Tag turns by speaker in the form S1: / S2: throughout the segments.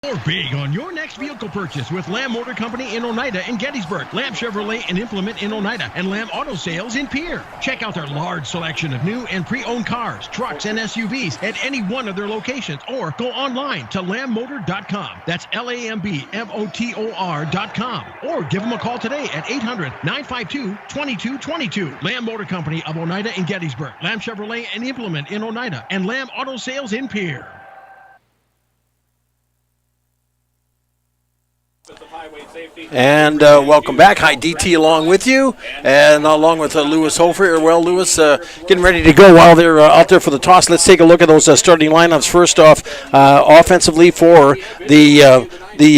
S1: Or big on your next vehicle purchase with Lamb Motor Company in Oneida and Gettysburg, Lamb Chevrolet and Implement in Oneida, and Lamb Auto Sales in Pierre. Check out their large selection of new and pre-owned cars, trucks, and SUVs at any one of their locations, or go online to lambmotor.com. That's LAMBMOTOR.com. Or give them a call today at 800-952-2222. Lamb Motor Company of Oneida and Gettysburg, Lamb Chevrolet and Implement in Oneida, and Lamb Auto Sales in Pierre.
S2: And welcome back. Hi, DT along with you, and along with Lewis Hofer. Well, Lewis getting ready to go while they're out there for the toss. Let's take a look at those starting lineups. First off, offensively for the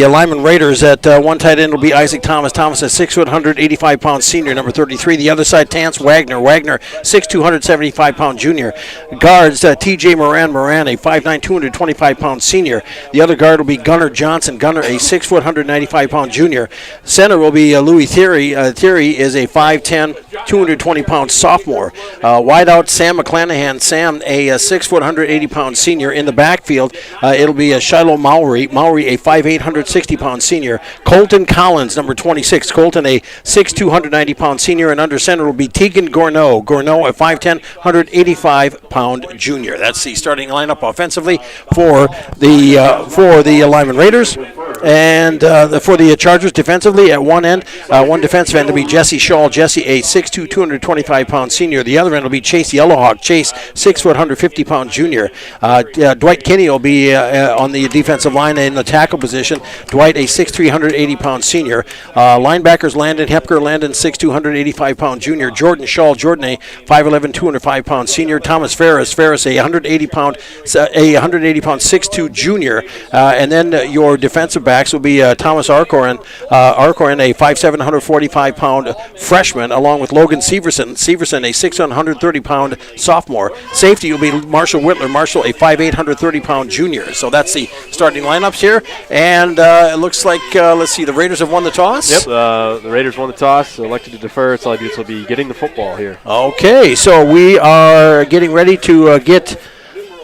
S2: Lyman Raiders, at one tight end will be Isaac Thomas. Thomas, a 6 foot, 185-pound senior, number 33. The other side, Tance Wagner. Wagner, 6'2", 275-pound junior. Guards, T.J. Moran, a 5'9", 225-pound senior. The other guard will be Gunnar Johnson. Gunnar, a 6 foot, 195-pound junior. Center will be Louis Thierry. Thierry is a 5'10", 220-pound sophomore. Wideout, Sam McClanahan. Sam, a 6 foot, 180-pound senior. In the backfield, it'll be Shiloh Mowry, a 5'8", 160-pound senior. Colton Collins, number 26. Colton, a 6'2", 190-pound senior, and under center will be Tegan Gourneau. Gourneau, a 5'10", 185-pound junior. That's the starting lineup offensively for the Lyman Raiders. And for the Chargers defensively, at one end, one defensive end will be Jesse Shaw. Jesse, a 6'2", 225-pound senior. The other end will be Chase Yellowhawk. Chase, 6 foot, 150-pound junior. Dwight Kinney will be on the defensive line in the tackle position. Dwight, a 6'3", 180-pound senior. Linebackers, Landon Hepker. Landon, 6'2", 185-pound junior. Jordan Shaw. Jordan, a 5'11", 205-pound senior. Thomas Ferris. Ferris, a 180-pound 6'2", junior. And then your defensive backs will be Thomas Arcoran. Arcoran, a 5'7", 145-pound freshman, along with Logan Severson. Severson, a 6'1", 130-pound sophomore. Safety will be Marshall Whitler. Marshall, a 5'8", 130-pound junior. So that's the starting lineups here. And it looks like, let's see, the Raiders have won the toss?
S3: Yep, the Raiders won the toss, elected to defer. Sully Buttes will be getting the football here.
S2: Okay, so we are getting ready to get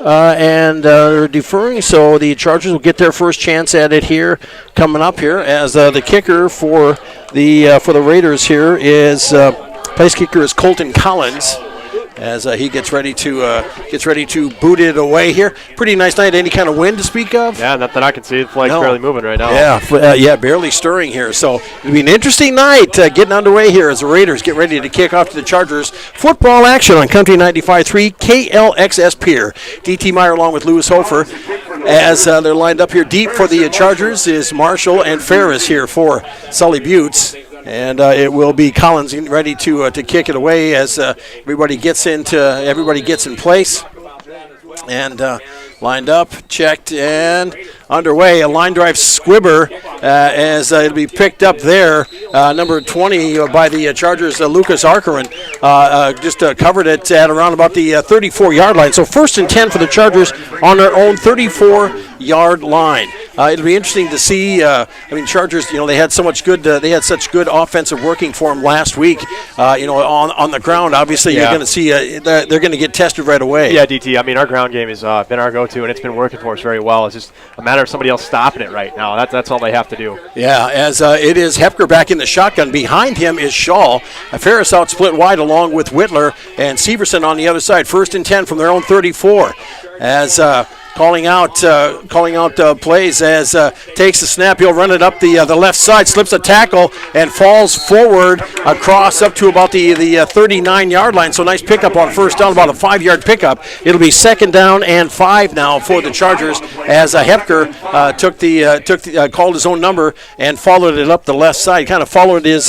S2: they're deferring, so the Chargers will get their first chance at it here, coming up here, as the kicker for the Raiders here is place kicker is Colton Collins, as he gets ready to boot it away here. Pretty nice night. Any kind of wind to speak of?
S3: Yeah, not that I can see. The flag's barely moving right now.
S2: Yeah, barely stirring here. So it'll be an interesting night getting underway here as the Raiders get ready to kick off to the Chargers football action on Country 95.3 KLXS Pier. DT Meyer along with Lewis Hofer, as they're lined up here deep for the Chargers is Marshall and Ferris here for Sully Buttes. And it will be Collins ready to kick it away as everybody gets in place and lined up, checked, and underway. A line drive squibber as it'll be picked up there. Number 20 by the Chargers, Lucas Arcaran, just covered it at around about the 34-yard line. So 1st and 10 for the Chargers on their own 34-yard line. It'll be interesting to see. Chargers, they had such good offensive working for them last week. On the ground, obviously you're going to see they're going to get tested right away.
S3: Yeah, DT. Our ground game has been our go-to, and it's been working for us very well. It's just a matter of somebody else stopping it right now. That's all they have to do.
S2: Yeah, as it is Hepker back in the shotgun. Behind him is Shaw. Ferris out split wide along with Whitler, and Severson on the other side. 1st and 10 from their own 34. As calling out plays as takes the snap. He'll run it up the left side, slips a tackle, and falls forward across up to about the 39-yard line. So nice pickup on first down, about a 5-yard pickup. It'll be 2nd down and 5 now for the Chargers as Hepker called his own number and followed it up the left side. Kind of followed his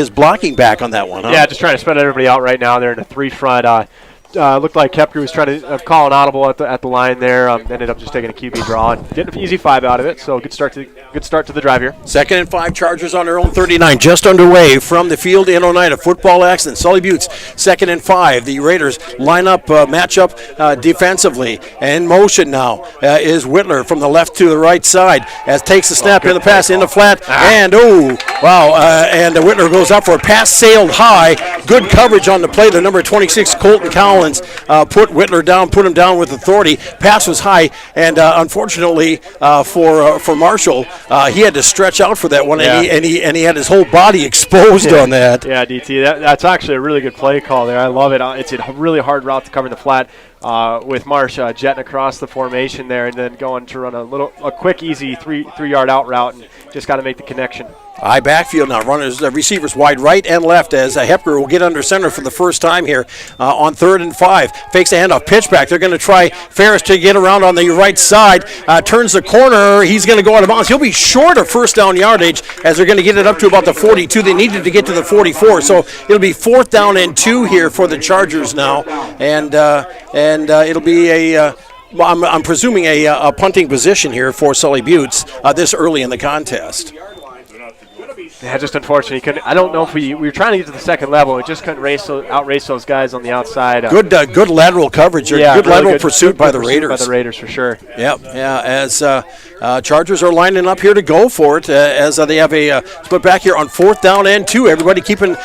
S2: blocking back on that one. Huh?
S3: Yeah, just trying to spread everybody out right now. They're in a 3-front. Looked like Hepker was trying to call an audible at the line there. Ended up just taking a QB draw and getting an easy 5 out of it. So good start to the drive here.
S2: 2nd and 5, Chargers on their own 39, just underway from the field in Oneida. Football accident, Sully Buttes. 2nd and 5. The Raiders line up, match up defensively. And motion now is Whitler from the left to the right side as takes the snap in the pass in the flat. And and Whitler goes up for a pass, sailed high, good coverage on the play. The number 26, Colton Collins, put Whitler down, put him down with authority. Pass was high, and unfortunately for Marshall, he had to stretch out for that one, and he had his whole body exposed on that.
S3: Yeah, DT, that's actually a really good play call there. I love it. It's a really hard route to cover in the flat with Marsh jetting across the formation there and then going to run a quick, easy three-yard out route and just got to make the connection.
S2: High backfield now. Runners, receivers wide right and left as Hepker will get under center for the first time here on 3rd and 5. Fakes a handoff, pitch back. They're going to try Ferris to get around on the right side. Turns the corner. He's going to go out of bounds. He'll be short of first down yardage as they're going to get it up to about the 42. They needed to get to the 44. So it'll be 4th down and 2 here for the Chargers now. And it'll be I'm presuming a punting position here for Sully Buttes this early in the contest.
S3: Yeah, just unfortunately, I don't know if we were trying to get to the second level. We just couldn't outrace those guys on the outside.
S2: Good lateral coverage.
S3: Yeah,
S2: good
S3: really
S2: lateral pursuit by the Raiders.
S3: By the Raiders for sure.
S2: Yep. Yeah. As Chargers are lining up here to go for it, as they have a split back here on 4th down and 2. Everybody keeping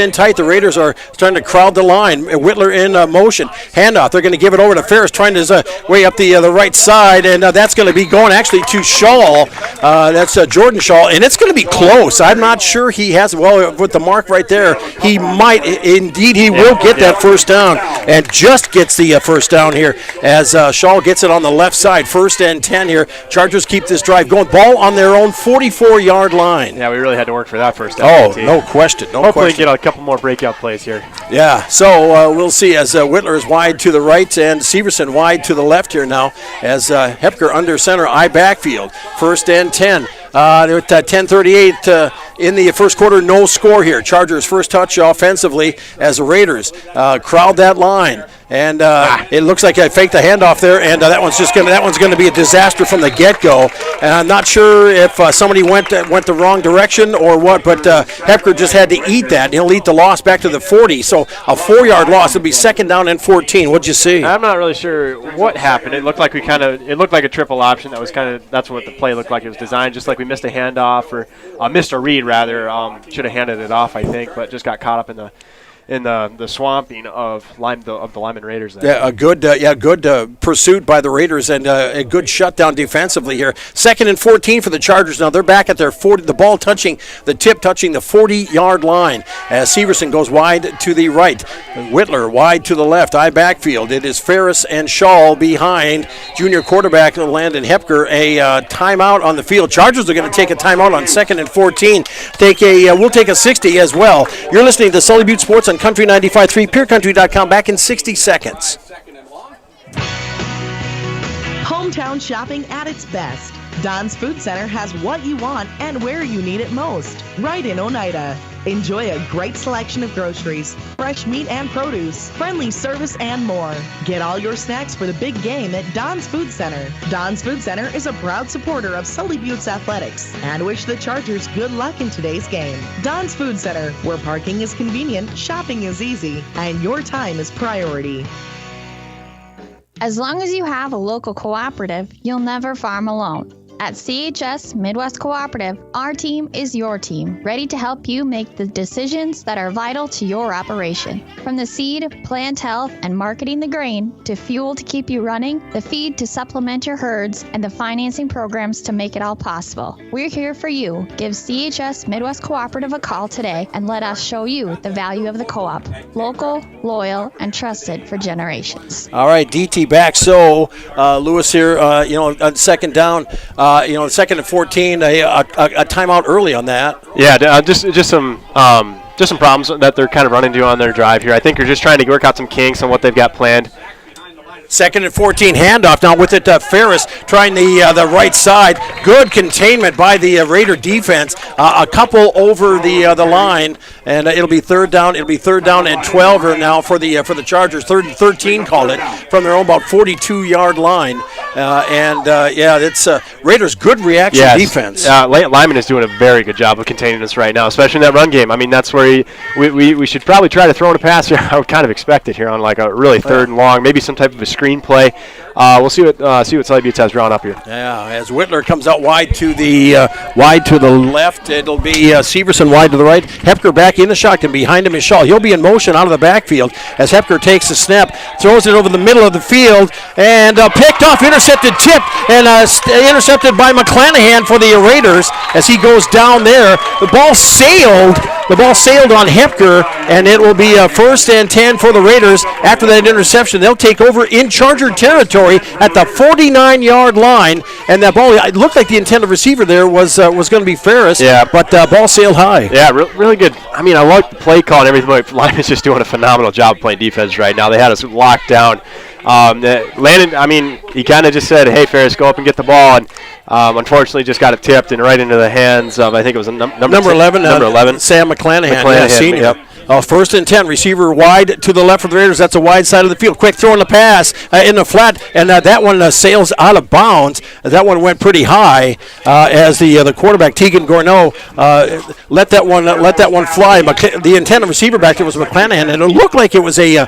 S2: in tight. The Raiders are starting to crowd the line. Whitler in motion. Handoff. They're going to give it over to Ferris, trying to way up the right side, and that's going to be going actually to Shaw. That's Jordan Shaw, and it's going to be close. I'm not sure he has, with the mark right there, he might, indeed he will get that first down, and just gets the first down here as Shaw gets it on the left side. 1st and 10 here. Chargers keep this drive going. Ball on their own 44-yard line.
S3: Yeah, we really had to work for that first down.
S2: Oh, no question.
S3: Hopefully get a couple more breakout plays here.
S2: Yeah, so we'll see as Whitler is wide to the right and Severson wide to the left here now as Hepker under center, I backfield. 1st and 10. They're at 10:38 in the first quarter, no score here. Chargers first touch offensively as the Raiders crowd that line. And it looks like I faked the handoff there, and that one's going to be a disaster from the get-go. And I'm not sure if somebody went the wrong direction or what, but Hepker just had to eat that. He'll eat the loss back to the 40, so a 4-yard loss. It'll be 2nd down and 14. What'd you see?
S3: I'm not really sure what happened. It looked like it looked like a triple option. That's what the play looked like. It was designed just like we missed a handoff or missed a read rather. Should have handed it off, I think, but just got caught up in the swamping of the Lyman Raiders there.
S2: Yeah, good pursuit by the Raiders and a good shutdown defensively here. 2nd and 14 for the Chargers now. They're back at their 40. The ball touching the 40-yard line as Severson goes wide to the right. Whitler wide to the left. I backfield. It is Ferris and Shaw behind junior quarterback Landon Hepker. A timeout on the field. Chargers are going to take a timeout on 2nd and 14. We'll take a 60 as well. You're listening to Sully Butte Sports on Country 95.3, PureCountry.com. Back in 60 seconds.
S4: Hometown shopping at its best. Don's Food Center has what you want and where you need it most. Right in Oneida. Enjoy a great selection of groceries, fresh meat and produce, friendly service, and more. Get all your snacks for the big game at Don's Food Center. Don's Food Center is a proud supporter of Sully Butte's athletics and wish the Chargers good luck in today's game. Don's Food Center, where parking is convenient, shopping is easy, and your time is priority.
S5: As long as you have a local cooperative, you'll never farm alone. At CHS Midwest Cooperative, our team is your team, ready to help you make the decisions that are vital to your operation. From the seed, plant health, and marketing the grain, to fuel to keep you running, the feed to supplement your herds, and the financing programs to make it all possible. We're here for you. Give CHS Midwest Cooperative a call today and let us show you the value of the co-op. Local, loyal, and trusted for generations.
S2: All right, DT back. So Lewis here, on 2nd down. 2nd and 14, a timeout early on that.
S3: Yeah, just some problems that they're kind of running into on their drive here. I think they're just trying to work out some kinks on what they've got planned.
S2: 2nd and 14 handoff now with it. Ferris trying the right side. Good containment by the Raider defense. A couple over the line, and it'll be 3rd down. It'll be 3rd down and 12 now for the Chargers. 3rd and 13 called it from their own about 42-yard line. It's Raiders' good reaction defense.
S3: Lyman is doing a very good job of containing us right now, especially in that run game. I mean, that's where we should probably try to throw in a pass here. I would kind of expect it here on like a really 3rd and long, maybe some type of a screenplay. we'll see what Sully Buttes has drawn up here.
S2: Yeah, as Whitler comes out wide to the left, it'll be Severson wide to the right. Hepker back in the shotgun. Behind him is Shaw. He'll be in motion out of the backfield as Hepker takes the snap, throws it over the middle of the field, and picked off, intercepted, tipped, and intercepted by McClanahan for the Raiders as he goes down there. The ball sailed on Hepker, and it will be first and 10 for the Raiders. After that interception, they'll take over in Charger territory at the 49-yard line. And that ball, it looked like the intended receiver there was going to be Ferris.
S3: Yeah.
S2: But ball sailed high.
S3: Yeah, really good. I mean, I like the play call and everything, but Lyman's just doing a phenomenal job playing defense right now. They had us locked down. Landon, I mean, he kind of just said, hey, Ferris, go up and get the ball. And unfortunately just got it tipped and right into the hands of, I think it was number 11.
S2: Number 11. Sam McClanahan, senior.
S3: Yep.
S2: First and 10, receiver wide to the left of the Raiders. That's a wide side of the field. Quick throw in the pass in the flat, and that one sails out of bounds. That one went pretty high as the quarterback Tegan Gorneau let that one fly. The intended receiver back there was McClanahan, and it looked like it was a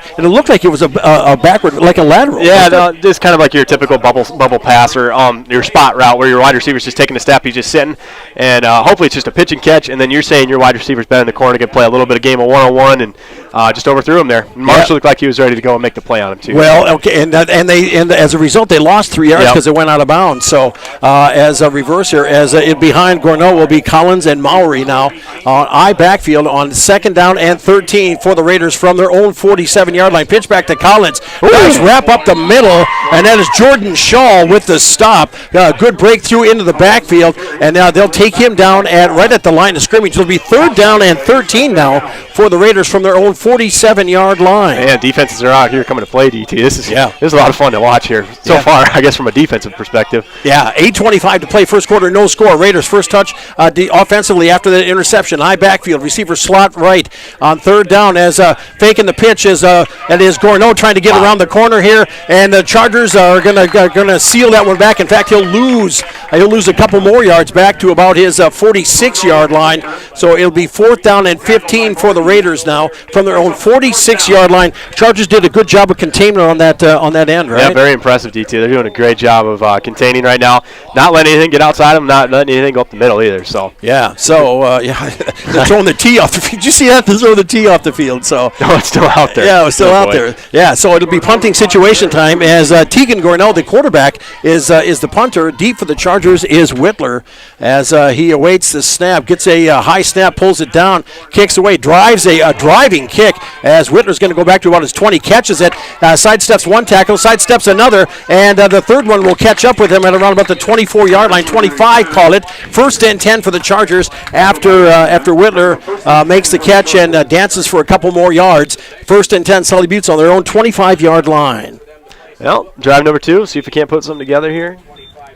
S2: backward, like a lateral.
S3: Yeah, just kind of like your typical bubble pass or your spot route where your wide receiver's just taking a step, he's just sitting, and hopefully it's just a pitch and catch, and then you're saying your wide receiver's been in the corner, can play a little bit of game of one-on-one, and just overthrew him there. Marshall looked like he was ready to go and make the play on him too.
S2: Well, okay, and as a result, they lost 3 yards because it went out of bounds. So as a reverse here, behind Gorneau will be Collins and Mowry now on I backfield on second down and 13 for the Raiders from their own 47-yard line. Pitch back to Collins. Nice wrap up the middle, and that is Jordan Shaw with the stop. Good breakthrough into the backfield, and now they'll take him down right at the line of scrimmage. It'll be third down and 13 now for the Raiders from their own 47-yard line.
S3: Man, defenses are out here coming to play, DT. This is a lot of fun to watch here so far, I guess, from a defensive perspective.
S2: Yeah, 8:25 to play, first quarter, no score. Raiders first touch offensively after the interception. High backfield, receiver slot right on third down as faking the pitch it is Gorneau trying to get around the corner here, and the Chargers are gonna seal that one back. In fact, he'll lose a couple more yards back to about his 46-yard line. So it'll be fourth down and 15 for the Raiders now from their own 46-yard line. Chargers did a good job of containment on that end, right?
S3: Yeah, very impressive, DT. They're doing a great job of containing right now, not letting anything get outside them, not letting anything go up the middle either. So
S2: they're throwing the tee off the field. Did you see that? They're throwing the tee off the field. So
S3: no, it's still out there.
S2: Yeah, it's still out there. Yeah, so it'll be punting situation time as Tegan Gorneau, the quarterback, is the punter. Deep for the Chargers is Whitler as he awaits the snap, gets a high snap, pulls it down, kicks away, drives a driving kick as Whitler's going to go back to about his 20, catches it, sidesteps one tackle, sidesteps another, and the third one will catch up with him at around about the 24-yard line, 25 call it. First and 10 for the Chargers after Whitler makes the catch and dances for a couple more yards. First and 10, Sully Buttes on their own 25-yard line.
S3: Well, drive number 2, see if we can't put something together here.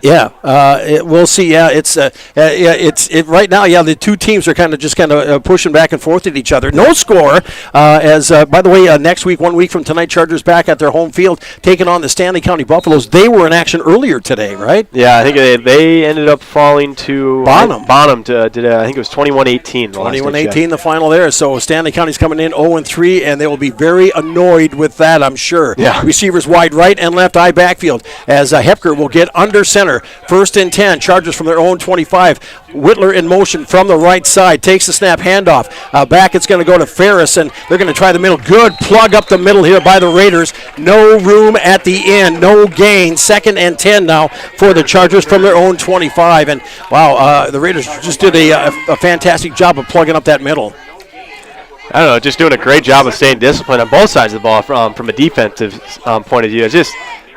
S2: Yeah, we'll see. Yeah, it's right now. Yeah, the two teams are kind of pushing back and forth at each other. No score. By the way, next week, 1 week from tonight, Chargers back at their home field taking on the Stanley County Buffaloes. They were in action earlier today, right?
S3: Yeah, I think they ended up falling to
S2: Bonham.
S3: I think it was 21-18.
S2: 21-18, the final there. So Stanley County's coming in 0-3, and they will be very annoyed with that, I'm sure.
S3: Yeah.
S2: Receivers wide right and left eye backfield as Hepker will get under center. First and 10, Chargers from their own 25. Whitler in motion from the right side, takes the snap, handoff. Back it's going to go to Ferris, and they're going to try the middle. Good plug up the middle here by the Raiders. No room at the end, no gain. Second and 10 now for the Chargers from their own 25. And, wow, the Raiders just did a fantastic job of plugging up that middle.
S3: I don't know, just doing a great job of staying disciplined on both sides of the ball from a defensive point of view.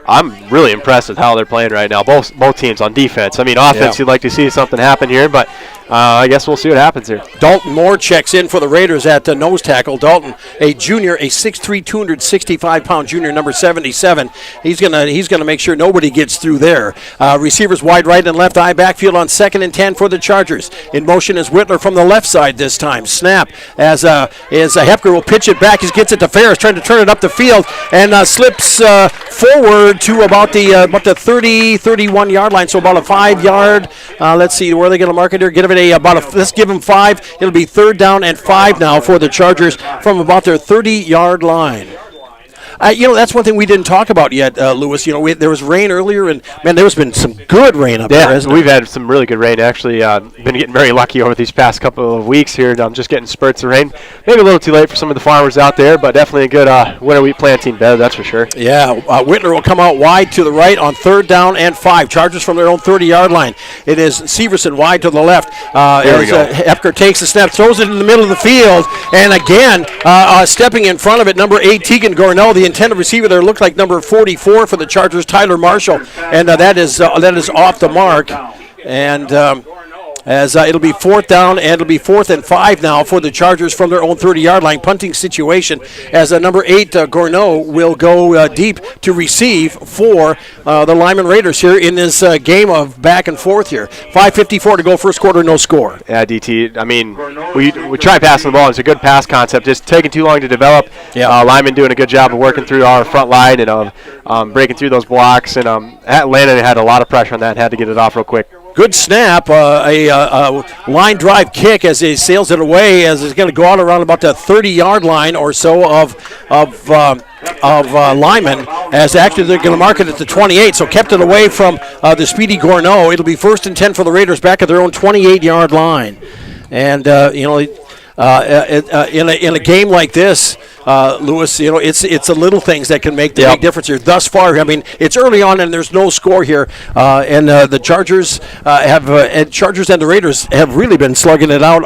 S3: I'm really impressed with how they're playing right now, both teams on defense. I mean, offense, you'd like to see something happen here, but I guess we'll see what happens here.
S2: Dalton Moore checks in for the Raiders at nose tackle. Dalton, a junior, a 6'3", 265-pound junior, number 77. He's gonna make sure nobody gets through there. Receivers wide right and left eye backfield on second and 10 for the Chargers. In motion is Whitler from the left side this time. Snap as Hepker will pitch it back. He gets it to Ferris, trying to turn it up the field, and slips forward to about the 31-yard line, so about a 5-yard. Let's see, where are they going to mark it here? Let's give them 5. It'll be third down and 5 now for the Chargers from about their 30-yard line. That's one thing we didn't talk about yet, Lewis. There was rain earlier, and, man, there's been some good rain up there, hasn't
S3: we've
S2: it?
S3: had some really good rain, actually. Been getting very lucky over these past couple of weeks here. I'm just getting spurts of rain. Maybe a little too late for some of the farmers out there, but definitely a good winter wheat planting bed, that's for sure.
S2: Yeah, Whitler will come out wide to the right on 3rd down and 5. Chargers from their own 30-yard line. It is Severson wide to the left.
S3: There we go.
S2: Epker takes the snap, throws it in the middle of the field, and again, stepping in front of it, number 8, Tegan Gornell, the intended receiver there, looked like number 44 for the Chargers, Tyler Marshall, and that is off the mark. And as it'll be 4th down, and it'll be 4th and 5 now for the Chargers from their own 30-yard line. Punting situation as number 8, Gorneau, will go deep to receive for the Lyman Raiders here in this game of back and forth here. 5:54 to go, first quarter, no score.
S3: Yeah, DT, I mean, we try passing the ball. It's a good pass concept. Just taking too long to develop.
S2: Yeah.
S3: Lyman doing a good job of working through our front line and breaking through those blocks. And Landon had a lot of pressure on that and had to get it off real quick.
S2: Good snap, a line drive kick as he sails it away, as it's going to go out around about the 30-yard line or so of Lyman, as actually they're going to mark it at the 28, so kept it away from the speedy Gorneau. It'll be 1st and 10 for the Raiders back at their own 28-yard line. And, in a game like this, Lewis, it's the little things that can make the big difference here. Thus far, I mean, it's early on and there's no score here, and the Chargers Chargers and the Raiders have really been slugging it out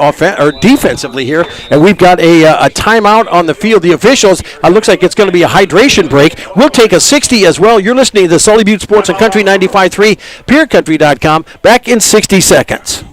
S2: defensively here, and we've got a timeout on the field. The officials, looks like it's going to be a hydration break. We'll take a 60 as well. You're listening to Sully Butte Sports and Country 95.3, PureCountry.com. Back in 60 seconds.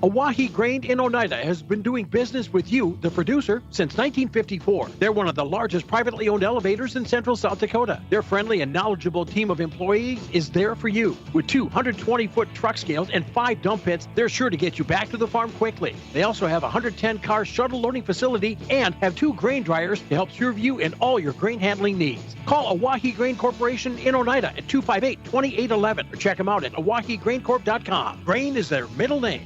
S1: Awahi Grain in Oneida has been doing business with you, the producer, since 1954. They're one of the largest privately owned elevators in central South Dakota. Their friendly and knowledgeable team of employees is there for you. With 220-foot truck scales and 5 dump pits, they're sure to get you back to the farm quickly. They also have a 110-car shuttle loading facility and have 2 grain dryers to help serve you in all your grain handling needs. Call Awahi Grain Corporation in Oneida at 258-2811 or check them out at awahigraincorp.com. Grain is their middle name.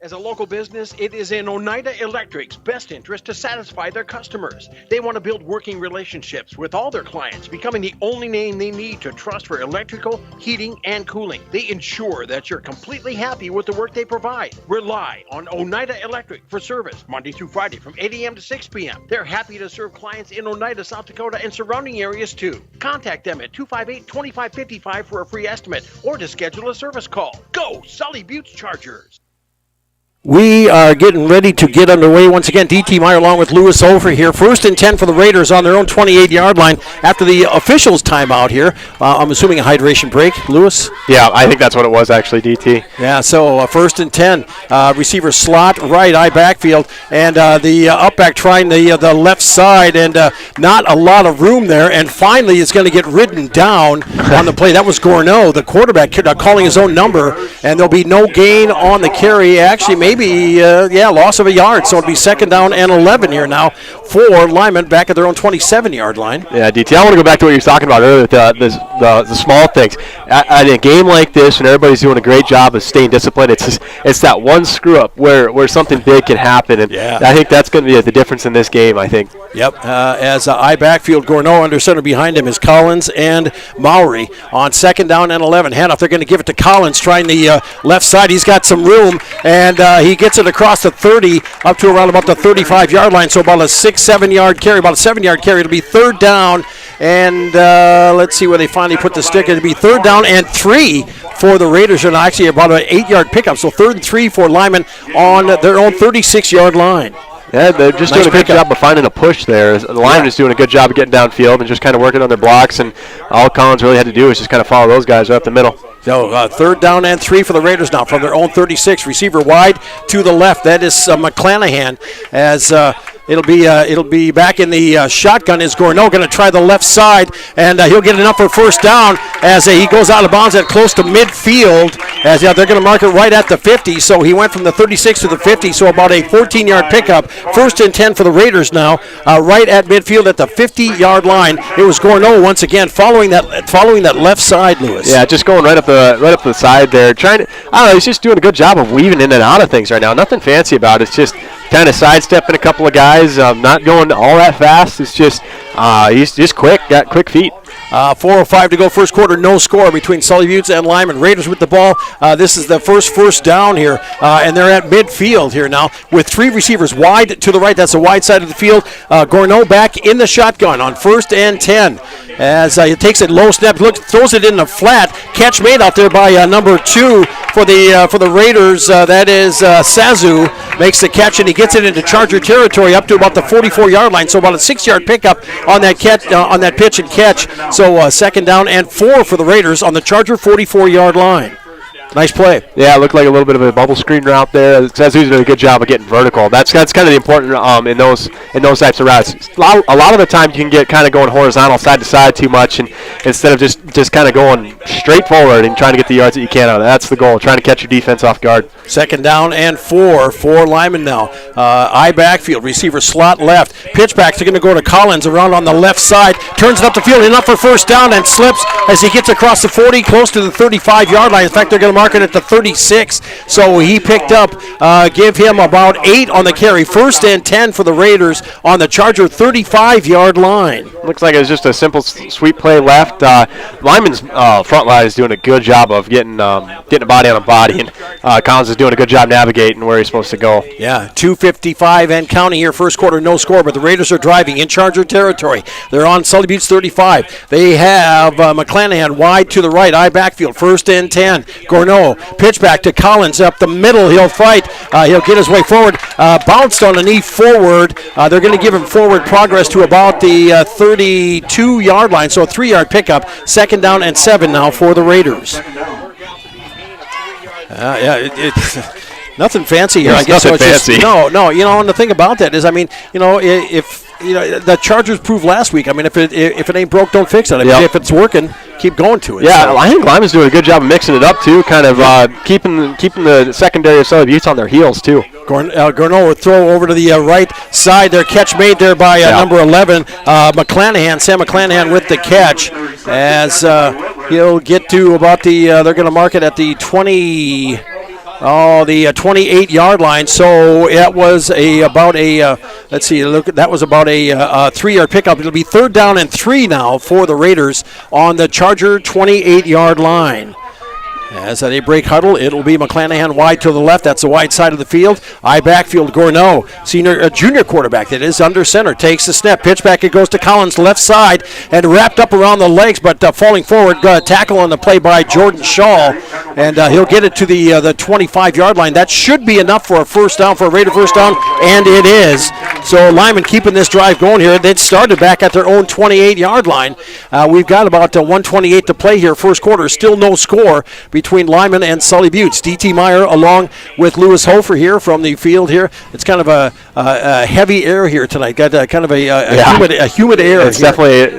S1: As a local business, it is in Oneida Electric's best interest to satisfy their customers. They want to build working relationships with all their clients, becoming the only name they need to trust for electrical, heating, and cooling. They ensure that you're completely happy with the work they provide. Rely on Oneida Electric for service Monday through Friday from 8 a.m. to 6 p.m. They're happy to serve clients in Oneida, South Dakota, and surrounding areas too. Contact them at 258-2555 for a free estimate or to schedule a service call. Go Sully Butte's Chargers!
S2: We are getting ready to get underway once again. D.T. Meyer along with Lewis Hofer here. 1st and 10 for the Raiders on their own 28-yard line after the officials' timeout here. I'm assuming a hydration break. Lewis?
S3: Yeah, I think that's what it was actually, D.T.
S2: Yeah, so 1st and 10. Receiver slot, right eye backfield, and the upback trying the left side, and not a lot of room there. And finally, it's going to get ridden down on the play. That was Gorneau, the quarterback, calling his own number, and there'll be no gain on the carry. Actually, maybe loss of a yard. So it'll be 2nd down and 11 here now for Lyman back at their own 27-yard line.
S3: Yeah, DT, I want to go back to what you were talking about earlier with the small things. At a game like this, when everybody's doing a great job of staying disciplined, it's that one screw-up where something big can happen. And I think that's going to be the difference in this game, I think.
S2: Yep. As I backfield, Gorneau under center behind him is Collins and Mowry on 2nd down and 11. Handoff, they're going to give it to Collins, trying the left side. He's got some room, and he gets it across the 30 up to around about the 35-yard line. So about a 6-7-yard carry, about a 7-yard carry. It'll be 3rd down, and let's see where they finally put the stick. It'll be 3rd down and 3 for the Raiders, and actually about an 8-yard pickup. So 3rd and 3 for Lyman on their own 36-yard line.
S3: Yeah, they're just doing a good job of finding a push there. The line is doing a good job of getting downfield and just kind of working on their blocks, and all Collins really had to do was just kind of follow those guys right up the middle.
S2: So 3rd down and 3 for the Raiders now from their own 36. Receiver wide to the left. That is McClanahan, as it'll be back in the shotgun. Is Gorneau going to try the left side, and he'll get enough for 1st down as he goes out of bounds at close to midfield. As they're going to mark it right at the 50. So he went from the 36 to the 50. So about a 14-yard pickup. 1st and 10 for the Raiders now, right at midfield at the 50-yard line. It was Gorneau once again following that left side, Lewis.
S3: Yeah, just going right up the side there. I don't know, he's just doing a good job of weaving in and out of things right now. Nothing fancy about it. It's just kind of sidestepping a couple of guys guys, not going all that fast. It's just he's just quick, got quick feet.
S2: 4:05 to go, first quarter, no score between Sully Buttes and Lyman. Raiders with the ball. This is the first down here, and they're at midfield here now with 3 receivers wide to the right. That's the wide side of the field. Gourneau back in the shotgun on 1st and 10. As he takes it low snap, throws it in the flat. Catch made out there by number 2 for the Raiders. That is Sazu makes the catch, and he gets it into Charger territory up to about the 44-yard line. So about a 6-yard pickup on that catch, on that pitch and catch. So second down and 4 for the Raiders on the Charger 44-yard line. Nice play.
S3: Yeah, it looked like a little bit of a bubble screen route there. Sazu's doing a good job of getting vertical. That's kind of the important in those types of routes. A lot of the time you can get kind of going horizontal side to side too much, and instead of just kind of going straight forward and trying to get the yards that you can out of it. That's the goal, trying to catch your defense off guard.
S2: Second down and 4 for Lyman now. I backfield, receiver slot left. Pitchbacks are going to go to Collins around on the left side. Turns it up the field, enough for first down, and slips as he gets across the 40, close to the 35-yard line. In fact, they're going to mark it at the 36. So he picked up, give him about 8 on the carry. 1st and 10 for the Raiders on the Charger 35-yard line.
S3: Looks like it was just a simple sweep play left. Lyman's front line is doing a good job of getting a body on a body, and Collins is doing a good job navigating where he's supposed to go.
S2: Yeah, 2:55 and counting here. First quarter, no score, but the Raiders are driving in Charger territory. They're on Sully Buttes 35. They have McClanahan wide to the right, I backfield, 1st and 10. Gourneau, pitch back to Collins up the middle. He'll fight. He'll get his way forward. Bounced on a knee forward. They're going to give him forward progress to about the 32-yard line, so a 3-yard pickup. Second down and 7 now for the Raiders. It's nothing fancy here.
S3: I guess nothing fancy.
S2: No. And the thing about that is, if the Chargers proved last week. If it ain't broke, don't fix it. If it's working, keep going to it.
S3: Yeah, so. I think Lyman's doing a good job of mixing it up too, kind of keeping the secondary of Sully Buttes on their heels too.
S2: Gourneau would throw over to the right side there. Catch made there by number 11, McClanahan. Sam McClanahan with the catch as he'll get to about the. They're going to mark it at the 20. The 28-yard line. So that was about a 3-yard pickup. It'll be 3rd down and 3 now for the Raiders on the Charger 28-yard line. As they break huddle, it'll be McClanahan wide to the left. That's the wide side of the field. I backfield, Gourneau, junior quarterback that is under center, takes the snap. Pitch back, it goes to Collins, left side, and wrapped up around the legs, but falling forward. Tackle on the play by Jordan Shaw, and he'll get it to the 25-yard line. That should be enough for a first down, for a Raider first down, and it is. So Lyman keeping this drive going here. They started back at their own 28-yard line. We've got about 1:28 to play here. First quarter, still no score between Lyman and Sully Buttes. D.T. Meyer along with Lewis Hofer here from the field here. It's kind of a heavy air here tonight. Got kind of a humid air.
S3: It's here. Definitely,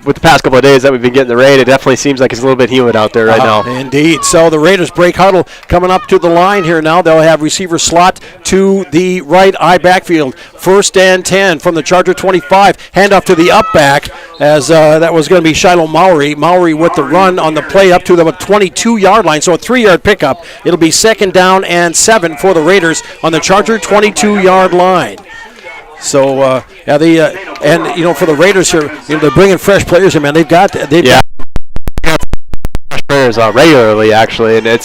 S3: with the past couple of days that we've been getting the rain, it definitely seems like it's a little bit humid out there right now.
S2: Indeed. So the Raiders break huddle coming up to the line here now. They'll have receiver slot to the right, I backfield. 1st and 10 from the Charger 25. Handoff to the up back as that was going to be Shiloh Mowry. Mowry with the run on the play up to the 22-yard line, so a 3-yard pickup. It'll be 2nd down and 7 for the Raiders on the Charger 22-yard line. So for the Raiders here, they're bringing fresh players in, man. They've got fresh
S3: players regularly actually, and I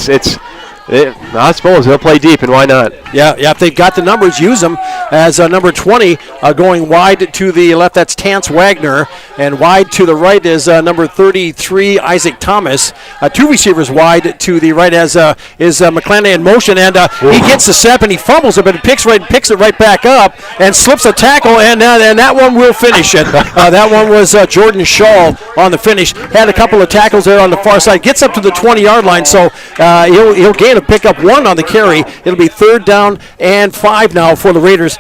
S3: suppose they'll play deep, and why not?
S2: Yeah, if they've got the numbers, use them. As number 20 going wide to the left, that's Tance Wagner, and wide to the right is number 33, Isaac Thomas. 2 receivers wide to the right as is McClanahan in motion, and he gets the step and he fumbles it, but picks it right back up and slips a tackle, and that one will finish it. That one was Jordan Shaw on the finish. Had a couple of tackles there on the far side. Gets up to the 20-yard line, so he'll gain to pick up 1 on the carry. It'll be 3rd down and 5 now for the Raiders.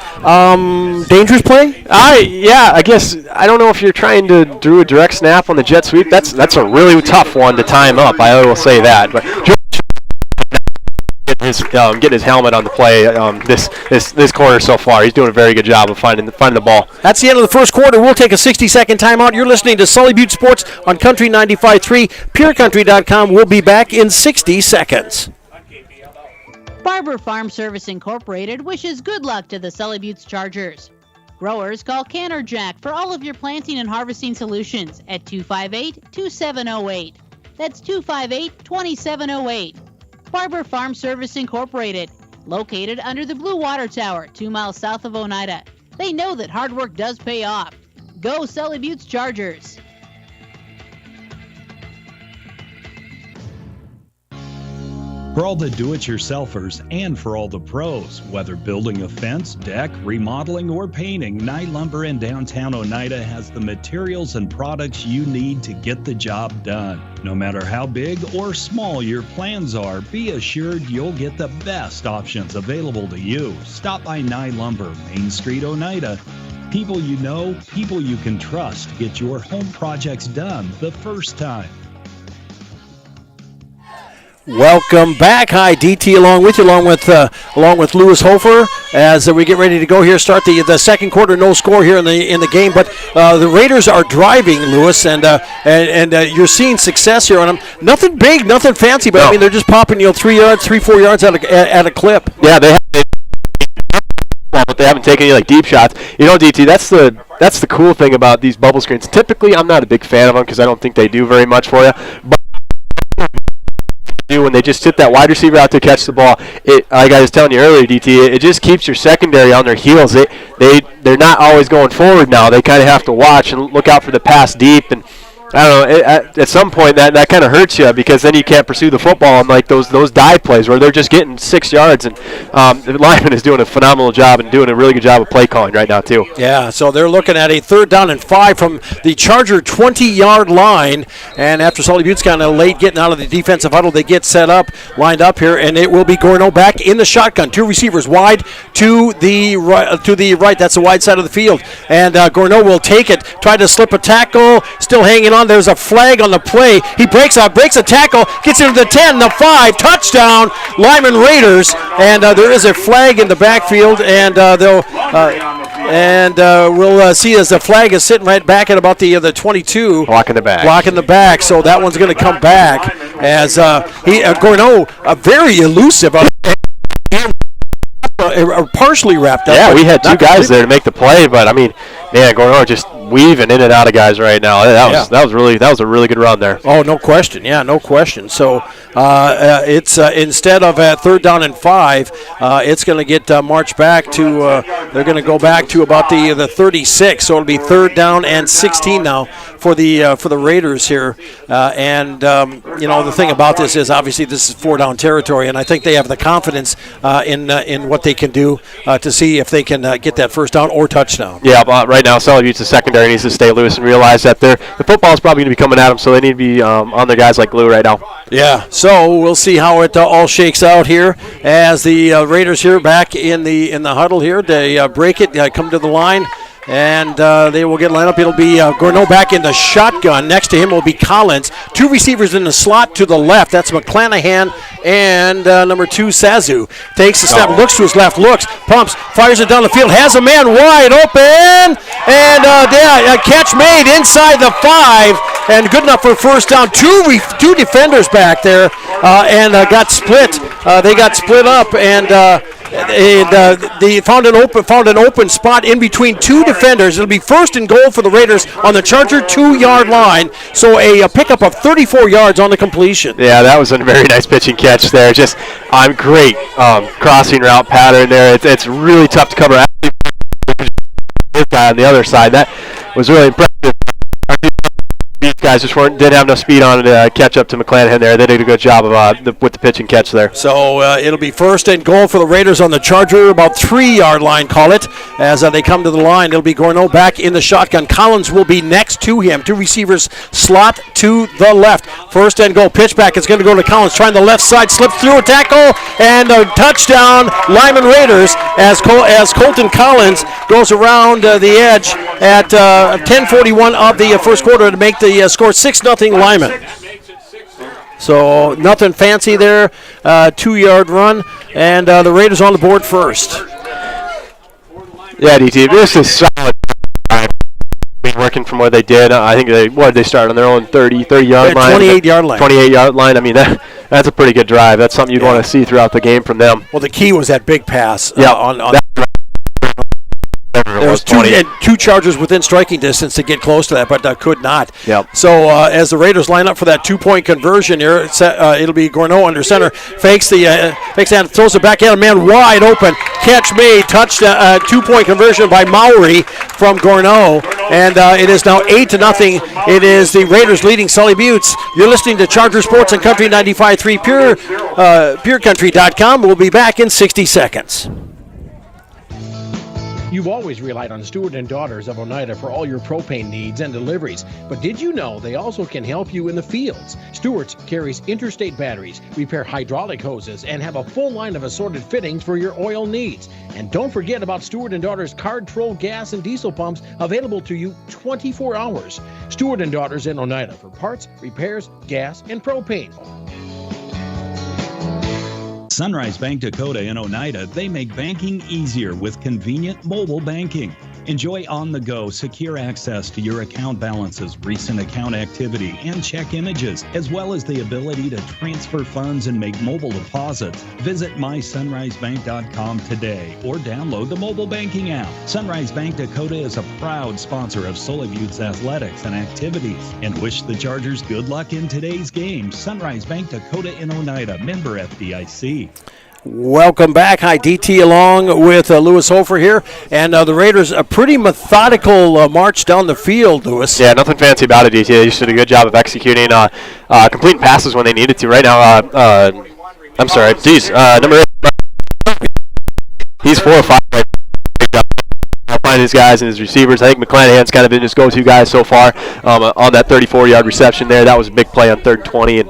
S2: Dangerous play?
S3: I guess I don't know if you're trying to do a direct snap on the jet sweep. That's a really tough one to time up. I will say that. But getting his helmet on the play this quarter so far. He's doing a very good job of finding the ball.
S2: That's the end of the first quarter. We'll take a 60-second timeout. You're listening to Sully Butte Sports on Country 95.3, PureCountry.com. We'll be back in 60 seconds.
S6: Barber Farm Service Incorporated wishes good luck to the Sully Buttes Chargers. Growers, call Canner Jack for all of your planting and harvesting solutions at 258-2708. That's 258-2708. Barber Farm Service Incorporated, located under the Blue Water Tower, 2 miles south of Oneida. They know that hard work does pay off. Go Sully Buttes Chargers.
S7: For all the do-it-yourselfers and for all the pros, whether building a fence, deck, remodeling, or painting, Nye Lumber in downtown Oneida has the materials and products you need to get the job done. No matter how big or small your plans are, be assured you'll get the best options available to you. Stop by Nye Lumber, Main Street, Oneida. People you know, people you can trust. Get your home projects done the first time.
S2: Welcome back. Hi, DT along with you, along with Lewis Hofer, as we get ready to go here. Start the second quarter, no score here in the game, but the Raiders are driving, Lewis, and you're seeing success here on them. Nothing big, nothing fancy, but no. I mean they're just popping 4 yards at a clip.
S3: Yeah, but they haven't taken any deep shots. DT, that's the cool thing about these bubble screens. Typically, I'm not a big fan of them because I don't think they do very much for you. But when they just sit that wide receiver out to catch the ball, like I was telling you earlier, DT, it just keeps your secondary on their heels. They're not always going forward now. They kind of have to watch and look out for the pass deep. And I don't know, at some point that kind of hurts you because then you can't pursue the football on those dive plays where they're just getting 6 yards. And Lyman is doing a phenomenal job and doing a really good job of play calling right now too.
S2: Yeah, so they're looking at a 3rd down and 5 from the Charger 20-yard line. And after Sully Buttes kind of late getting out of the defensive huddle, they get lined up here, and it will be Gorno back in the shotgun. 2 receivers wide to the right. That's the wide side of the field. And Gorno will take it, try to slip a tackle, still hanging on. There's a flag on the play. He breaks a tackle, gets into the 10, the 5, touchdown, Lyman Raiders. And there is a flag in the backfield, and we'll see as the flag is sitting right back at about the 22.
S3: Blocking the back.
S2: So that one's going to come back as Gorno, very elusive. Partially wrapped up.
S3: Yeah, we had 2 guys there to make the play, but I mean, man, Gorno just weaving in and out of guys right now. That was a really good run there.
S2: Oh, no question. Yeah, no question. So it's instead of at 3rd down and 5, it's going to get marched back to. They're going to go back to about the 36. So it'll be 3rd down and 16 now for the Raiders here. The thing about this is obviously this is 4-down territory, and I think they have the confidence in what they can do to see if they can get that 1st down or touchdown.
S3: Yeah, but right now Sully Buttes, the secondary, needs to stay loose and realize that the football is probably going to be coming at them, so they need to be on their guys like glue right now.
S2: Yeah, so we'll see how it all shakes out here as the Raiders here back in the huddle here. They break it, come to the line. And they will get lined up. It'll be Gorno back in the shotgun. Next to him will be Collins. 2 receivers in the slot to the left. That's McClanahan and number 2, Sazu. Takes a step, looks to his left, pumps, fires it down the field, has a man wide open, and a catch made inside the 5, and good enough for 1st down. Two defenders back there, and got split. They got split up, and they found an open spot in between 2 defenders. It'll be 1st and goal for the Raiders on the Charger 2-yard line. So a pickup of 34 yards on the completion.
S3: Yeah, that was a very nice pitching catch there. Just great crossing route pattern there. It's really tough to cover. This guy on the other side, that was really impressive. These guys just didn't have enough speed on it to catch up to McClanahan there. They did a good job of with the pitch and catch there.
S2: So it'll be 1st and goal for the Raiders on the Charger, about 3-yard line, call it, as they come to the line. It'll be Gorno back in the shotgun. Collins will be next to him. 2 receivers slot to the left. 1st and goal. Pitch back. It's going to go to Collins. Trying the left side. Slips through a tackle. And a touchdown, Lyman Raiders, as Colton Collins goes around the edge at 10:41 of the 1st quarter to make the score 6-0 Lyman. So nothing fancy there. 2-yard run, and the Raiders on the board first.
S3: Yeah, DT, this is solid. Working from where they did. I think they start on their own 30-yard line.
S2: 28-yard line.
S3: 28-yard line. I mean, that's a pretty good drive. That's something you'd want to see throughout the game from them.
S2: Well, the key was that big pass.
S3: Yeah,
S2: on There was
S3: 20.
S2: two Chargers within striking distance to get close to that, but could not.
S3: Yep.
S2: So as the Raiders line up for that 2-point conversion here, it'll be Gourneau under center. Fakes and throws it back at a man wide open. Catch made. Touched 2-point conversion by Mowry from Gourneau. And it is now 8-0. It is the Raiders leading Sully Buttes. You're listening to Charger Sports and Country 95.3 PureCountry.com. We'll be back in 60 seconds.
S1: You've always relied on Stewart and Daughters of Oneida for all your propane needs and deliveries. But did you know they also can help you in the fields? Stewart's carries interstate batteries, repair hydraulic hoses, and have a full line of assorted fittings for your oil needs. And don't forget about Stewart and Daughters Card Troll gas and diesel pumps available to you 24 hours. Stewart and Daughters in Oneida for parts, repairs, gas, and propane.
S7: Sunrise Bank Dakota in Oneida, they make banking easier with convenient mobile banking. Enjoy on-the-go, secure access to your account balances, recent account activity, and check images, as well as the ability to transfer funds and make mobile deposits. Visit mysunrisebank.com today or download the mobile banking app. Sunrise Bank Dakota is a proud sponsor of Sully Buttes athletics and activities and wish the Chargers good luck in today's game. Sunrise Bank Dakota in Oneida, member FDIC.
S2: Welcome back. Hi, DT along with Lewis Hofer here. And the Raiders, a pretty methodical march down the field, Lewis.
S3: Yeah, nothing fancy about it, DT. They just did a good job of executing, completing passes when they needed to. Right now, I'm sorry, number 8. He's 4 or 5 right now. Find his guys and his receivers. I think McClanahan's kind of been his go-to guy so far on that 34-yard reception there. That was a big play on 3rd and 20, and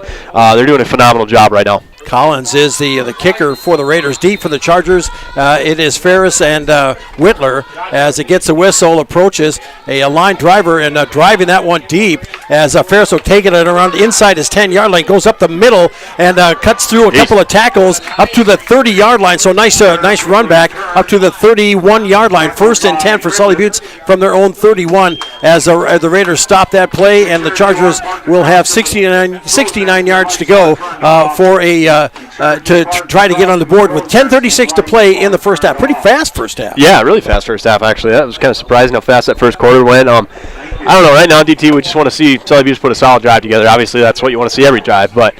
S3: they're doing a phenomenal job right now.
S2: Collins is the kicker for the Raiders. Deep for the Chargers, it is Ferris and Whitler as it gets a whistle, approaches a line driver and driving that one deep as Ferris will take it around inside his 10-yard line, goes up the middle and cuts through a couple of tackles up to the 30-yard line. So nice run back up to the 31-yard line. 1st and 10 for Sully Buttes from their own 31 as the Raiders stop that play, and the Chargers will have 69 yards to go for to try to get on the board with 10:36 to play in the first half. Pretty fast first half.
S3: Yeah, really fast first half, actually. That was kind of surprising how fast that first quarter went. I don't know. Right now, DT, we just want to see Sully Buttes put a solid drive together. Obviously, that's what you want to see every drive. But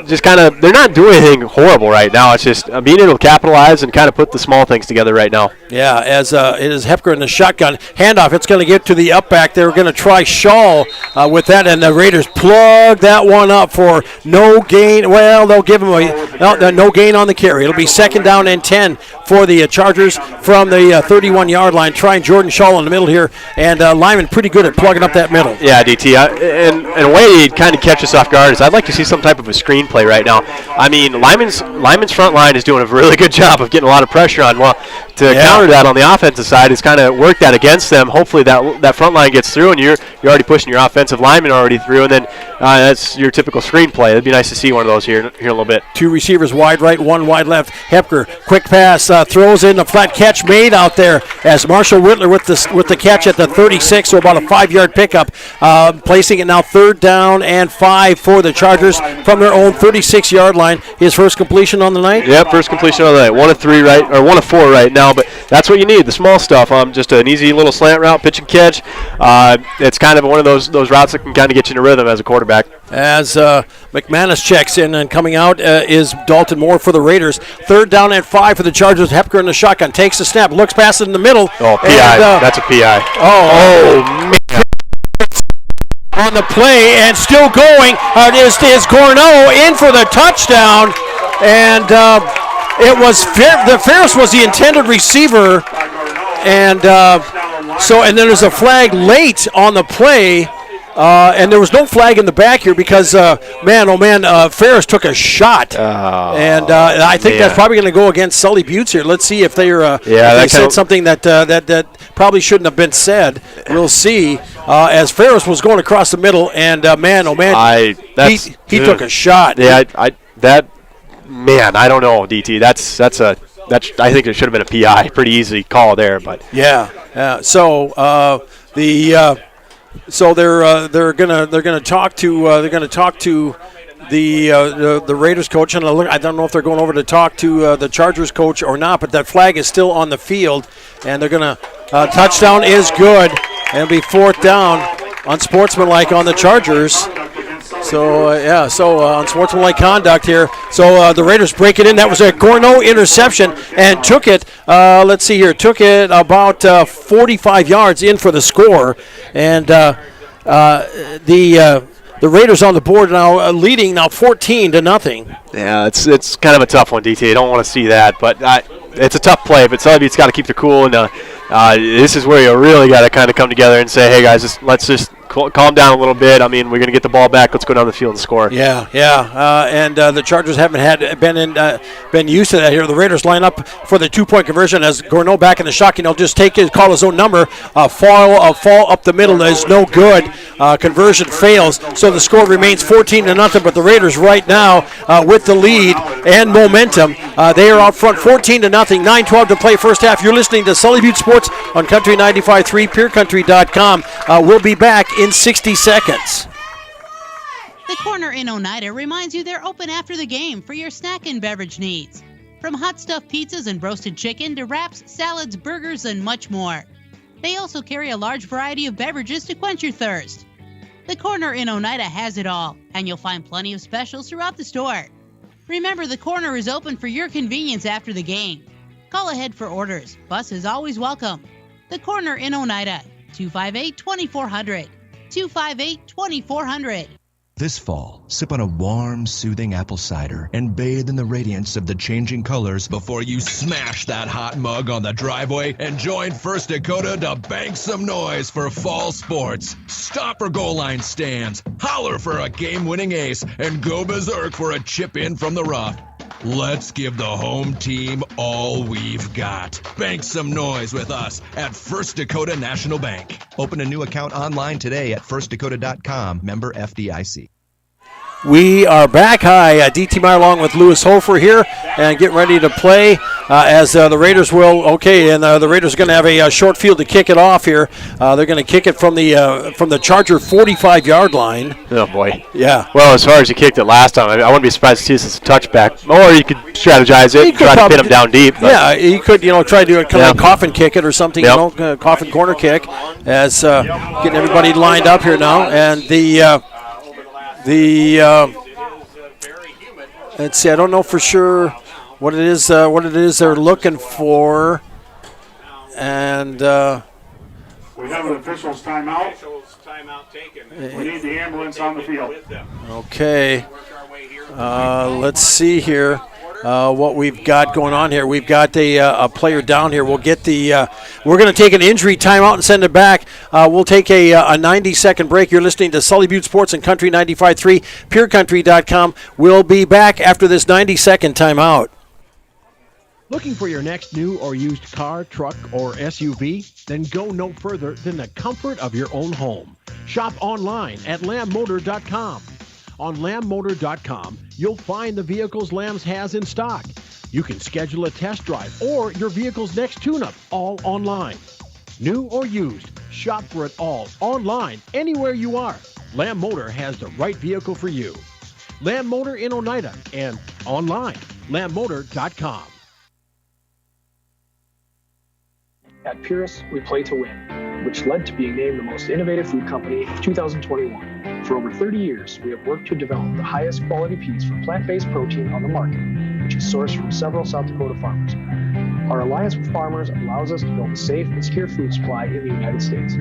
S3: just kind of, they're not doing anything horrible right now. It's just being able to capitalize and kind of put the small things together right now.
S2: Yeah, as it is Hepker in the shotgun. Handoff, it's going to get to the up back. They're going to try Shaw with that, and the Raiders plug that one up for no gain. Well, they'll give him no gain on the carry. It'll be 2nd down and 10 for the Chargers from the 31-yard line. Trying Jordan Shaw in the middle here, and Lyman pretty good at plugging up that middle.
S3: Yeah, DT. In a way, he'd kind of catch us off guard. I'd like to see some type of a screenplay right now. I mean, Lyman's front line is doing a really good job of getting a lot of pressure on. Well, to counter that on the offensive side is kind of work that against them. Hopefully that front line gets through, and you're already pushing your offensive lineman already through, and then that's your typical screenplay. It'd be nice to see one of those here in a little bit.
S2: 2 receivers wide right, 1 wide left. Hepker, quick pass, throws in the flat catch made out there as Marshall Whitler with the catch at the 36, so about a 5-yard pickup, placing it now 3rd down and 5 for the Chargers from their own 36-yard line. His first completion on the night?
S3: Yep, first completion on the night. 1 of 3 right, or 1 of 4 right now, but that's what you need, the small stuff. Just an easy little slant route, pitch and catch. It's kind of one of those routes that can kind of get you in a rhythm as a quarterback.
S2: As McManus checks in, and coming out is Dalton Moore for the Raiders. 3rd down and 5 for the Chargers. Hepker in the shotgun, takes the snap, looks past it in the middle.
S3: Oh, PI. That's a PI.
S2: Oh, man. On the play, and still going, is Gourneau in for the touchdown, and it was Ferris was the intended receiver, and then there's a flag late on the play. And there was no flag in the back here because, Ferris took a shot. And I think that's probably going to go against Sully Buttes here. Let's see if they said something that probably shouldn't have been said. We'll see. As Ferris was going across the middle, and he took a shot.
S3: Yeah, I don't know, DT. I think it should have been a PI. Pretty easy call there, but So they're gonna talk to
S2: the Raiders coach, and I don't know if they're going over to talk to the Chargers coach or not, but that flag is still on the field, and they're going to touchdown is good, and it'll be 4th down, unsportsmanlike on the Chargers. So, unsportsmanlike conduct here. So the Raiders break it in. That was a Gourneau interception and took it, took it about 45 yards in for the score. And the Raiders on the board now, leading now 14-0.
S3: Yeah, it's kind of a tough one, DT. I don't want to see that, but it's a tough play. But Sully's got to keep the cool, and this is where you really got to kind of come together and say, hey, guys, let's just calm down a little bit. I mean, we're going to get the ball back. Let's go down the field and score.
S2: Yeah. And the Chargers haven't been used to that here. The Raiders line up for the 2-point conversion as Gourneau back in the shotgun. He'll just call his own number. Fall up the middle is no good. Conversion fails. So the score remains 14-0. But the Raiders right now with the lead and momentum, they are out front 14-0. 9:12 to play first half. You're listening to Sully Butte Sports on Country 95.3, PureCountry.com. We'll be back in 60 seconds.
S6: The Corner in Oneida reminds you they're open after the game for your snack and beverage needs. From hot stuffed pizzas and roasted chicken to wraps, salads, burgers, and much more. They also carry a large variety of beverages to quench your thirst. The Corner in Oneida has it all, and you'll find plenty of specials throughout the store. Remember, the Corner is open for your convenience after the game. Call ahead for orders. Bus is always welcome. The Corner in Oneida, 258-2400. 258-2400.
S8: This fall, sip on a warm, soothing apple cider and bathe in the radiance of the changing colors before you smash that hot mug on the driveway and join First Dakota to bank some noise for fall sports. Stop for goal line stands, holler for a game-winning ace, and go berserk for a chip in from the rough. Let's give the home team all we've got. Bank some noise with us at First Dakota National Bank.
S9: Open a new account online today at firstdakota.com. Member FDIC.
S2: We are back. Hi, DT Meyer along with Lewis Hofer here and getting ready to play as the Raiders the Raiders are going to have a short field to kick it off here. They're going to kick it from the Charger 45-yard line.
S3: Oh, boy.
S2: Yeah.
S3: Well, as far as you kicked it last time, I wouldn't be surprised to see this as a touchback. Or you could strategize it and try to pin him down deep. But.
S2: Yeah, he could, try to do a kind of coffin kick it or something, coffin corner kick as getting everybody lined up here now. And let's see, I don't know for sure what it is they're looking for. And
S10: we have an official's timeout. We need the ambulance on the field.
S2: Okay. Let's see here. What we've got going on here. We've got a player down here. We'll get we're going to take an injury timeout and send it back. We'll take a 90-second break. You're listening to Sully Butte Sports and Country 95.3, PureCountry.com. We'll be back after this 90-second timeout.
S1: Looking for your next new or used car, truck, or SUV? Then go no further than the comfort of your own home. Shop online at lambmotor.com. On lambmotor.com, you'll find the vehicles Lambs has in stock. You can schedule a test drive or your vehicle's next tune-up, all online. New or used, shop for it all online, anywhere you are. Lamb Motor has the right vehicle for you. Lamb Motor in Oneida and online, lambmotor.com.
S11: At Purus, we play to win, which led to being named the most innovative food company of 2021. For over 30 years, we have worked to develop the highest quality peas for plant-based protein on the market, which is sourced from several South Dakota farmers. Our alliance with farmers allows us to build a safe and secure food supply in the United States.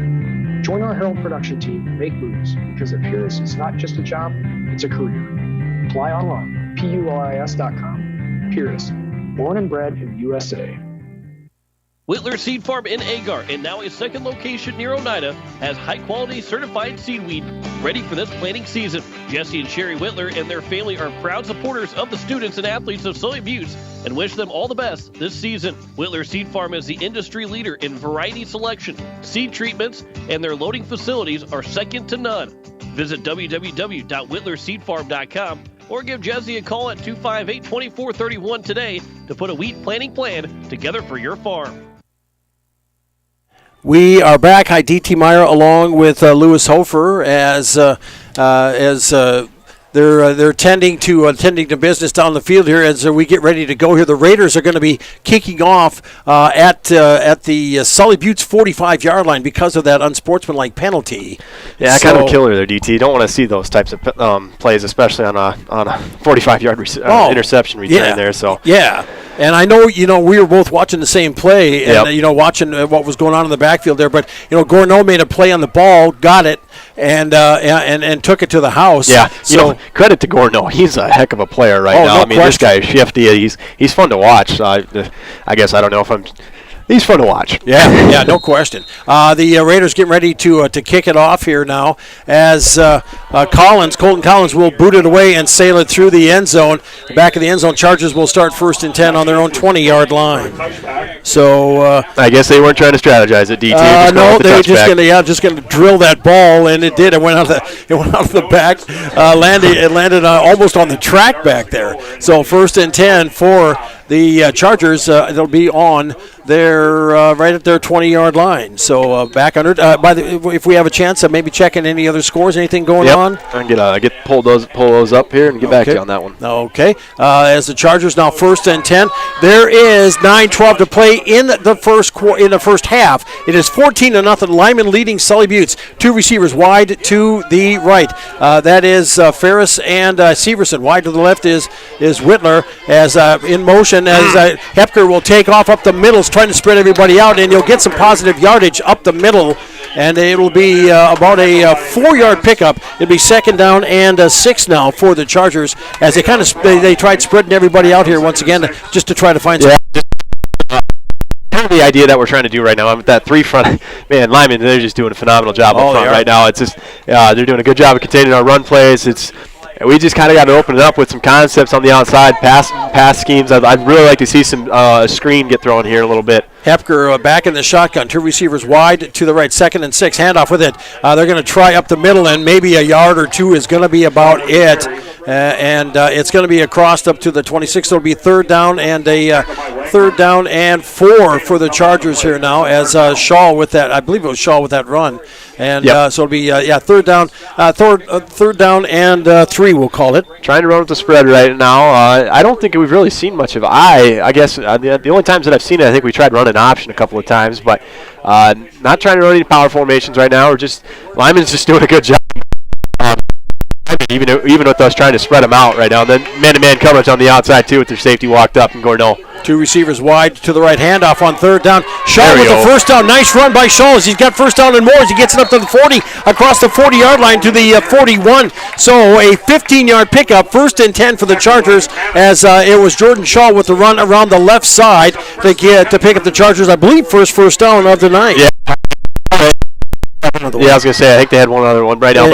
S11: Join our Herald production team and make moves, because at Purus, it's not just a job, it's a career. Apply online, PURIS.com. Purus, born and bred in the USA.
S12: Whitler Seed Farm in Agar, and now a second location near Oneida, has high-quality certified seedweed ready for this planting season. Jesse and Sherry Whitler and their family are proud supporters of the students and athletes of Sully Butte and wish them all the best this season. Whitler Seed Farm is the industry leader in variety selection, seed treatments, and their loading facilities are second to none. Visit www.whitlerseedfarm.com or give Jesse a call at 258-2431 today to put a wheat planting plan together for your farm.
S2: We are back. Hi, DT Meyer along with Lewis Hofer as the they're tending to business down the field here as we get ready to go here. The Raiders are going to be kicking off at the Sully Buttes 45-yard line because of that unsportsmanlike penalty.
S3: Yeah, kind of a killer there, DT. You don't want to see those types of plays, especially on a 45-yard interception return there. So
S2: yeah. And I know, we were both watching the same play and, watching what was going on in the backfield there. But, Gorneau made a play on the ball, got it, and took it to the house.
S3: Yeah,
S2: so
S3: credit to Gorneau. He's a heck of a player now.
S2: No
S3: I mean, this guy is shifty. He's fun to watch. I guess I don't know if I'm... He's fun to watch.
S2: Yeah, no question. The Raiders getting ready to kick it off here now as Colton Collins will boot it away and sail it through the end zone. The back of the end zone, Chargers will start 1st and 10 on their own 20-yard line. So
S3: I guess they weren't trying to strategize it, DT.
S2: No, they were just gonna drill that ball, and it did. It went out of the back. It landed almost on the track back there. So 1st and 10 for the Chargers. It'll be on their right at their 20-yard line. So back under. If we have a chance, maybe checking any other scores, anything going on.
S3: I can pull those up here and get back to you on that one.
S2: Okay. As the Chargers now 1st and 10, there is 9:12 to play in the first half. It is 14-0. Lyman leading Sully Buttes. 2 receivers wide to the right. That is Ferris and Severson. Wide to the left is Whitler as in motion as Hepker will take off up the middle, trying to spread everybody out, and you'll get some positive yardage up the middle, and it'll be about a 4-yard pickup. It'll be 2nd down and 6 now for the Chargers as they tried spreading everybody out here once again just to try to find some.
S3: Kind of the idea that we're trying to do right now. With that 3 front, man, Lyman, they're just doing a phenomenal job up front right now. It's just they're doing a good job of containing our run plays. We just kind of got to open it up with some concepts on the outside, pass schemes. I'd really like to see some screen get thrown here a little bit.
S2: Hepker back in the shotgun. 2 receivers wide to the right. 2nd and 6. Handoff with it. They're going to try up the middle, and maybe a yard or 2 is going to be about it. And it's going to be across up to the 26. So it'll be 3rd down and 4 for the Chargers here now as Shaw with that. I believe it was Shaw with that run. And so it'll be 3rd down and 3. We'll call it.
S3: Trying to run with the spread right now. I don't think we've really seen much of it. I guess the only times that I've seen it, I think we tried running option a couple of times, but not trying to run any power formations right now. Lyman's just doing a good job. Even with us trying to spread them out right now. And then man-to-man coverage on the outside, too, with their safety walked up and Gorneau.
S2: 2 receivers wide to the right. Handoff on 3rd down. Shaw with the 1st down. Nice run by Shaw as he's got 1st down and more as he gets it up to the 40, across the 40-yard line to the 41. So a 15-yard pickup, 1st and 10 for the Chargers as it was Jordan Shaw with the run around the left side to pick up the Chargers, I believe, first down of the night.
S3: Yeah, I was going to say, I think they had one other one right now.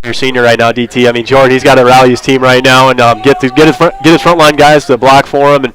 S3: Your senior right now, DT. I mean, Jordan, he's got to rally his team right now and get his front line guys to block for him and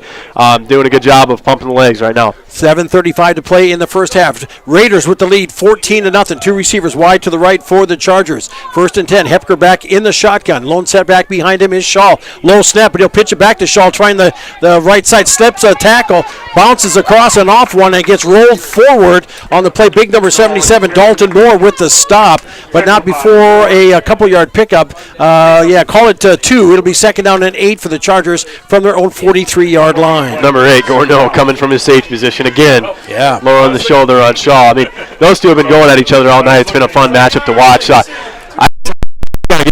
S3: doing a good job of pumping the legs right now.
S2: 7:35 to play in the first half. Raiders with the lead, 14-0. 2 receivers wide to the right for the Chargers. 1st and 10. Hepker back in the shotgun. Lone setback behind him is Shaw. Low snap, but he'll pitch it back to Shaw, trying the right side. Steps a tackle, bounces across and off one, and gets rolled forward on the play. Big number 77, Dalton Moore with the stop, but not before a couple-yard pickup. Call it 2. It'll be 2nd down and 8 for the Chargers from their own 43-yard line.
S3: Number 8, Gorneau, coming from his safety position again.
S2: Yeah.
S3: Lower on the shoulder on Shaw. I mean, those two have been going at each other all night. It's been a fun matchup to watch. I got to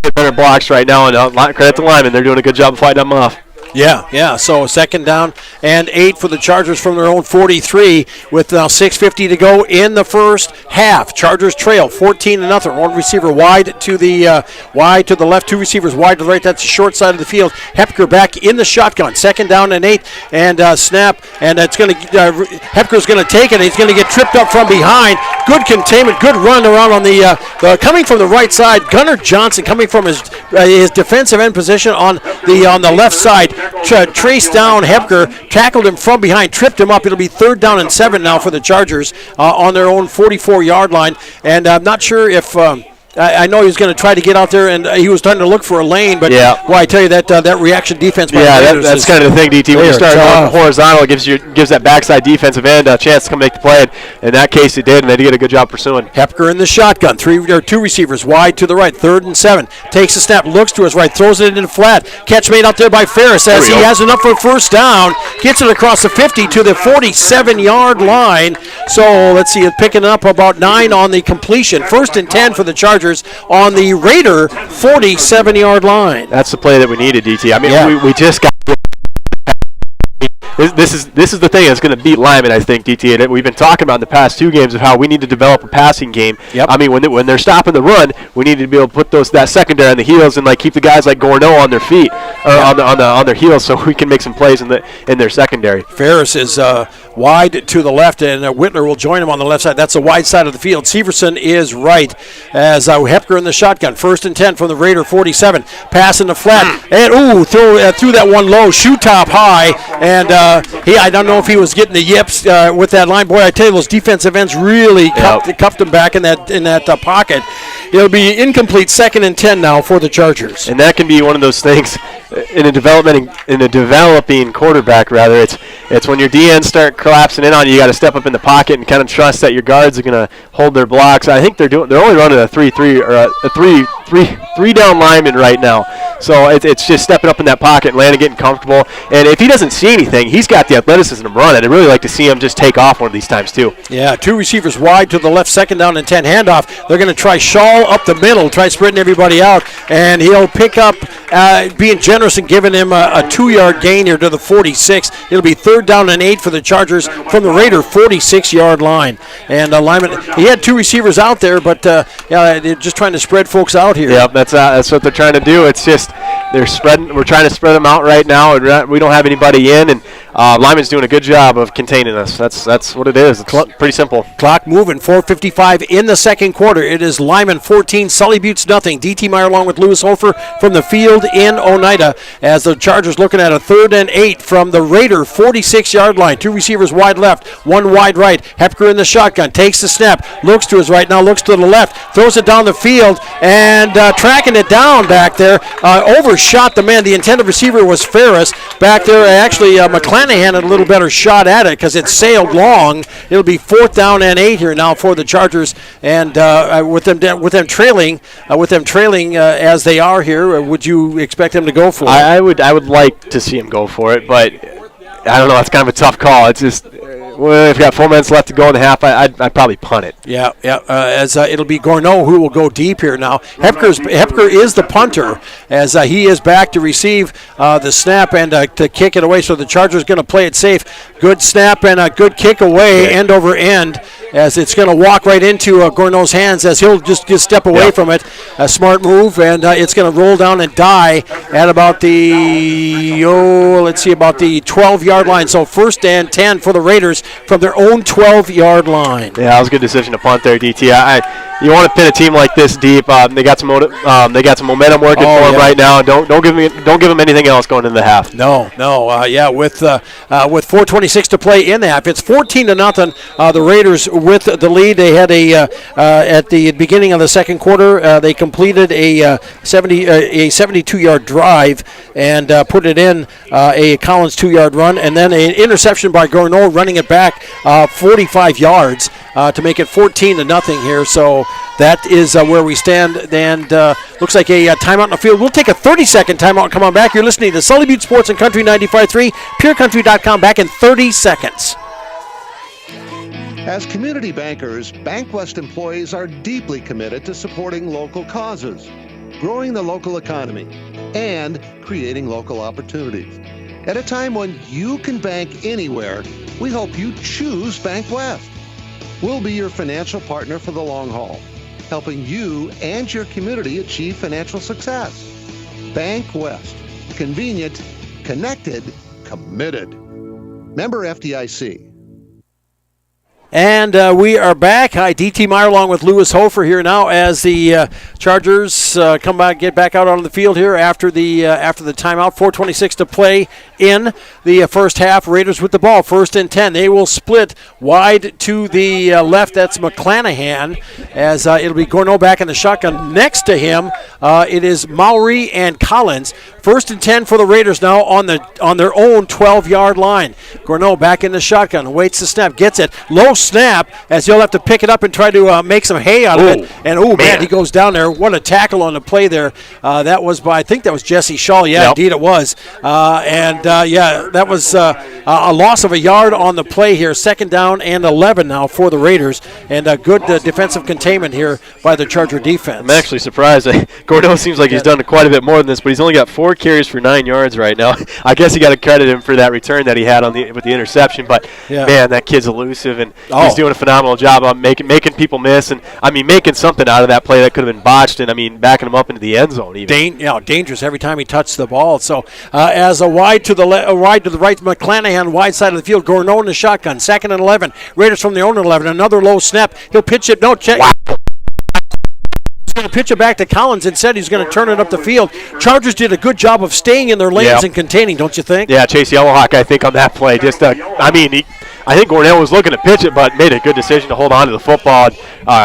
S3: get better blocks right now, and credit to Lyman. They're doing a good job of fighting them off.
S2: Yeah. So 2nd down and 8 for the Chargers from their own 43 with now 6:50 to go in the first half. Chargers trail 14-0. 1 receiver wide to the left, 2 receivers wide to the right. That's the short side of the field. Hepker back in the shotgun. 2nd down and 8 and snap, and it's going to Hepker's going to take it. And he's going to get tripped up from behind. Good containment, good run around on the coming from the right side. Gunnar Johnson coming from his defensive end position on the left side. Traced down Hepker, tackled him from behind, tripped him up. It'll be 3rd down and 7 now for the Chargers on their own 44-yard line. And I'm not sure if I know he was going to try to get out there, and he was trying to look for a lane, but boy, I tell you that reaction defense.
S3: That's kind of the thing, DT. When you start going horizontal, it gives that backside defensive end a chance to come make the play. And in that case, it did, and they did a good job pursuing.
S2: Hepker in the shotgun, two receivers wide to the right, 3rd and 7. Takes a snap, looks to his right, throws it into flat. Catch made out there by Ferris as he has enough for a first down. Gets it across the 50 to the 47-yard line. So let's see, picking up about 9 on the completion. 1st and 10 for the Chargers on the Raider 47-yard line.
S3: That's the play that we needed, DT. I mean, we just got. This is the thing that's going to beat Lyman, I think, DT. And we've been talking about in the past 2 games of how we need to develop a passing game. I mean, when they're stopping the run, we need to be able to put that secondary on the heels and keep the guys like Gorneau on their feet or on their heels, so we can make some plays in their secondary.
S2: Ferris is wide to the left, and Whitler will join him on the left side. That's the wide side of the field. Severson is right as Hepker in the shotgun. 1st and 10 from the Raider 47. Pass in the flat, and threw that one low, shoe top high, and I don't know if he was getting the yips with that line. Boy, I tell you, those defensive ends really cuffed him back in that pocket. It'll be incomplete 2nd and 10 now for the Chargers.
S3: And that can be one of those things in a developing quarterback. Rather, it's when your DNs start collapsing in on you. You got to step up in the pocket and kind of trust that your guards are going to hold their blocks. I think they're only running a 3-3 or a 3 down lineman right now. So it's just stepping up in that pocket and landing, getting comfortable. And if he doesn't see anything, he's got the athleticism to run. And I'd really like to see him just take off one of these times too.
S2: Yeah, 2 receivers wide to the left, 2nd down and 10 handoff. They're going to try Shaw up the middle, try spreading everybody out, and he'll pick up, being generous and giving him a 2-yard gain here to the 46. It'll be 3rd down and 8 for the Chargers from the Raider 46-yard line. And Lyman, he had 2 receivers out there, but they're just trying to spread folks out here.
S3: Yep, that's what they're trying to do. It's just they're spreading. We're trying to spread them out right now, and we don't have anybody in, and Lyman's doing a good job of containing us. That's what it is. It's pretty simple.
S2: Clock moving, 4:55 in the second quarter. It is Lyman 14, Sully Buttes nothing. DT Meyer along with Lewis Hofer from the field in Oneida as the Chargers looking at a 3rd and 8 from the Raider 46-yard line. 2 receivers wide left, 1 wide right. Hepker in the shotgun, takes the snap, looks to his right, now looks to the left, throws it down the field, and tracking it down back there, overshot the man. The intended receiver was Ferris back there. Actually, McClanahan had a little better shot at it because it sailed long. It'll be 4th down and 8 here now for the Chargers, and with them trailing as they are here, would you expect them to go for it?
S3: I would like to see him go for it, but I don't know. It's kind of a tough call. It's just if we've got 4 minutes left to go in the half, I'd probably punt it.
S2: Yeah. As it'll be Gorneau who will go deep here now. Hepker is the punter as he is back to receive the snap and to kick it away. So the Chargers going to play it safe. Good snap and a good kick away, end over end, as it's going to walk right into Gorneau's hands as he'll just step away from it. A smart move, and it's going to roll down and die at about the 12-yard line. So 1st and 10 for the Raiders from their own 12-yard line.
S3: Yeah, that was a good decision to punt there, DT. You want to pin a team like this deep. They got some momentum working for them right now. Don't give them anything else going into the half.
S2: No. With 4:26 to play in the half, it's 14-0. The Raiders with the lead. They had at the beginning of the second quarter, they completed a 72-yard drive and put it in a Collins 2-yard run, and then an interception by Gorneau running it back 45 yards to make it 14-0 here. So that is where we stand, and looks like a timeout in the field. We'll take a 30-second timeout and come on back. You're listening to Sully Butte Sports and Country 95.3, PureCountry.com. Back in 30 seconds.
S13: As community bankers, Bank West employees are deeply committed to supporting local causes, growing the local economy, and creating local opportunities. At a time when you can bank anywhere, we hope you choose Bank West. We'll be your financial partner for the long haul, helping you and your community achieve financial success. Bank West. Convenient, connected, committed. Member FDIC.
S2: And we are back. Hi, DT Meyer along with Lewis Hofer here now as the Chargers get back out on the field here after the timeout. 4:26 to play in the first half. Raiders with the ball, 1st and 10. They will split wide to the left. That's McClanahan as it'll be Gorneau back in the shotgun. Next to him, it is Mowry and Collins. 1st and 10 for the Raiders now on their own 12-yard line. Gorneau back in the shotgun, awaits the snap, gets it. Low snap as he'll have to pick it up and try to make some hay out of it. And, man, he goes down there. What a tackle on the play there. That was I think that was Jesse Shaw. Yeah, yep. Indeed it was. That was a loss of a yard on the play here. 2nd down and 11 now for the Raiders. And a good defensive containment here by the Charger defense.
S3: I'm actually surprised. Gorneau seems like he's done quite a bit more than this, but he's only got 4 carries for 9 yards right now. I guess you got to credit him for that return that he had with the interception. But, man, that kid's elusive, and he's doing a phenomenal job on making people miss. And, making something out of that play that could have been botched and, backing him up into the end zone even.
S2: Dangerous every time he touched the ball. So, as a wide to the right, McClanahan, wide side of the field, Gorneau in the shotgun, 2nd and 11. Raiders from their own 11. Another low snap. He'll pitch it. No, check. Wow. He's going to pitch it back to Collins. Instead, he's going to turn it up the field. Chargers did a good job of staying in their lanes and containing, don't you think?
S3: Yeah, Chase Yellowhawk, I think, on that play. I think Gorneau was looking to pitch it, but made a good decision to hold on to the football.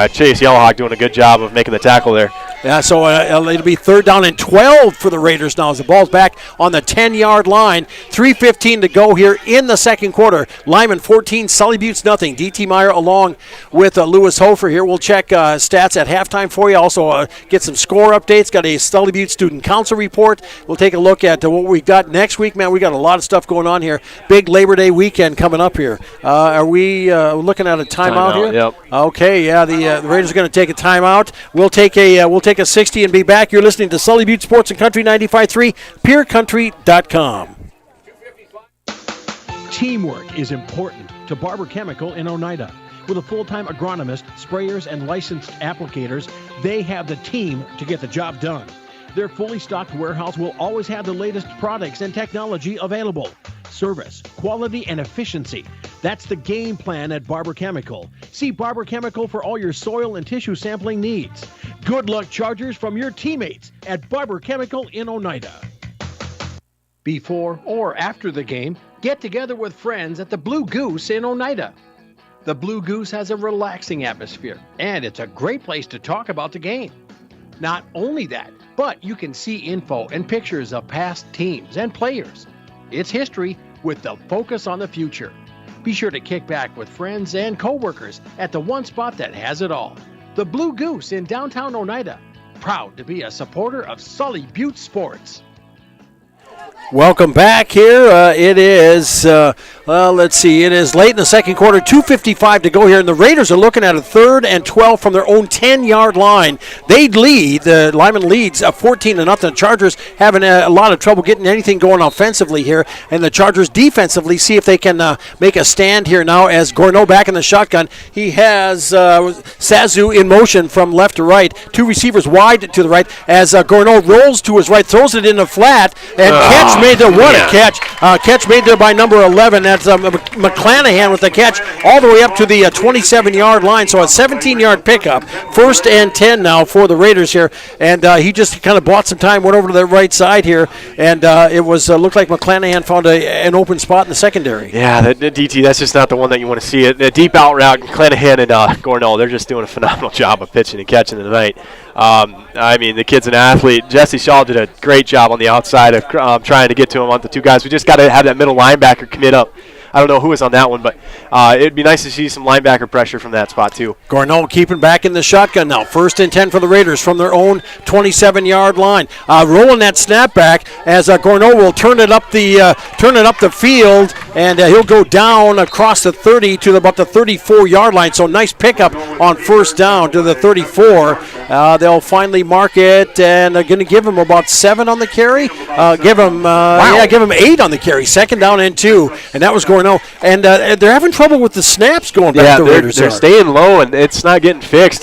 S3: Chase Yellowhawk doing a good job of making the tackle there.
S2: Yeah, so it'll be 3rd down and 12 for the Raiders now as the ball's back on the 10-yard line. 3:15 to go here in the 2nd quarter. Lyman 14, Sully Buttes nothing. DT Meyer along with Lewis Hofer here. We'll check stats at halftime for you. Also get some score updates. Got a Sully Buttes Student Council report. We'll take a look at what we got next week. Man, we got a lot of stuff going on here. Big Labor Day weekend coming up here. Are we looking at a timeout here?
S3: Yep.
S2: Okay, yeah, the Raiders are going to take a timeout. We'll take a 60 and be back. You're listening to Sully Butte Sports and Country 95.3, PureCountry.com.
S1: Teamwork is important to Barber Chemical in Oneida. With a full-time agronomist, sprayers, and licensed applicators, they have the team to get the job done. Their fully stocked warehouse will always have the latest products and technology available. Service, quality, and efficiency. That's the game plan at Barber Chemical. See Barber Chemical for all your soil and tissue sampling needs. Good luck, Chargers, from your teammates at Barber Chemical in Oneida. Before or after the game, get together with friends at the Blue Goose in Oneida. The Blue Goose has a relaxing atmosphere, and it's a great place to talk about the game. Not only that, but you can see info and pictures of past teams and players. It's history with the focus on the future. Be sure to kick back with friends and coworkers at the one spot that has it all. The Blue Goose in downtown Oneida. Proud to be a supporter of Sully Butte Sports.
S2: Welcome back here. It is, let's see, it is late in the 2nd quarter, 2:55 to go here, and the Raiders are looking at a 3rd and 12 from their own 10-yard line. They lead, Lyman leads 14-0. The Chargers having a lot of trouble getting anything going offensively here, and the Chargers defensively see if they can make a stand here now as Gorneau back in the shotgun. He has Sazu in motion from left to right, 2 receivers wide to the right as Gorneau rolls to his right, throws it in the flat, and catch made there. What a catch. Catch made there by number 11. That's McClanahan with the catch all the way up to the 27-yard line. So a 17-yard pickup. 1st and 10 now for the Raiders here. And he just kind of bought some time, went over to the right side here. And it was looked like McClanahan found an open spot in the secondary.
S3: Yeah, the DT, that's just not the one that you want to see. The deep out route, McClanahan and Gorneau, they're just doing a phenomenal job of pitching and catching tonight. The kid's an athlete. Jesse Shaw did a great job on the outside of trying to get to him on the 2 guys. We just got to have that middle linebacker commit up. I don't know who was on that one, but it'd be nice to see some linebacker pressure from that spot too.
S2: Gorneau keeping back in the shotgun now. 1st and 10 for the Raiders from their own 27-yard line. Rolling that snap back as Gorneau will turn it up the field, and he'll go down across the 30 to about the 34-yard line. So nice pickup on 1st down to the 34. They'll finally mark it, and they're going to give him about 7 on the carry. Give him 8 on the carry. 2nd down and 2, and that was Gorneau. And they're having trouble with the snaps going back to the Raiders.
S3: They're staying low, and it's not getting fixed.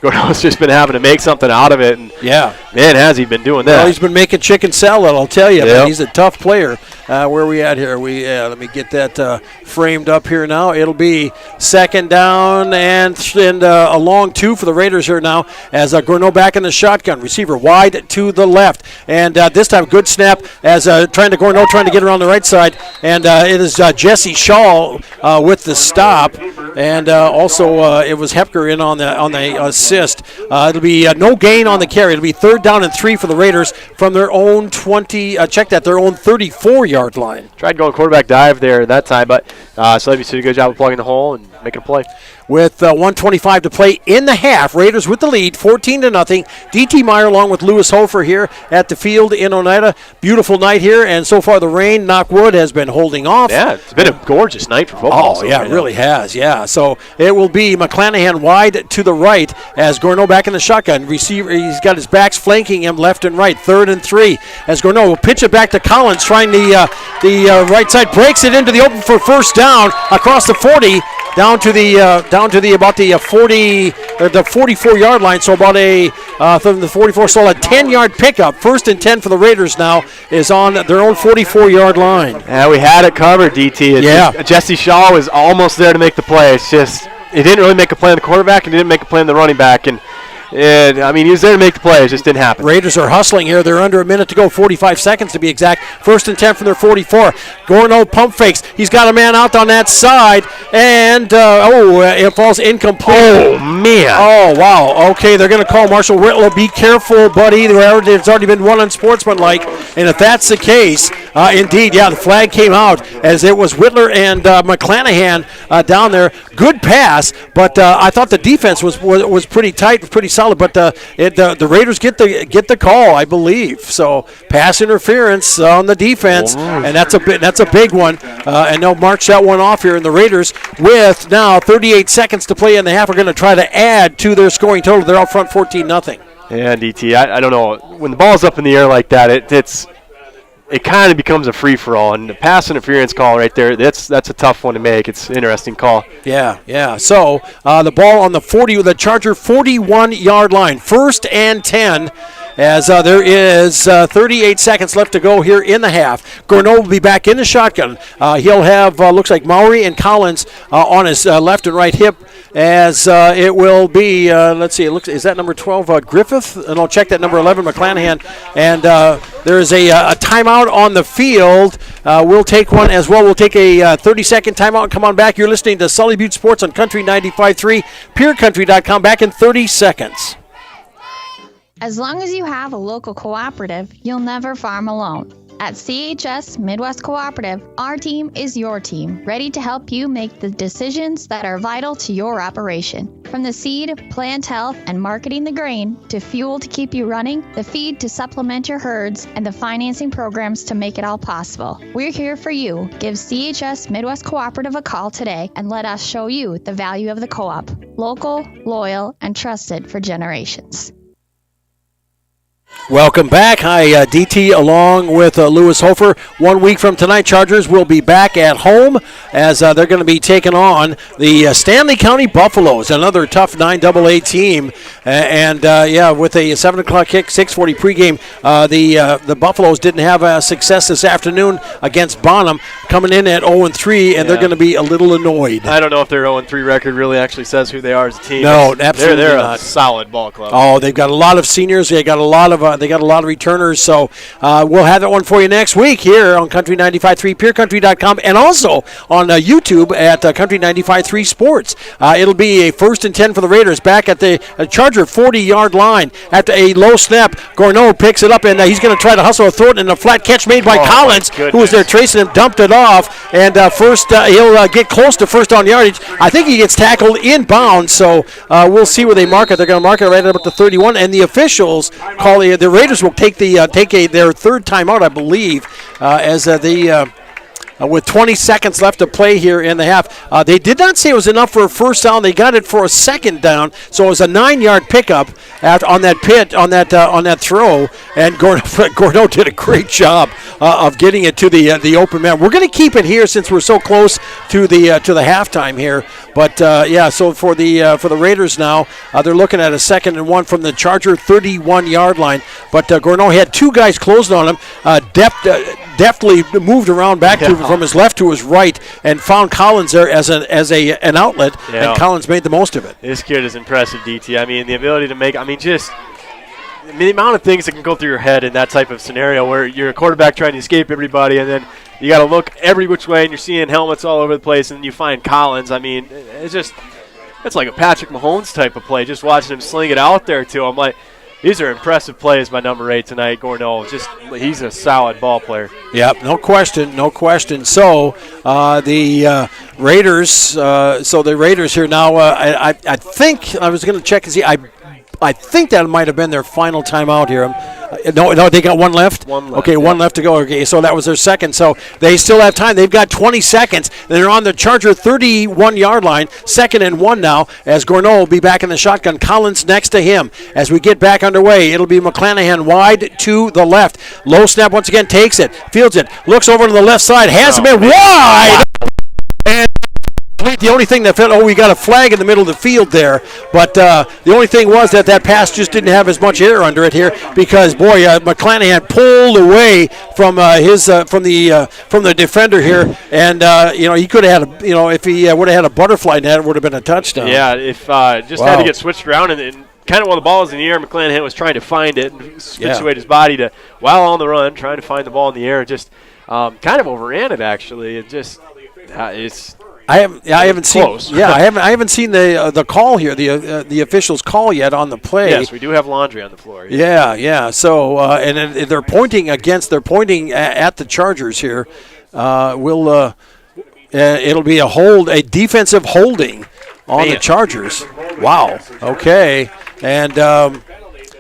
S3: Gorneau's just been having to make something out of it. And man, has he been doing that.
S2: Well, he's been making chicken salad, I'll tell you. Yep. He's a tough player. Where are we at here? Let me get that framed up here now. It'll be second down and a long 2 for the Raiders here now as Gourneau back in the shotgun. Receiver wide to the left. And this time, good snap as Gourneau trying to get around the right side. And it is Jesse Shaw with the stop. And also it was Hepker in on the assist. It'll be no gain on the carry. It'll be third down and 3 for the Raiders from their own 34-yard line.
S3: Tried going quarterback dive there that time, but Sully did a good job of plugging the hole and making a play.
S2: With 1:25 to play in the half, Raiders with the lead, 14-0. D.T. Meyer along with Lewis Hofer here at the field in Oneida. Beautiful night here, and so far the rain, knock wood, has been holding off.
S3: Yeah, it's been a gorgeous night for football.
S2: Oh, yeah, it really has, yeah. So it will be McClanahan wide to the right as Gourneau back in the shotgun. Receiver, he's got his backs flanking him left and right. 3rd and 3 as Gourneau will pitch it back to Collins, trying the right side, breaks it into the open for first down across the 40. Down to the 44-yard line, so about from the 44, so a 10-yard pickup. 1st and 10 for the Raiders now is on their own 44-yard line.
S3: Yeah, we had it covered, DT. Jesse Shaw was almost there to make the play. It's just he didn't really make a play on the quarterback and didn't make a play on the running back, and he was there to make the play. It just didn't happen.
S2: Raiders are hustling here. They're under a minute to go, 45 seconds to be exact. 1st and 10 from their 44. Gourneau pump fakes. He's got a man out on that side, and it falls incomplete.
S3: Oh, man.
S2: Oh, wow. Okay, they're going to call Marshall Whitlow. Be careful, buddy. There's already been one unsportsmanlike, and if that's the case, indeed, the flag came out as it was Whitler and McClanahan down there. Good pass, but I thought the defense was pretty tight, pretty solid, but the Raiders get the call, I believe. So pass interference on the defense, and that's a big one. And they'll march that one off here. And the Raiders, with now 38 seconds to play in the half, are going to try to add to their scoring total. They're out front 14-0.
S3: Yeah, DT, I don't know. When the ball's up in the air like that, it kind of becomes a free-for-all, and the pass interference call right there, that's a tough one to make. It's an interesting call.
S2: Yeah. So the ball on the Charger 41-yard line, 1st and 10, as there is 38 seconds left to go here in the half. Gourneau will be back in the shotgun. He'll have, looks like Maury and Collins on his left and right hip, as it will be, let's see, is that number 12, Griffith? And I'll check that number 11, McClanahan. And there is a timeout on the field. We'll take one as well. We'll take a 30-second timeout and come on back. You're listening to Sully Butte Sports on Country 95.3, PureCountry.com. Back in 30 seconds.
S5: As long as you have a local cooperative, you'll never farm alone. At CHS Midwest Cooperative, our team is your team, ready to help you make the decisions that are vital to your operation. From the seed, plant health, and marketing the grain, to fuel to keep you running, the feed to supplement your herds, and the financing programs to make it all possible. We're here for you. Give CHS Midwest Cooperative a call today and let us show you the value of the co-op. Local, loyal, and trusted for generations.
S2: Welcome back. Hi, DT along with Lewis Hofer. 1 week from tonight, Chargers will be back at home as they're going to be taking on the Stanley County Buffaloes, another tough 9AA team. With a 7 o'clock kick, 6:40 pregame, the Buffaloes didn't have success this afternoon against Bonham, coming in at 0-3, and they're going to be a little annoyed.
S3: I don't know if their 0-3 record really actually says who they are as a team.
S2: No, absolutely
S3: they're
S2: not.
S3: A solid ball club.
S2: Oh, they've got a lot of seniors. They got a lot of returners. So we'll have that one for you next week here on Country 95.3, PureCountry.com, and also on YouTube at Country 95.3 Sports. It'll be a 1st and 10 for the Raiders back at the Charger 40-yard line after a low snap. Gourneau picks it up, and he's going to try to hustle a throw it, and a flat catch made by Collins, who was there tracing him, dumped it off, and he'll get close to first down yardage. I think he gets tackled inbound, so we'll see where they mark it. They're going to mark it right about the 31, and the officials call the Raiders will take their third timeout, I believe, with 20 seconds left to play here in the half. They did not say it was enough for a first down. They got it for a second down, so it was a 9-yard pickup on that throw. And Gourneau did a great job of getting it to the open man. We're going to keep it here since we're so close to the halftime here. But so for the Raiders now, they're looking at a 2nd and 1 from the Charger 31-yard line. But Gourneau had two guys closed on him. Deftly moved around back from his left to his right and found Collins there as an outlet, and Collins made the most of it.
S3: This kid is impressive, DT. I mean, the ability to make, the amount of things that can go through your head in that type of scenario where you're a quarterback trying to escape everybody, and then you got to look every which way, and you're seeing helmets all over the place, and then you find Collins. I mean, it's like a Patrick Mahomes type of play, just watching him sling it out there to him. Like, these are impressive plays by number 8 tonight, Gourneau. He's a solid ball player. Yep, no question. So the Raiders, the Raiders here now, I think, I was going to check and see, I think that might have been their final timeout here. No, they got one left? Okay, one left to go. Okay, so that was their second. So they still have time. They've got 20 seconds. They're on the Charger 31-yard line. 2nd and 1 now as Gourneau will be back in the shotgun. Collins next to him. As we get back underway, it'll be McClanahan wide to the left. Low snap once again, takes it, fields it, looks over to the left side, has him in wide. And the only thing that felt, we got a flag in the middle of the field there, but the only thing was that pass just didn't have as much air under it here because, McClanahan pulled away from from the defender here, and he could have had if he would have had a butterfly net, it would have been a touchdown. Yeah, if had to get switched around and kind of while the ball was in the air, McClanahan was trying to find it and situate his body while on the run, trying to find the ball in the air. Just kind of overran it actually. It just it's. I haven't seen. Close. I haven't seen the call here, the officials' call yet on the play. Yes, we do have laundry on the floor. Yeah. So and they're pointing at the Chargers here. It'll be a defensive holding on the Chargers. Wow. Okay, and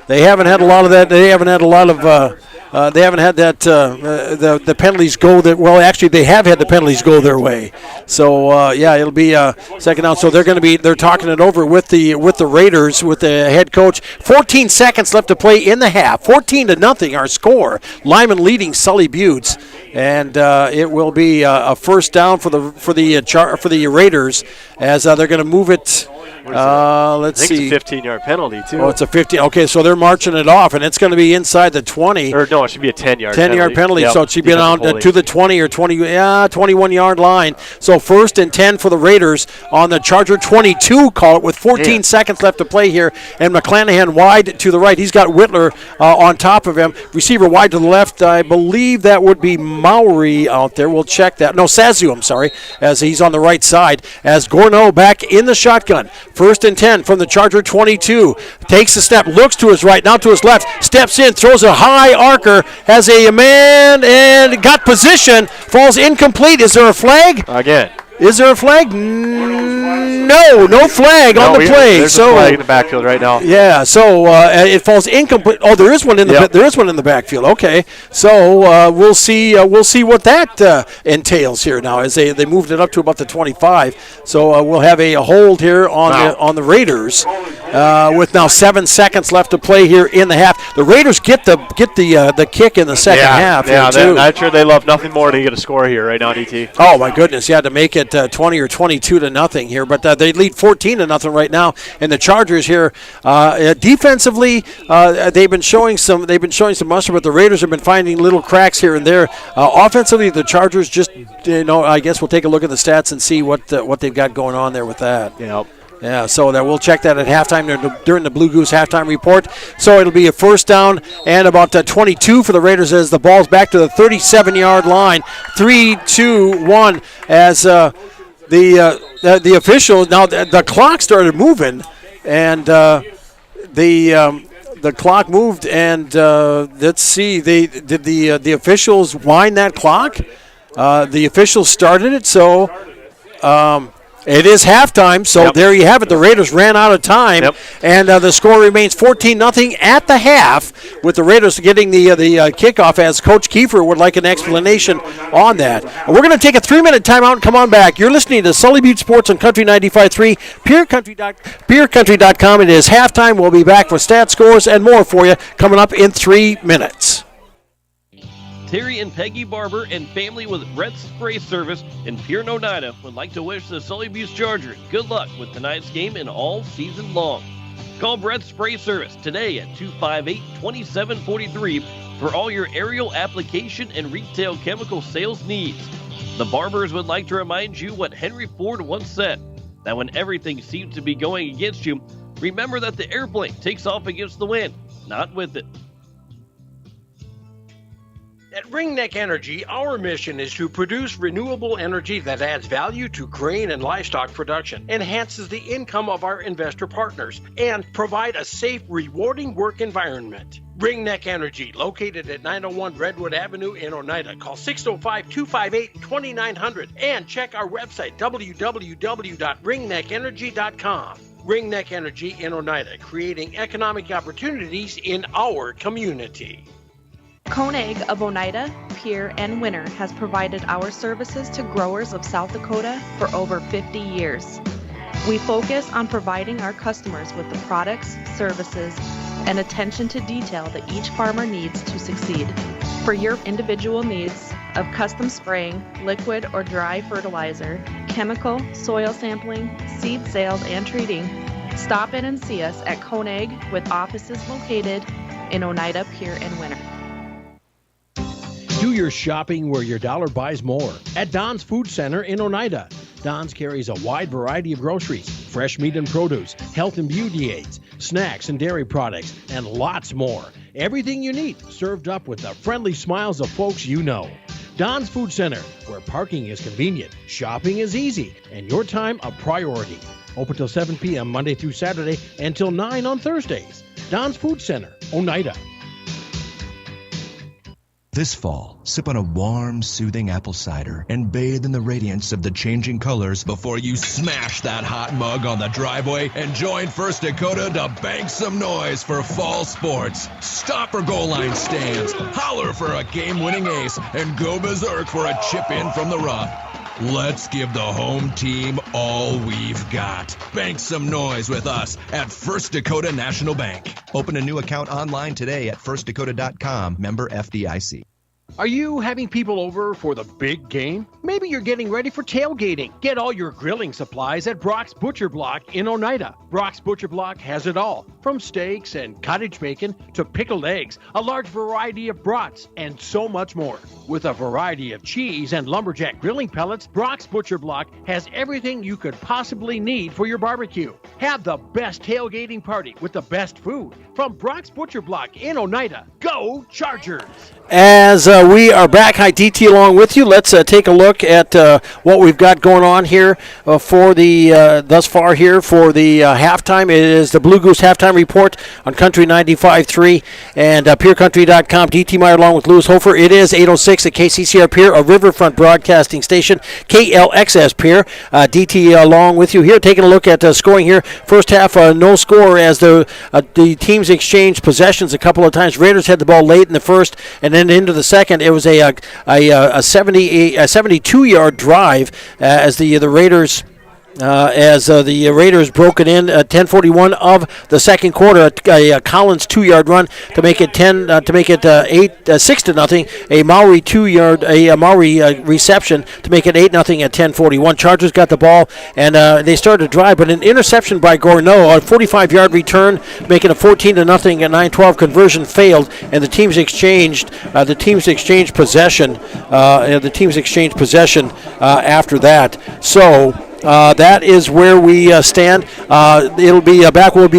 S3: they haven't had a lot of that. They haven't had a lot of. They haven't had that the penalties go that. Well, actually, they have had the penalties go their way. So it'll be second down. So they're talking it over with the Raiders with the head coach. 14 seconds left to play in the half. 14-0 our score. Lyman leading Sully Buttes, and it will be a first down for the Raiders as they're going to move it. Let's see. It's a 15-yard penalty, too. Oh, it's a 15. Okay, so they're marching it off, and it's going to be inside the 20. Or no, it should be a 10-yard penalty. 10-yard penalty, yep. So it should be down to the 20 or 21-yard line. So 1st and 10 for the Raiders on the Charger 22 call it with 14 seconds left to play here, and McClanahan wide to the right. He's got Whitler on top of him. Receiver wide to the left. I believe that would be Mowry out there. We'll check that. No, Sazu, I'm sorry, as he's on the right side. As Gourneau back in the shotgun. 1st and 10 from the Charger 22. Takes a step, looks to his right, now to his left, steps in, throws a high arcer, has a man, and got position, falls incomplete. Is there a flag? Again. Is there a flag? No flag on the play. There's a flag in the backfield right now. Yeah, so it falls incomplete. Oh, there is one in the there is one in the backfield. Okay, so we'll see what that entails here now as they moved it up to about the 25. So we'll have a hold here on the Raiders with now 7 seconds left to play here in the half. The Raiders get the kick in the second half. Yeah, I'm sure they love nothing more to get a score here right now, DT. Oh my goodness, yeah, to make it 20 or 22-0 here, but they lead 14-0 right now. And the Chargers here, defensively, they've been showing some muster, but the Raiders have been finding little cracks here and there. Offensively, the Chargers just, I guess we'll take a look at the stats and see what they've got going on there with that. Yep. Yeah, so that we'll check that at halftime during the Blue Goose halftime report. So it'll be a first down and about 22 for the Raiders as the ball's back to the 37-yard line. 3, 2, 1 as the official. Now the clock started moving, and the clock moved, and let's see. Did the officials wind that clock? The officials started it, so. It is halftime, so there you have it. The Raiders ran out of time, and the score remains 14-0 at the half, with the Raiders getting the kickoff, as Coach Kiefer would like an explanation on that. And we're going to take a 3-minute timeout and come on back. You're listening to Sully Butte Sports on Country 95.3, PureCountry.com. It is halftime. We'll be back with stat scores and more for you coming up in 3 minutes.
S12: Terry and Peggy Barber and family with Brett's Spray Service in Pierre, Oneida would like to wish the Sully Butte Chargers good luck with tonight's game and all season long. Call Brett's Spray Service today at 258-2743 for all your aerial application and retail chemical sales needs. The Barbers would like to remind you what Henry Ford once said, that when everything seems to be going against you, remember that the airplane takes off against the wind, not with it.
S2: At Ringneck Energy, our mission is to produce renewable energy that adds value to grain and livestock production, enhances the income of our investor partners, and provide a safe, rewarding work environment. Ringneck Energy, located at 901 Redwood Avenue in Oneida. Call 605-258-2900 and check our website, www.ringneckenergy.com. Ringneck Energy in Oneida, creating economic opportunities in our community.
S14: Koenig of Oneida, Pierre, and Winter has provided our services to growers of South Dakota for over 50 years. We focus on providing our customers with the products, services, and attention to detail that each farmer needs to succeed. For your individual needs of custom spraying, liquid or dry fertilizer, chemical, soil sampling, seed sales, and treating, stop in and see us at Koenig with offices located in Oneida, Pierre, and Winter.
S1: Do your shopping where your dollar buys more at Don's Food Center in Oneida. Don's carries a wide variety of groceries, fresh meat and produce, health and beauty aids, snacks and dairy products, and lots more. Everything you need served up with the friendly smiles of folks you know. Don's Food Center, where parking is convenient, shopping is easy, and your time a priority. Open till 7 p.m. Monday through Saturday and till 9 on Thursdays. Don's Food Center, Oneida.
S9: This fall, sip on a warm, soothing apple cider and bathe in the radiance of the changing colors before you smash that hot mug on the driveway and join First Dakota to bank some noise for fall sports. Stop for goal line stands, holler for a game-winning ace, and go berserk for a chip-in from the rough. Let's give the home team all we've got. Bank some noise with us at First Dakota National Bank. Open a new account online today at firstdakota.com, member FDIC.
S1: Are you having people over for the big game? Maybe you're getting ready for tailgating. Get all your grilling supplies at Brock's Butcher Block in Oneida. Brock's Butcher Block has it all, from steaks and cottage bacon to pickled eggs, a large variety of brats, and so much more. With a variety of cheese and lumberjack grilling pellets, Brock's Butcher Block has everything you could possibly need for your barbecue. Have the best tailgating party with the best food from Brock's Butcher Block in Oneida. Go Chargers!
S2: As we are back, hi DT along with you. Let's take a look at what we've got going on here for the thus far here for the halftime. It is the Blue Goose halftime report on Country 95.3 and PeerCountry.com. DT Meyer along with Lewis Hofer. It is 8:06 at KCCR Pierre, a Riverfront broadcasting station. KLXS Pierre. DT along with you here, taking a look at scoring here. First half, no score as the teams exchanged possessions a couple of times. Raiders had the ball late in the first, and then into the second, it was a 72-yard drive as the Raiders. The Raiders broke it in 10:41 of the second quarter. A Collins 2-yard run to make it 6-0. A Maury 2-yard Maury reception to make it 8-0 at 10:41. Chargers got the ball and they started to drive, but an interception by Gourneau, a 45-yard return, making it 14-0 at 9:12. Conversion failed, and the teams exchanged possession. After that. So. That is where we stand. We'll be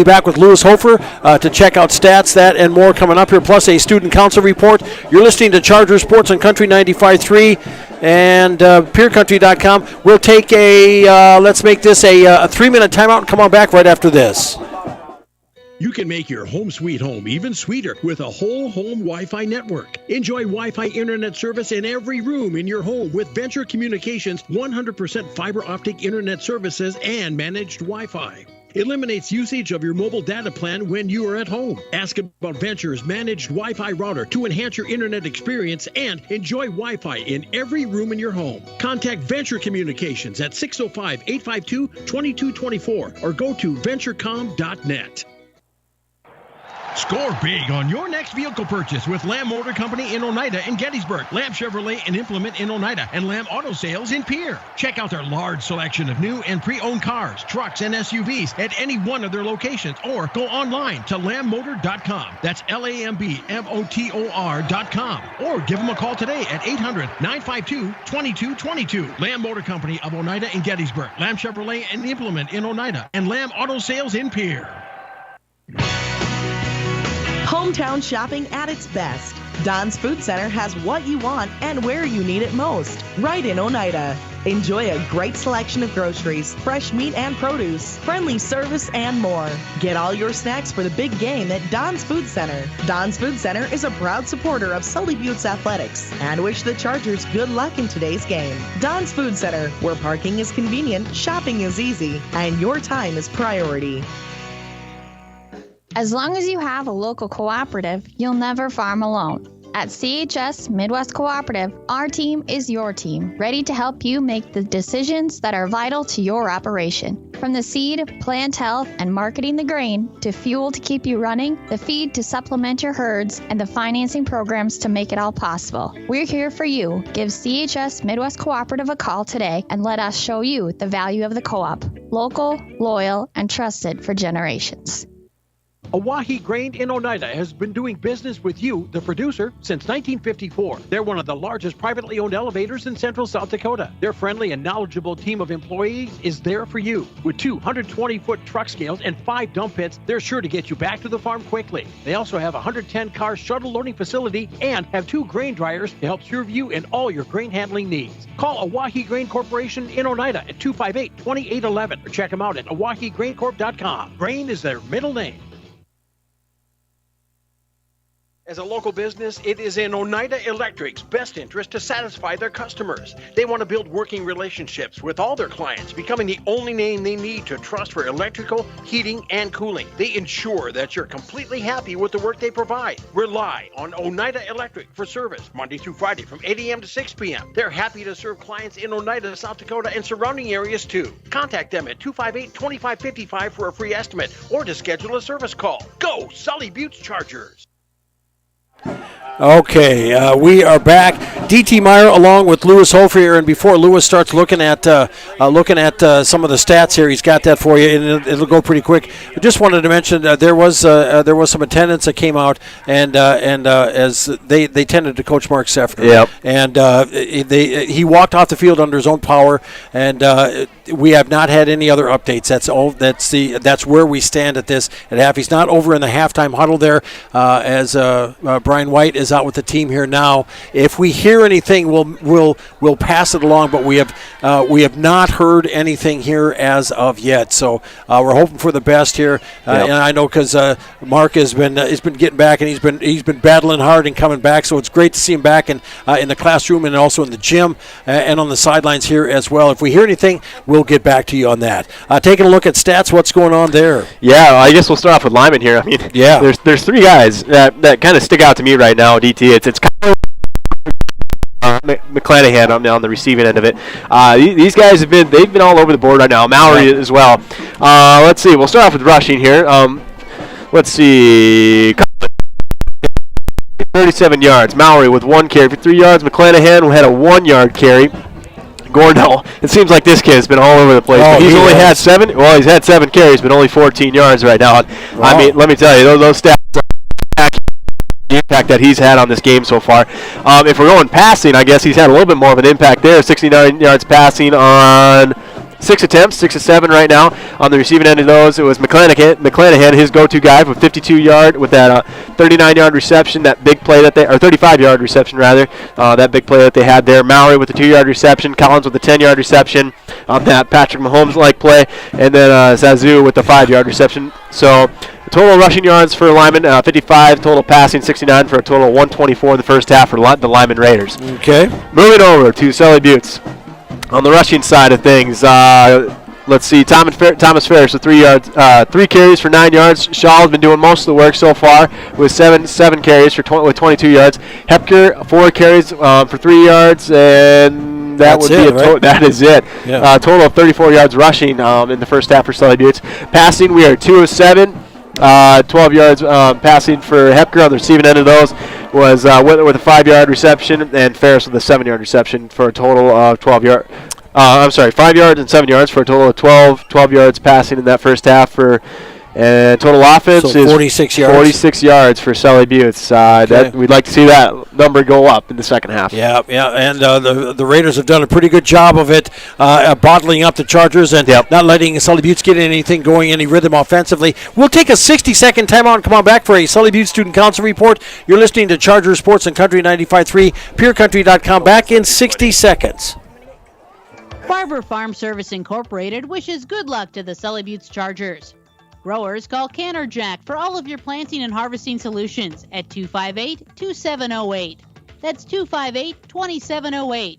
S2: back with Lewis Hofer to check out stats, that and more coming up here, plus a student council report. You're listening to Charger Sports on Country 95.3 and PeerCountry.com. We'll take let's make this a 3-minute timeout and come on back right after this.
S1: You can make your home sweet home even sweeter with a whole home Wi-Fi network. Enjoy Wi-Fi internet service in every room in your home with Venture Communications 100% fiber optic internet services and managed Wi-Fi. Eliminates usage of your mobile data plan when you are at home. Ask about Venture's managed Wi-Fi router to enhance your internet experience and enjoy Wi-Fi in every room in your home. Contact Venture Communications at 605-852-2224 or go to venturecom.net. Score big on your next vehicle purchase with Lamb Motor Company in Oneida and Gettysburg, Lamb Chevrolet and Implement in Oneida, and Lamb Auto Sales in Pierre. Check out their large selection of new and pre-owned cars, trucks, and SUVs at any one of their locations, or go online to lambmotor.com. That's LAMBMOTOR.com. Or give them a call today at 800-952-2222. Lamb Motor Company of Oneida and Gettysburg, Lamb Chevrolet and Implement in Oneida, and Lamb Auto Sales in Pierre.
S4: Hometown shopping at its best. Don's Food Center has what you want and where you need it most, right in Oneida. Enjoy a great selection of groceries, fresh meat and produce, friendly service, and more. Get all your snacks for the big game at Don's Food Center. Don's Food Center is a proud supporter of Sully Buttes Athletics and wish the Chargers good luck in today's game. Don's Food Center, where parking is convenient, shopping is easy, and your time is priority.
S5: As long as you have a local cooperative, you'll never farm alone. At CHS Midwest Cooperative, our team is your team, ready to help you make the decisions that are vital to your operation. From the seed, plant health, and marketing the grain, to fuel to keep you running, the feed to supplement your herds, and the financing programs to make it all possible. We're here for you. Give CHS Midwest Cooperative a call today and let us show you the value of the co-op. Local, loyal, and trusted for generations.
S1: Oahe Grain in Oneida has been doing business with you, the producer, since 1954. They're one of the largest privately owned elevators in central South Dakota. Their friendly and knowledgeable team of employees is there for you. With 220-foot truck scales and 5 dump pits, they're sure to get you back to the farm quickly. They also have a 110-car shuttle loading facility and have 2 grain dryers to help serve you in all your grain handling needs. Call Oahe Grain Corporation in Oneida at 258-2811 or check them out at oahegraincorp.com. Grain is their middle name. As a local business, it is in Oneida Electric's best interest to satisfy their customers. They want to build working relationships with all their clients, becoming the only name they need to trust for electrical, heating, and cooling. They ensure that you're completely happy with the work they provide. Rely on Oneida Electric for service Monday through Friday from 8 a.m. to 6 p.m. They're happy to serve clients in Oneida, South Dakota, and surrounding areas too. Contact them at 258-2555 for a free estimate or to schedule a service call. Go Sully Buttes Chargers!
S2: Okay, we are back. D.T. Meyer along with Lewis Hofer here, and before Lewis starts looking at some of the stats here, he's got that for you, and it'll go pretty quick. I just wanted to mention there was some attendance that came out, and as they tended to Coach Mark Seffner.
S3: Yep.
S2: And he walked off the field under his own power, and we have not had any other updates. That's where we stand at this at half. He's not over in the halftime huddle there, as Brian White is out with the team here now. If we hear anything, we'll pass it along, but we have not heard anything here as of yet. So we're hoping for the best here, and I know because Mark has been getting back, and he's been battling hard and coming back. So it's great to see him back in the classroom and also in the gym and on the sidelines here as well. If we hear anything, we'll get back to you on that. Taking a look at stats, what's going on there?
S3: Yeah, I guess we'll start off with Lyman here. I mean, there's 3 guys that kind of stick out to me right now. DT, it's kind of McClanahan on the receiving end of it. These guys they've been all over the board right now. Mallory as well. Let's see. We'll start off with rushing here. Let's see. 37 yards. Mallory with 1 carry for 3 yards. McClanahan had a 1-yard carry. Gornell, it seems like this kid's been all over the place. He's only had 7. Well, he's had 7 carries, but only 14 yards right now. Wow. I mean, let me tell you, those stats. The impact that he's had on this game so far. If we're going passing, I guess he's had a little bit more of an impact there. 69 yards passing on 6 attempts, 6 of 7 right now. On the receiving end of those, it was McClanahan, his go-to guy, with 52-yard with that 39-yard reception, that big play that or 35-yard reception rather, that big play that they had there. Mallory with the 2-yard reception, Collins with the 10-yard reception on that Patrick Mahomes-like play, and then Zazu with the 5-yard reception. So total rushing yards for Lyman, 55. Total passing, 69 for a total of 124 in the first half for the Lyman Raiders.
S2: Okay.
S3: Moving over to Sully Buttes. On the rushing side of things, let's see. Thomas Ferris with 3 carries for 9 yards. Shaw has been doing most of the work so far with 7 carries with 22 yards. Hepker 4 carries for 3 yards, and that is it. Yeah. Total of 34 yards rushing in the first half for Sully Buttes. Passing, we are 2 of 7. 12 yards passing for Hepker. On the receiving end of those was Whitler with a 5-yard reception and Ferris with a 7-yard reception for a total of 5 yards and 7 yards for a total of 12 yards passing in that first half and total offense is
S2: 46 yards.
S3: 46 yards for Sully Buttes. We'd like to see that number go up in the second half.
S2: Yeah, and the Raiders have done a pretty good job of it, bottling up the Chargers and not letting Sully Buttes get anything going, any rhythm offensively. We'll take a 60-second timeout and come on back for a Sully Buttes Student Council report. You're listening to Charger Sports and Country 95.3, PureCountry.com. Back in 60 seconds.
S6: Barber Farm Service Incorporated wishes good luck to the Sully Buttes Chargers. Growers, call Canner Jack for all of your planting and harvesting solutions at 258-2708. That's 258-2708.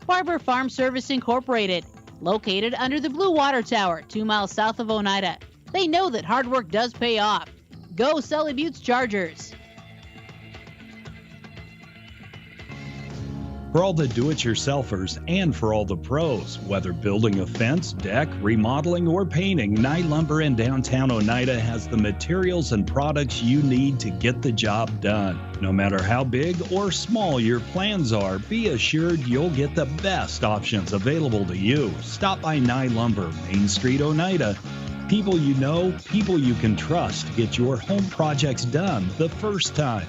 S6: Barber Farm Service Incorporated, located under the Blue Water Tower, 2 miles south of Oneida. They know that hard work does pay off. Go Sully Buttes Chargers.
S7: For all the do-it-yourselfers and for all the pros, whether building a fence, deck, remodeling, or painting, Nye Lumber in downtown Oneida has the materials and products you need to get the job done. No matter how big or small your plans are, be assured you'll get the best options available to you. Stop by Nye Lumber, Main Street, Oneida. People you know, people you can trust. Get your home projects done the first time.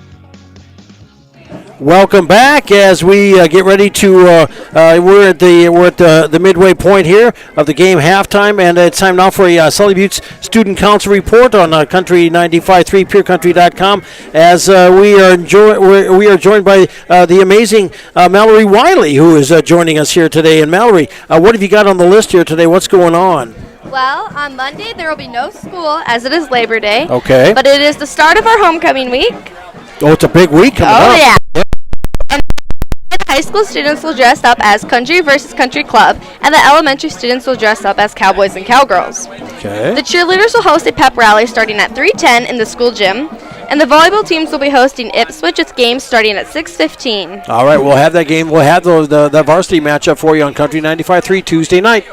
S2: Welcome back as we get ready to. We're at the midway point here of the game, halftime, and it's time now for a Sully Buttes Student Council report on Country 95.3, PureCountry.com. As we are joined by the amazing Mallory Wiley, who is joining us here today. And Mallory, what have you got on the list here today? What's going on?
S15: Well, on Monday there will be no school as it is Labor Day.
S2: Okay.
S15: But it is the start of our homecoming week.
S2: Oh, it's a big week coming up.
S15: Oh, yeah. And high school students will dress up as Country versus Country Club, and the elementary students will dress up as Cowboys and Cowgirls.
S2: Okay.
S15: The cheerleaders will host a pep rally starting at 3:10 in the school gym, and the volleyball teams will be hosting Ipswich with games starting at 6:15.
S2: All right, we'll have that game. We'll have the varsity matchup for you on Country 95.3 Tuesday night.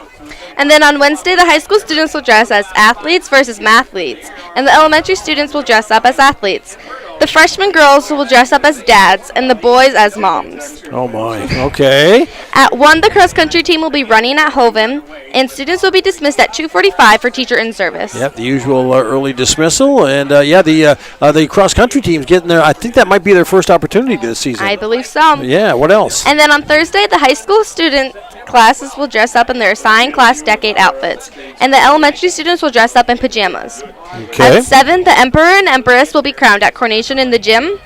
S15: And then on Wednesday, the high school students will dress as athletes versus mathletes, and the elementary students will dress up as athletes. The freshman girls will dress up as dads, and the boys as moms.
S2: Oh, my. Okay.
S15: At 1, the cross-country team will be running at Hoven, and students will be dismissed at 2:45 for teacher in-service.
S2: Yep, the usual early dismissal. And, the cross-country team's getting there. I think that might be their first opportunity this season.
S15: I believe so.
S2: Yeah, what else?
S15: And then on Thursday, the high school student classes will dress up in their assigned class decade outfits, and the elementary students will dress up in pajamas.
S2: Okay.
S15: At 7, the Emperor and Empress will be crowned at coronation in the gym,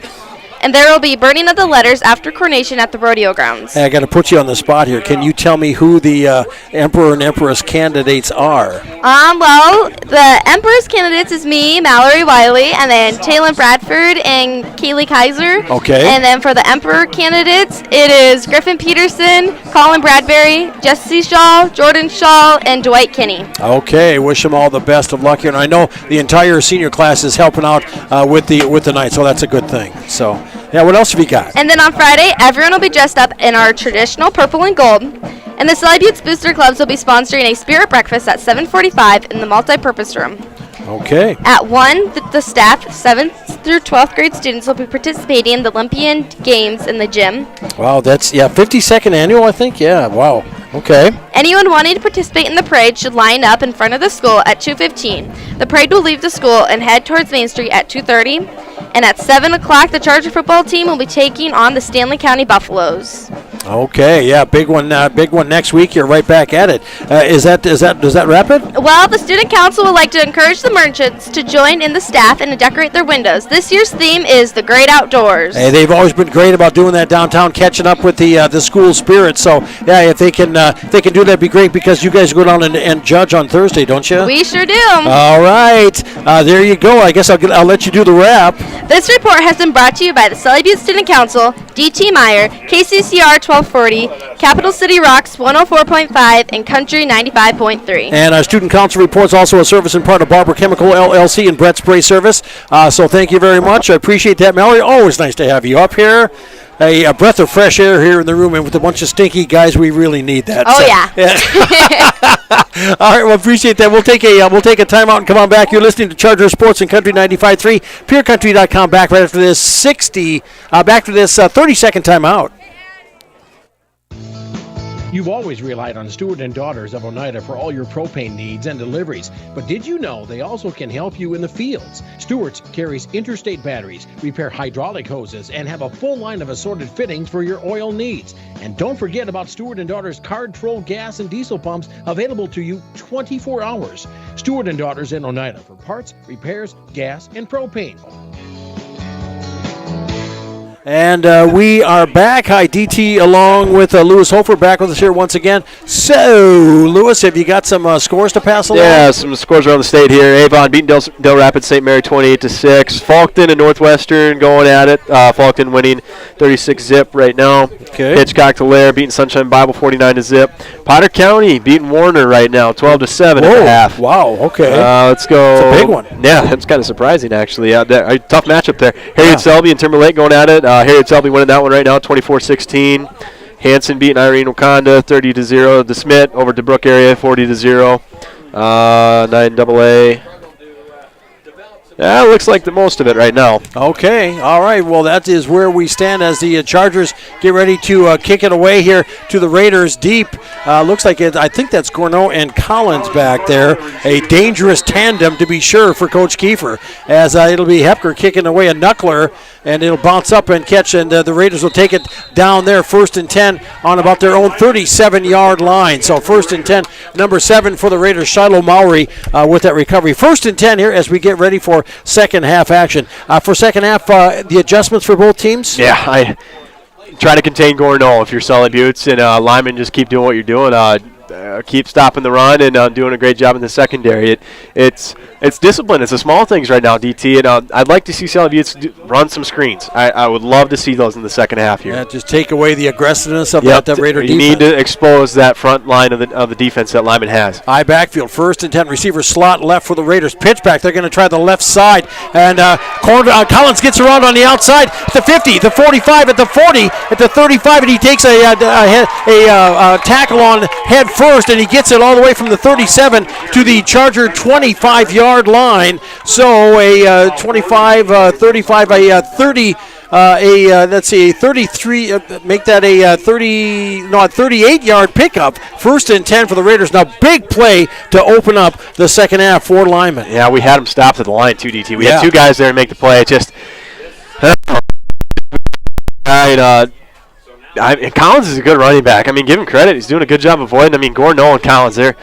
S15: and there will be burning of the letters after coronation at the rodeo grounds.
S2: Hey, I got to put you on the spot here. Can you tell me who the Emperor and Empress candidates are?
S15: Well, the Empress candidates is me, Mallory Wiley, and then Taylor Bradford and Kaylee Kaiser.
S2: Okay.
S15: And then for the Emperor candidates, it is Griffin Peterson, Colin Bradbury, Jesse Shaw, Jordan Shaw, and Dwight Kinney.
S2: Okay, wish them all the best of luck here. And I know the entire senior class is helping out with the night, so that's a good thing. So. Yeah, what else have you got?
S15: And then on Friday, everyone will be dressed up in our traditional purple and gold. And the Sully Buttes Booster Clubs will be sponsoring a spirit breakfast at 7:45 in the multi-purpose room.
S2: Okay.
S15: At 1, the staff, 7th through 12th grade students will be participating in the Olympian Games in the gym.
S2: Wow, that's, 52nd annual, I think. Yeah, wow. Okay.
S15: Anyone wanting to participate in the parade should line up in front of the school at 2:15. The parade will leave the school and head towards Main Street at 2:30. And at 7 o'clock, the Charger football team will be taking on the Stanley County Buffaloes.
S2: Okay, yeah, big one next week. You're right back at it. Does that wrap it?
S15: Well, the student council would like to encourage the merchants to join in the staff and to decorate their windows. This year's theme is the great outdoors.
S2: Hey, they've always been great about doing that downtown, catching up with the school spirit. So yeah, if they can do that, it'd be great because you guys go down and judge on Thursday, don't you?
S15: We sure do.
S2: All right, there you go. I guess I'll let you do the wrap.
S15: This report has been brought to you by the Sully Buttes Student Council, D.T. Meyer, KCCR 1240, Capital City Rocks 104.5, and Country 95.3.
S2: And our Student Council report's also a service and part of Barber Chemical LLC and Brett Spray Service. So thank you very much. I appreciate that, Mallory. Always nice to have you up here. a breath of fresh air here in the room, and with a bunch of stinky guys, we really need that.
S15: Oh,
S2: so,
S15: yeah.
S2: All right, well, appreciate that. We'll take a timeout and come on back. You're listening to Charger Sports and Country 95.3, PureCountry.com. Back right after this 30-second timeout.
S1: You've always relied on Stewart & Daughters of Oneida for all your propane needs and deliveries, but did you know they also can help you in the fields? Stewart's carries interstate batteries, repair hydraulic hoses, and have a full line of assorted fittings for your oil needs. And don't forget about Stewart & Daughters Card Troll gas and diesel pumps available to you 24 hours. Stewart & Daughters in Oneida for parts, repairs, gas, and propane.
S2: And we are back. Hi, DT, along with Lewis Hofer, back with us here once again. So, Lewis, have you got some scores to pass along?
S3: Yeah, some scores around the state here. Avon beating Del Rapids St. Mary 28-6. Faulkton and Northwestern going at it. Faulkton winning 36-zip right now.
S2: Okay.
S3: Hitchcock to Lair beating Sunshine Bible 49-zip. Potter County beating Warner right now 12-7 at the half.
S2: Wow, okay.
S3: Let's go.
S2: It's a big one.
S3: Yeah, that's kind of surprising, actually. Tough matchup there. Harriet Selby and Timberlake going at it. Harriet Selby winning that one right now, 24-16. Hanson beating Irene Wakanda, 30-0. DeSmit over DeBrook area, 40-0. 9AA. Yeah, looks like the most of it right now.
S2: Okay, all right. Well, that is where we stand as the Chargers get ready to kick it away here to the Raiders deep. Looks like I think that's Gorneau and Collins back there. A dangerous tandem, to be sure, for Coach Kiefer, as it'll be Hepker kicking away a knuckler, and it'll bounce up and catch, and the Raiders will take it down there, 1st and 10 on about their own 37-yard line. So 1st and 10, number 7 for the Raiders, Shiloh Mowry with that recovery. 1st and 10 here as we get ready for second half action. For second half, the adjustments for both teams?
S3: Yeah, I try to contain Gorneau if you're Sully Buttes, and Lyman just keep doing what you're doing. Keep stopping the run and doing a great job in the secondary. It's discipline. It's the small things right now, DT, and I'd like to see Sully Buttes run some screens. I would love to see those in the second half here.
S2: Yeah, just take away the aggressiveness of that Raider defense.
S3: You need to expose that front line of the defense that Lyman has.
S2: High backfield, 1st and 10, receiver slot left for the Raiders. Pitch back, they're going to try the left side, and Collins gets around on the outside at the 50, the 45, at the 40, at the 35, and he takes a tackle on head first, and he gets it all the way from the 37 to the Charger 25-yard line. So a 25, 35, a 30, let's see, a 33, make that a 38-yard pickup. 1st and 10 for the Raiders. Now, big play to open up the second half for Lyman.
S3: Yeah, we had him stopped at the line too, DT. We had two guys there to make the play. It just Collins is a good running back. I mean, give him credit. He's doing a good job avoiding. I mean, Gorneau and Collins, they're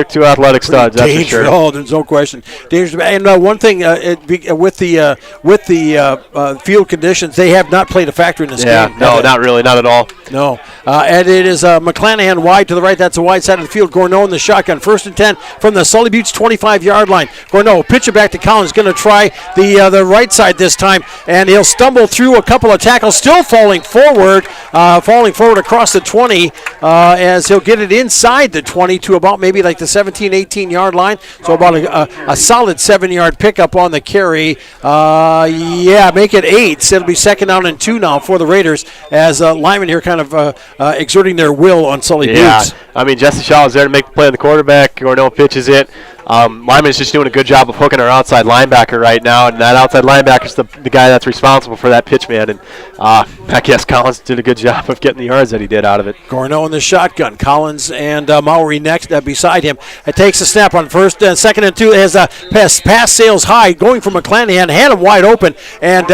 S3: two athletic studs. That's for sure.
S2: Oh, there's no question. Dangerous. And one thing with the field conditions, they have not played a factor in this game.
S3: No, not really, not at all.
S2: No. And it is McClanahan wide to the right. That's the wide side of the field. Gorneau in the shotgun. 1st and 10 from the Sully Buttes 25-yard line. Gorneau, pitch it back to Collins. Going to try the right side this time, and he'll stumble through a couple of tackles, still falling forward across the 20 as he'll get it inside the 20 to about maybe like the 17, 18-yard line. So about a solid 7-yard pickup on the carry. Make it 8. So it'll be 2nd down and 2 now for the Raiders as Lyman here kind of exerting their will on Sully Buttes.
S3: I mean, Jesse Shaw is there to make the play on the quarterback. Gorneau pitches it. Lyman's just doing a good job of hooking our outside linebacker right now, and that outside linebacker is the guy that's responsible for that pitch man. And I guess Collins did a good job of getting the yards that he did out of it.
S2: Gorneau in the shotgun. Collins and Mowry next beside him. It takes a snap on 2nd and 2. Has pass sails high, going for McClanahan. Had him wide open, and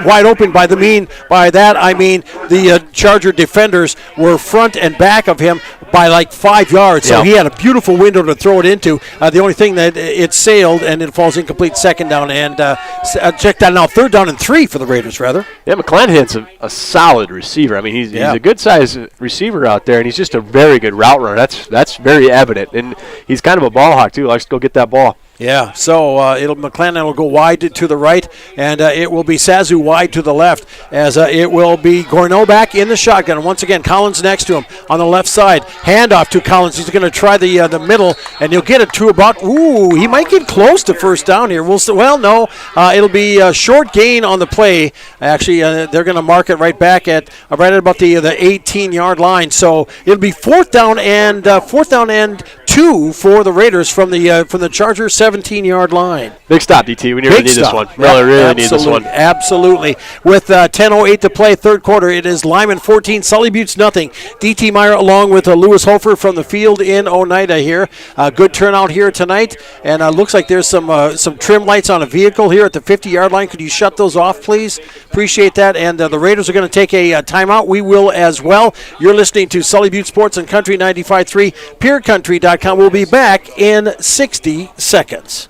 S2: wide open by that I mean the Charger defenders were front and back of him by like 5 yards. So he had a beautiful window to throw it into. The only thing that it sailed and it falls incomplete. 2nd down and check that now. 3rd down and 3 for the Raiders rather.
S3: Yeah, McClanahan's a solid receiver. I mean, he's a good sized receiver out there, and he's just a very good route runner. That's very evident, and he's kind of a ball hawk too. Likes to go get that ball.
S2: Yeah, so McClellan will go wide to the right, and it will be Sazu wide to the left, as it will be Gorneau back in the shotgun. And once again, Collins next to him on the left side. Handoff to Collins. He's going to try the middle, and he'll get it to about, he might get close to first down here. No, it'll be a short gain on the play. Actually, they're going to mark it right back at about the 18-yard line. So it'll be fourth down and 2 for the Raiders from the Chargers 17-yard line.
S3: Big stop, DT. We really need this one. Really need this one.
S2: Absolutely. With 10:08 to play, third quarter, it is Lyman 14, Sully Buttes nothing. DT Meyer along with Lewis Hofer from the field in Oneida here. Good turnout here tonight, and looks like there's some trim lights on a vehicle here at the 50-yard line. Could you shut those off, please? Appreciate that. And the Raiders are going to take a timeout. We will as well. You're listening to Sully Buttes Sports and Country 95.3, PureCountry.com. We'll be back in 60 seconds.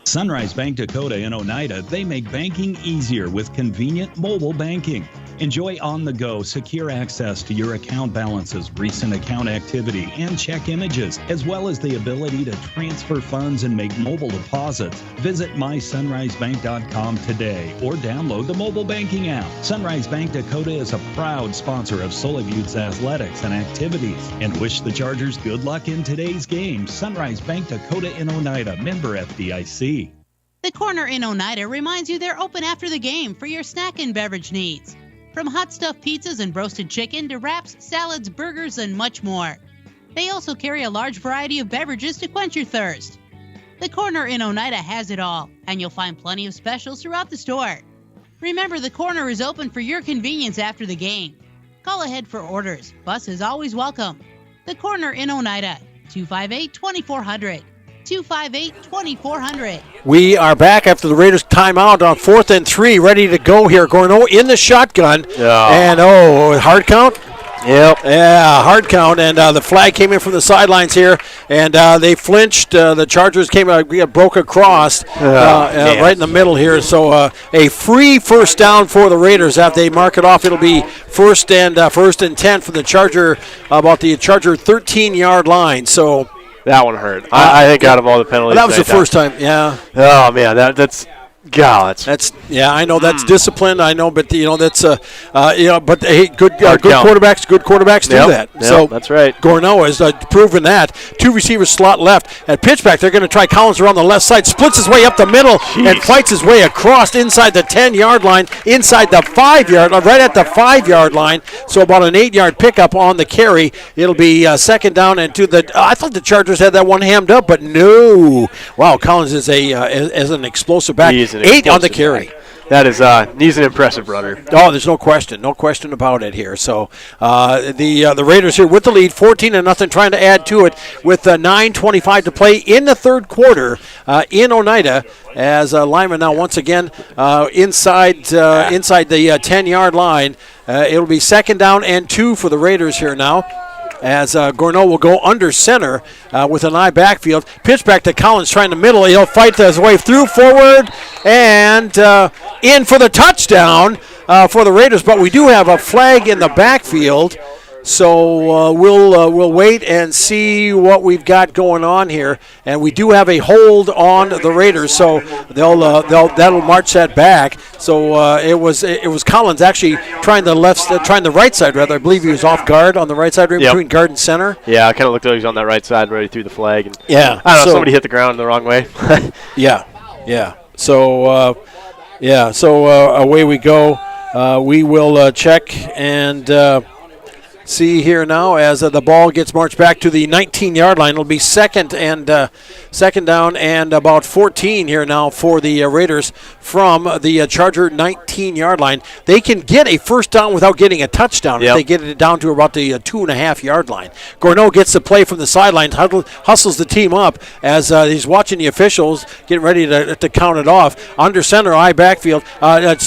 S7: Sunrise Bank Dakota in Oneida, they make banking easier with convenient mobile banking. Enjoy on-the-go, secure access to your account balances, recent account activity, and check images, as well as the ability to transfer funds and make mobile deposits. Visit mysunrisebank.com today or download the mobile banking app. Sunrise Bank Dakota is a proud sponsor of Sully Buttes athletics and activities, and wish the Chargers good luck in today's game. Sunrise Bank Dakota in Oneida, member FDIC.
S6: The Corner in Oneida reminds you they're open after the game for your snack and beverage needs. From hot stuffed pizzas and roasted chicken to wraps, salads, burgers, and much more. They also carry a large variety of beverages to quench your thirst. The Corner in Oneida has it all, and you'll find plenty of specials throughout the store. Remember, the Corner is open for your convenience after the game. Call ahead for orders. Bus is always welcome. The Corner in Oneida, 258-2400. 258-2400.
S2: We are back after the Raiders timeout on 4th and 3, ready to go here. Gorneau in the shotgun. And hard count?
S3: Yep.
S2: Yeah, hard count, and the flag came in from the sidelines here, and they flinched. The Chargers broke across right in the middle here. So a free first down for the Raiders. After they mark it off, it'll be first and 10 from the Charger, about the Charger 13-yard line. So
S3: that one hurt. I think out of all the penalties.
S2: That was the first time, yeah.
S3: Oh, man, that's
S2: I know that's discipline. I know, but that's but hey, good quarterbacks do that.
S3: Yep,
S2: so
S3: that's right.
S2: Gorneau has proven that. 2 receivers slot left at pitchback. They're going to try Collins around the left side. Splits his way up the middle and fights his way across inside the 10-yard line, inside the 5-yard, right at the 5-yard line. So about an 8-yard pickup on the carry. It'll be second down and I thought the Chargers had that one hammed up, but no. Wow, Collins is an explosive back. 8 on the carry.
S3: That is, he's an impressive runner.
S2: Oh, there's no question about it here. So the Raiders here with the lead, 14-0, trying to add to it with 9:25 to play in the third quarter in Oneida. As Lyman now once again inside the 10-yard line. It'll be second down and 2 for the Raiders here now, as Gorneau will go under center with an eye backfield. Pitch back to Collins trying to middle. He'll fight his way through forward and in for the touchdown for the Raiders. But we do have a flag in the backfield. So we'll wait and see what we've got going on here, and we do have a hold on the Raiders, so that'll march that back. So it was Collins actually trying the right side rather. I believe he was off guard on the right side, right between guard and center.
S3: Yeah, I kind of looked like he was on that right side, ready through the flag. And
S2: yeah,
S3: I don't know, somebody hit the ground the wrong way.
S2: yeah. So away we go. We will check and. See here now as the ball gets marched back to the 19-yard line. It'll be second down and about 14 here now for the Raiders from the Charger 19-yard line. They can get a first down without getting a touchdown if they get it down to about the 2.5-yard line. Gorneau gets the play from the sidelines, hustles the team up as he's watching the officials, getting ready to count it off. Under center, eye backfield,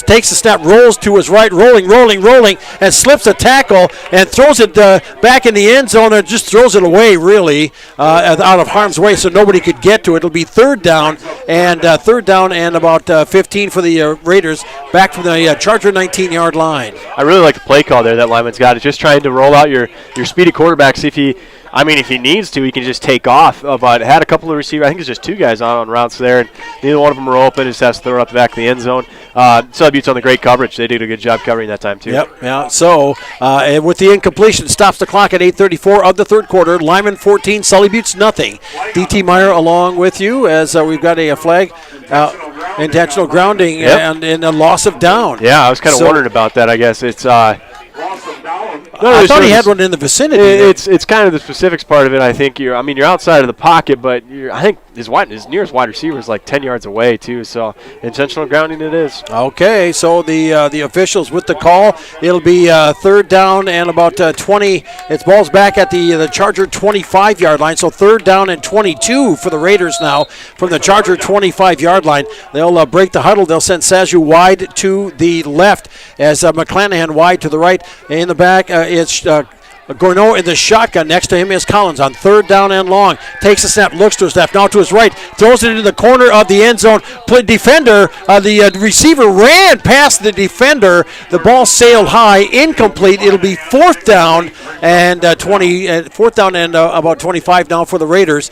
S2: takes a snap, rolls to his right, rolling, and slips a tackle and throws it back in the end zone and just throws it away, really, out of harm's way, so nobody could get to it. It'll be third down and about 15 for the Raiders, back from the Charger 19-yard line.
S3: I really like the play call there that Lyman's got. It's just trying to roll out your speedy quarterback, see if he I mean, if he needs to, he can just take off. But had a couple of receivers. I think there's just 2 guys on routes there, and neither one of them are open. Just has to throw it up the back of the end zone. Sully Butte's on the great coverage. They did a good job covering that time, too.
S2: Yep. Yeah. So, and with the incompletion, stops the clock at 8:34 of the third quarter. Lyman 14, Sully Butte's nothing. D.T. Meyer along with you as we've got a flag. Intentional grounding and a loss of down.
S3: Yeah, I was kind of wondering about that. I guess it's.
S2: I thought he had one in the vicinity.
S3: It's kind of the specifics part of it. I think you're outside of the pocket, but I think his nearest wide receiver is like 10 yards away too. So intentional grounding it is.
S2: Okay, so the officials with the call. It'll be third down and about 20. It's balls back at the Charger 25-yard line. So third down and 22 for the Raiders now from the Charger 25-yard line. They'll break the huddle. They'll send Saju wide to the left as McClanahan wide to the right. In the back, it's Gourneau in the shotgun. Next to him is Collins on third down and long. Takes a snap, looks to his left, now to his right. Throws it into the corner of the end zone. Defender, the receiver ran past the defender. The ball sailed high, incomplete. It'll be fourth down and 20. Fourth down and about 25 now for the Raiders.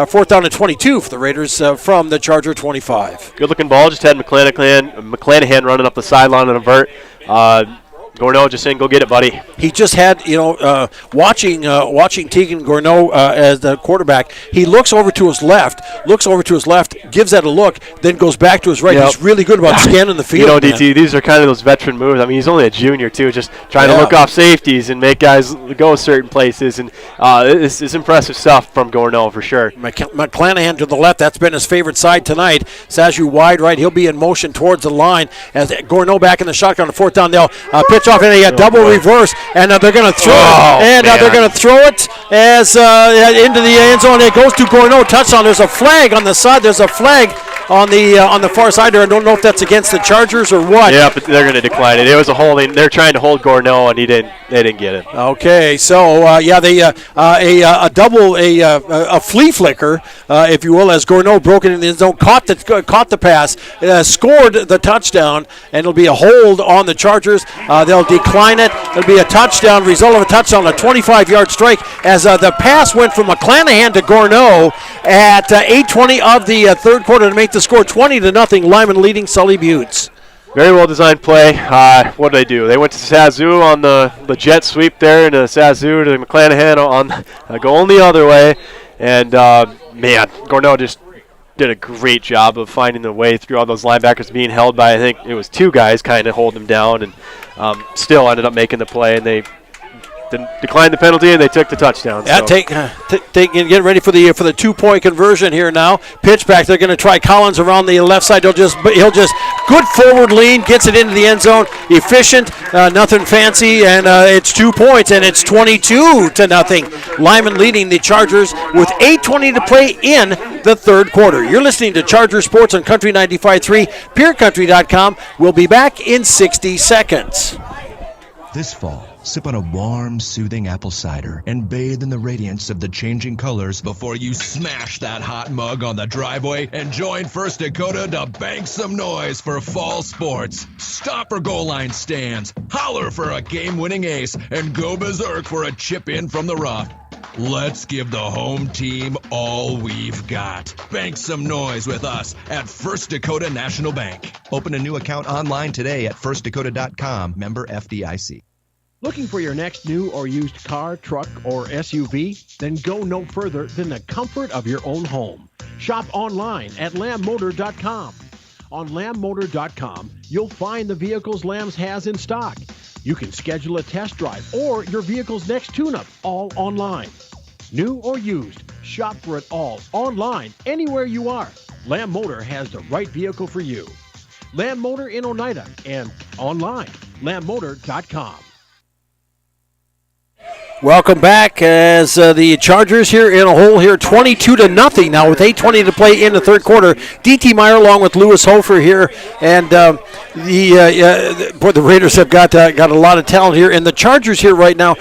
S2: Fourth down and 22 for the Raiders from the Charger 25.
S3: Good-looking ball. Just had McClanahan running up the sideline on a vert. Gourneau just saying, go get it, buddy.
S2: He just had, watching Tegan Gourneau as the quarterback, he looks over to his left, gives that a look, then goes back to his right. Yep. He's really good about scanning the field.
S3: DT, these are kind of those veteran moves. I mean, he's only a junior, too, just trying to look off safeties and make guys go certain places. And it's impressive stuff from Gourneau for sure.
S2: McClanahan to the left. That's been his favorite side tonight. Saju wide right. He'll be in motion towards the line. As Gourneau back in the shotgun on fourth down, they'll pitch off in a double reverse, and they're going to throw it. And they're going to throw it as into the end zone. It goes to Gourneau. Touchdown. There's a flag on the side. There's a flag on the far side there. I don't know if that's against the Chargers or what.
S3: Yeah, but they're going to decline it. It was a holding. They're trying to hold Gourneau, and they didn't get it.
S2: Okay, so a flea flicker, if you will, as Gourneau broke it in the end zone, caught the pass, scored the touchdown, and it'll be a hold on the Chargers. They'll decline it. It'll be a touchdown. Result of a touchdown, a 25-yard strike, as the pass went from McClanahan to Gourneau at 8:20 of the third quarter to make the score 20-0. Lyman leading Sully Buttes.
S3: Very well designed play. What did they do? They went to Sazu on the jet sweep there, and Sazu to McClanahan on going the other way. And Gourneau just did a great job of finding the way through all those linebackers being held by, I think it was 2 guys kind of holding them down, and still ended up making the play, and they declined the penalty, and they took the touchdown.
S2: Yeah, get ready for the 2-point conversion here now. Pitch back. They're going to try Collins around the left side. He'll just good forward lean, gets it into the end zone. Efficient, nothing fancy, and it's 2 points, and it's 22-0. Lyman leading the Chargers with 8:20 to play in the third quarter. You're listening to Charger Sports on Country 95.3, PureCountry.com. We'll be back in 60 seconds.
S8: This fall, sip on a warm, soothing apple cider and bathe in the radiance of the changing colors before you smash that hot mug on the driveway and join First Dakota to bank some noise for fall sports. Stop for goal line stands, holler for a game-winning ace, and go berserk for a chip in from the rough. Let's give the home team all we've got. Bank some noise with us at First Dakota National Bank. Open a new account online today at firstdakota.com, member FDIC.
S1: Looking for your next new or used car, truck, or SUV? Then go no further than the comfort of your own home. Shop online at lambmotor.com. On lambmotor.com, you'll find the vehicles Lambs has in stock. You can schedule a test drive or your vehicle's next tune-up, all online. New or used, shop for it all online, anywhere you are. Lamb Motor has the right vehicle for you. Lamb Motor in Oneida and online, lambmotor.com.
S2: Welcome back as the Chargers here in a hole here, 22-0 now with 8:20 to play in the third quarter. D.T. Meyer along with Lewis Hofer here, and the Raiders have got a lot of talent here, and the Chargers here right now.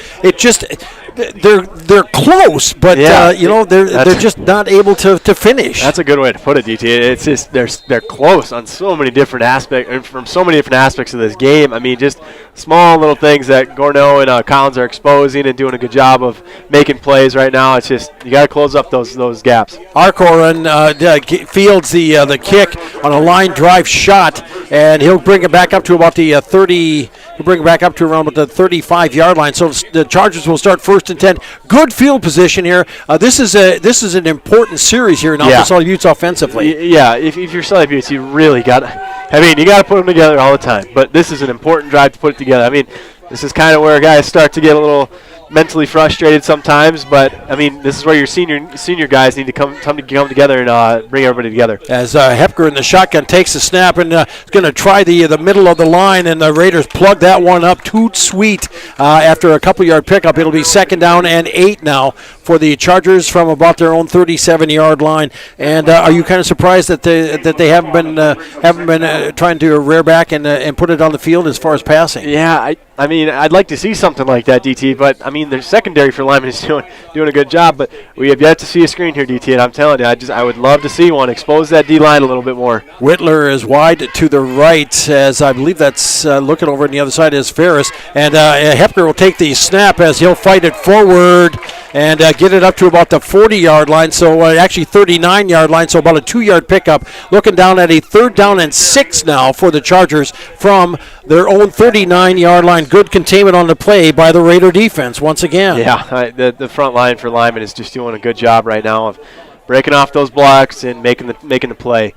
S2: they're close, but they're just not able to finish.
S3: That's a good way to put it, DT. It's just they're close on so many different aspects, and from so many different aspects of this game. I mean, just small little things that Gorno and Collins are exposing and doing a good job of making plays right now. It's just you got to close up those gaps.
S2: Arkoran fields the kick on a line drive shot, and he'll bring it back up to about the 30. He'll bring it back up to around the 35-yard line. So the Chargers will start 1st and 10. Good field position here. This is an important series here now for Sully Buttes offensively.
S3: Yeah, if you're Sully Buttes, you really got. I mean, you got to put them together all the time. But this is an important drive to put it together. I mean, this is kind of where guys start to get a little mentally frustrated sometimes, but I mean, this is where your senior guys need to come together and bring everybody together.
S2: As Hepker in the shotgun takes the snap and is going to try the middle of the line, and the Raiders plug that one up too sweet after a couple-yard pickup. It'll be 2nd down and 8 now for the Chargers from about their own 37-yard line. And are you kind of surprised that they haven't been trying to rear back and put it on the field as far as passing?
S3: Yeah, I mean, I'd like to see something like that, DT, but I mean, the secondary for Lyman is doing a good job, but we have yet to see a screen here, DT, and I'm telling you, I would love to see one. Expose that D-line a little bit more.
S2: Whitler is wide to the right, as I believe that's looking over on the other side is Ferris, and Hepker will take the snap as he'll fight it forward and get it up to about the 40-yard line, so actually 39-yard line, so about a 2-yard pickup. Looking down at a 3rd down and 6 now for the Chargers from their own 39-yard line. Good containment on the play by the Raider defense once again.
S3: Yeah, the front line for Lyman is just doing a good job right now of breaking off those blocks and making the play.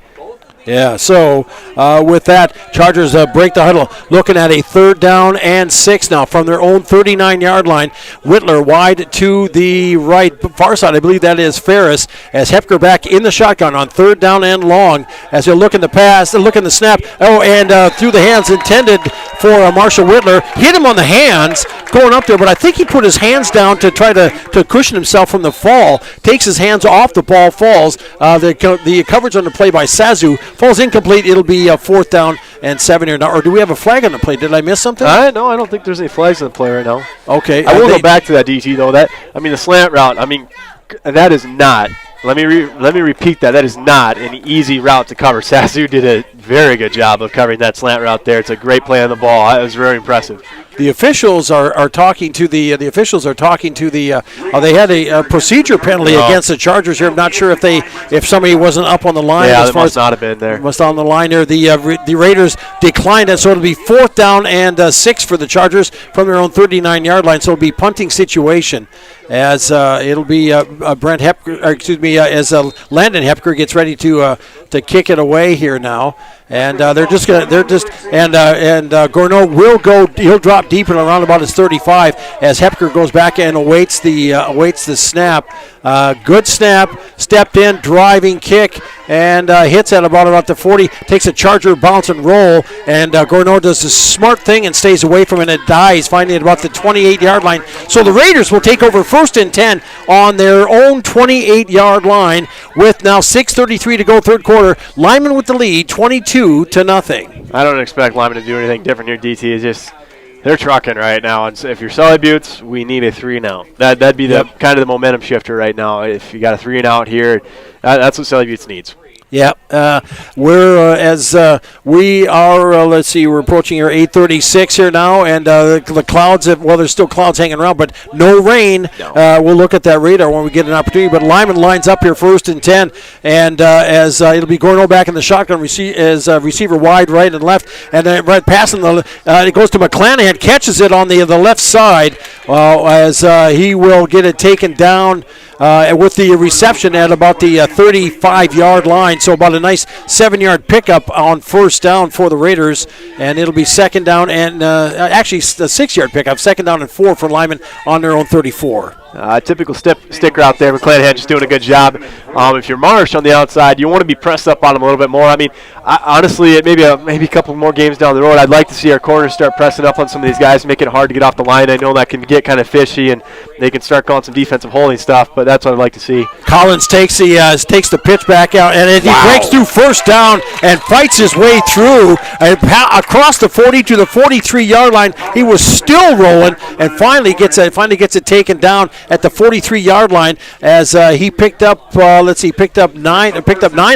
S2: Yeah, so with that, Chargers break the huddle. Looking at a 3rd down and 6 now from their own 39-yard line. Whitler wide to the right, far side. I believe that is Ferris, as Hepker back in the shotgun on 3rd down and long as they're looking the pass, they're looking the snap. Oh, and through the hands intended for Marshall Whitler. Hit him on the hands going up there, but I think he put his hands down to try to cushion himself from the fall. Takes his hands off the ball, falls. The coverage on the play by Sazu falls incomplete. It'll be 4th down and 7 here now. Or do we have a flag on the play? Did I miss something?
S3: No, I don't think there's any flags on the play right now.
S2: Okay.
S3: I will go back to that, DT, though. The slant route, I mean, that is not. Let me repeat that. That is not an easy route to cover. Sazu did a very good job of covering that slant route there. It's a great play on the ball. It was very impressive.
S2: The officials are talking to the they had a procedure penalty against the Chargers here. I'm not sure if somebody wasn't up on the line.
S3: Yeah, they must not have been there.
S2: Must on the line there. The Raiders declined it, so it'll be 4th down and 6 for the Chargers from their own 39-yard line. So it'll be punting situation as it'll be Brent Hepker, as Landon Hepker gets ready to kick it away here now. And Gorno will go. He'll drop deep and around about his 35 as Hepker goes back and awaits the snap. Good snap, stepped in, driving kick, and hits at about the 40. Takes a Charger bounce and roll, and Gorno does the smart thing and stays away from it and dies, finding it about the 28-yard line. So the Raiders will take over 1st and 10 on their own 28-yard line with now 6:33 to go, 3rd quarter. Lyman with the lead, 22-0.
S3: I don't expect Lyman to do anything different here, DT. It's just they're trucking right now. And so if you're Sully Buttes, we need a 3 now. That'd be the kind of the momentum shifter right now. If you got a 3 and out here, that's what Sully Buttes needs.
S2: Yeah, we are. Let's see, we're approaching here 8:36 here now, and the clouds. There's still clouds hanging around, but no rain. No. We'll look at that radar when we get an opportunity. But Lyman lines up here 1st and 10, and as it'll be Gorno back in the shotgun, receiver wide right and left, and then right passing it goes to McClanahan, catches it on the left side, as he will get it taken down. With the reception at about the 35-yard line. So about a nice 7-yard pickup on 1st down for the Raiders. And it'll be 2nd down and actually the 6-yard pickup, 2nd down and 4 for Lyman on their own 34.
S3: Typical stick route there. McClanahan just doing a good job. If you're Marsh on the outside, you want to be pressed up on him a little bit more. I mean, honestly, maybe a couple more games down the road, I'd like to see our corners start pressing up on some of these guys, make it hard to get off the line. I know that can get kind of fishy, and they can start calling some defensive holding stuff, but that's what I'd like to see.
S2: Collins takes the pitch back out, and he breaks through first down and fights his way through across the 40 to the 43-yard line. He was still rolling, and finally gets it taken down at the 43-yard line as he picked up 9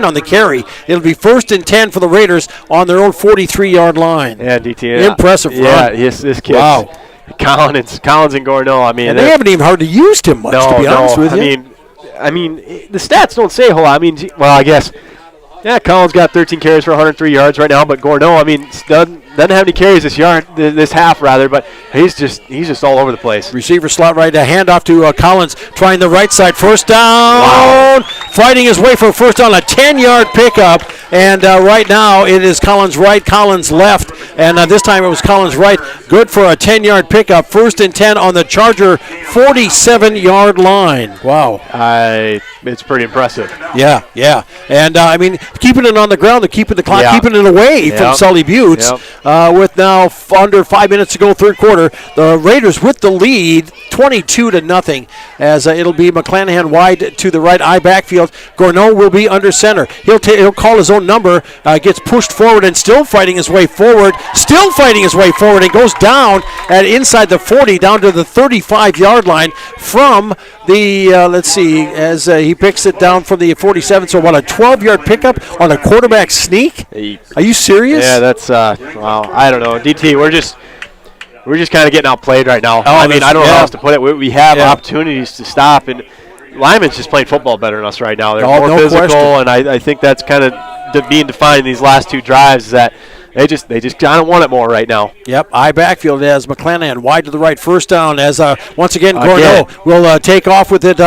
S2: on the carry. It'll be 1st and 10 for the Raiders on their own 43-yard line.
S3: Yeah, DT.
S2: Impressive run.
S3: Yeah, this kid. Wow. Collins and Gorneau. I mean,
S2: and they haven't even hardly used him much, to be honest with you.
S3: I mean, the stats don't say a whole lot. I mean, well, I guess. Yeah, Collins got 13 carries for 103 yards right now, but Gorneau, I mean, doesn't have any carries this half, but he's just all over the place.
S2: Receiver slot right, a handoff to Collins, trying the right side, first down, fighting his way for a first down, a 10-yard pickup, and right now it is Collins right, Collins left, and this time it was Collins right, good for a 10-yard pickup, 1st and 10 on the Charger 47-yard line. Wow.
S3: It's pretty impressive.
S2: Yeah, and I mean, keeping it on the ground, they're keeping the clock, keeping it away from Sully Buttes. With now under 5 minutes to go, third quarter, the Raiders with the lead, 22-0, as it'll be McClanahan wide to the right, eye backfield. Gorneau will be under center. He'll call his own number, gets pushed forward and still fighting his way forward, and goes down at inside the 40, down to the 35-yard line from the, as he picks it down from the 47. So what, a 12-yard pickup on a quarterback sneak? Are you serious?
S3: Yeah, that's, wow. I don't know. DT, we're just kind of getting outplayed right now. I don't know how else to put it. We have opportunities to stop, and Lyman's just playing football better than us right now. They're more physical, and I think that's kind of being defined in these last two drives, is that they just kind of want it more right now.
S2: Yep, eye backfield as McClanahan wide to the right, first down as once again Gorneau will take off with it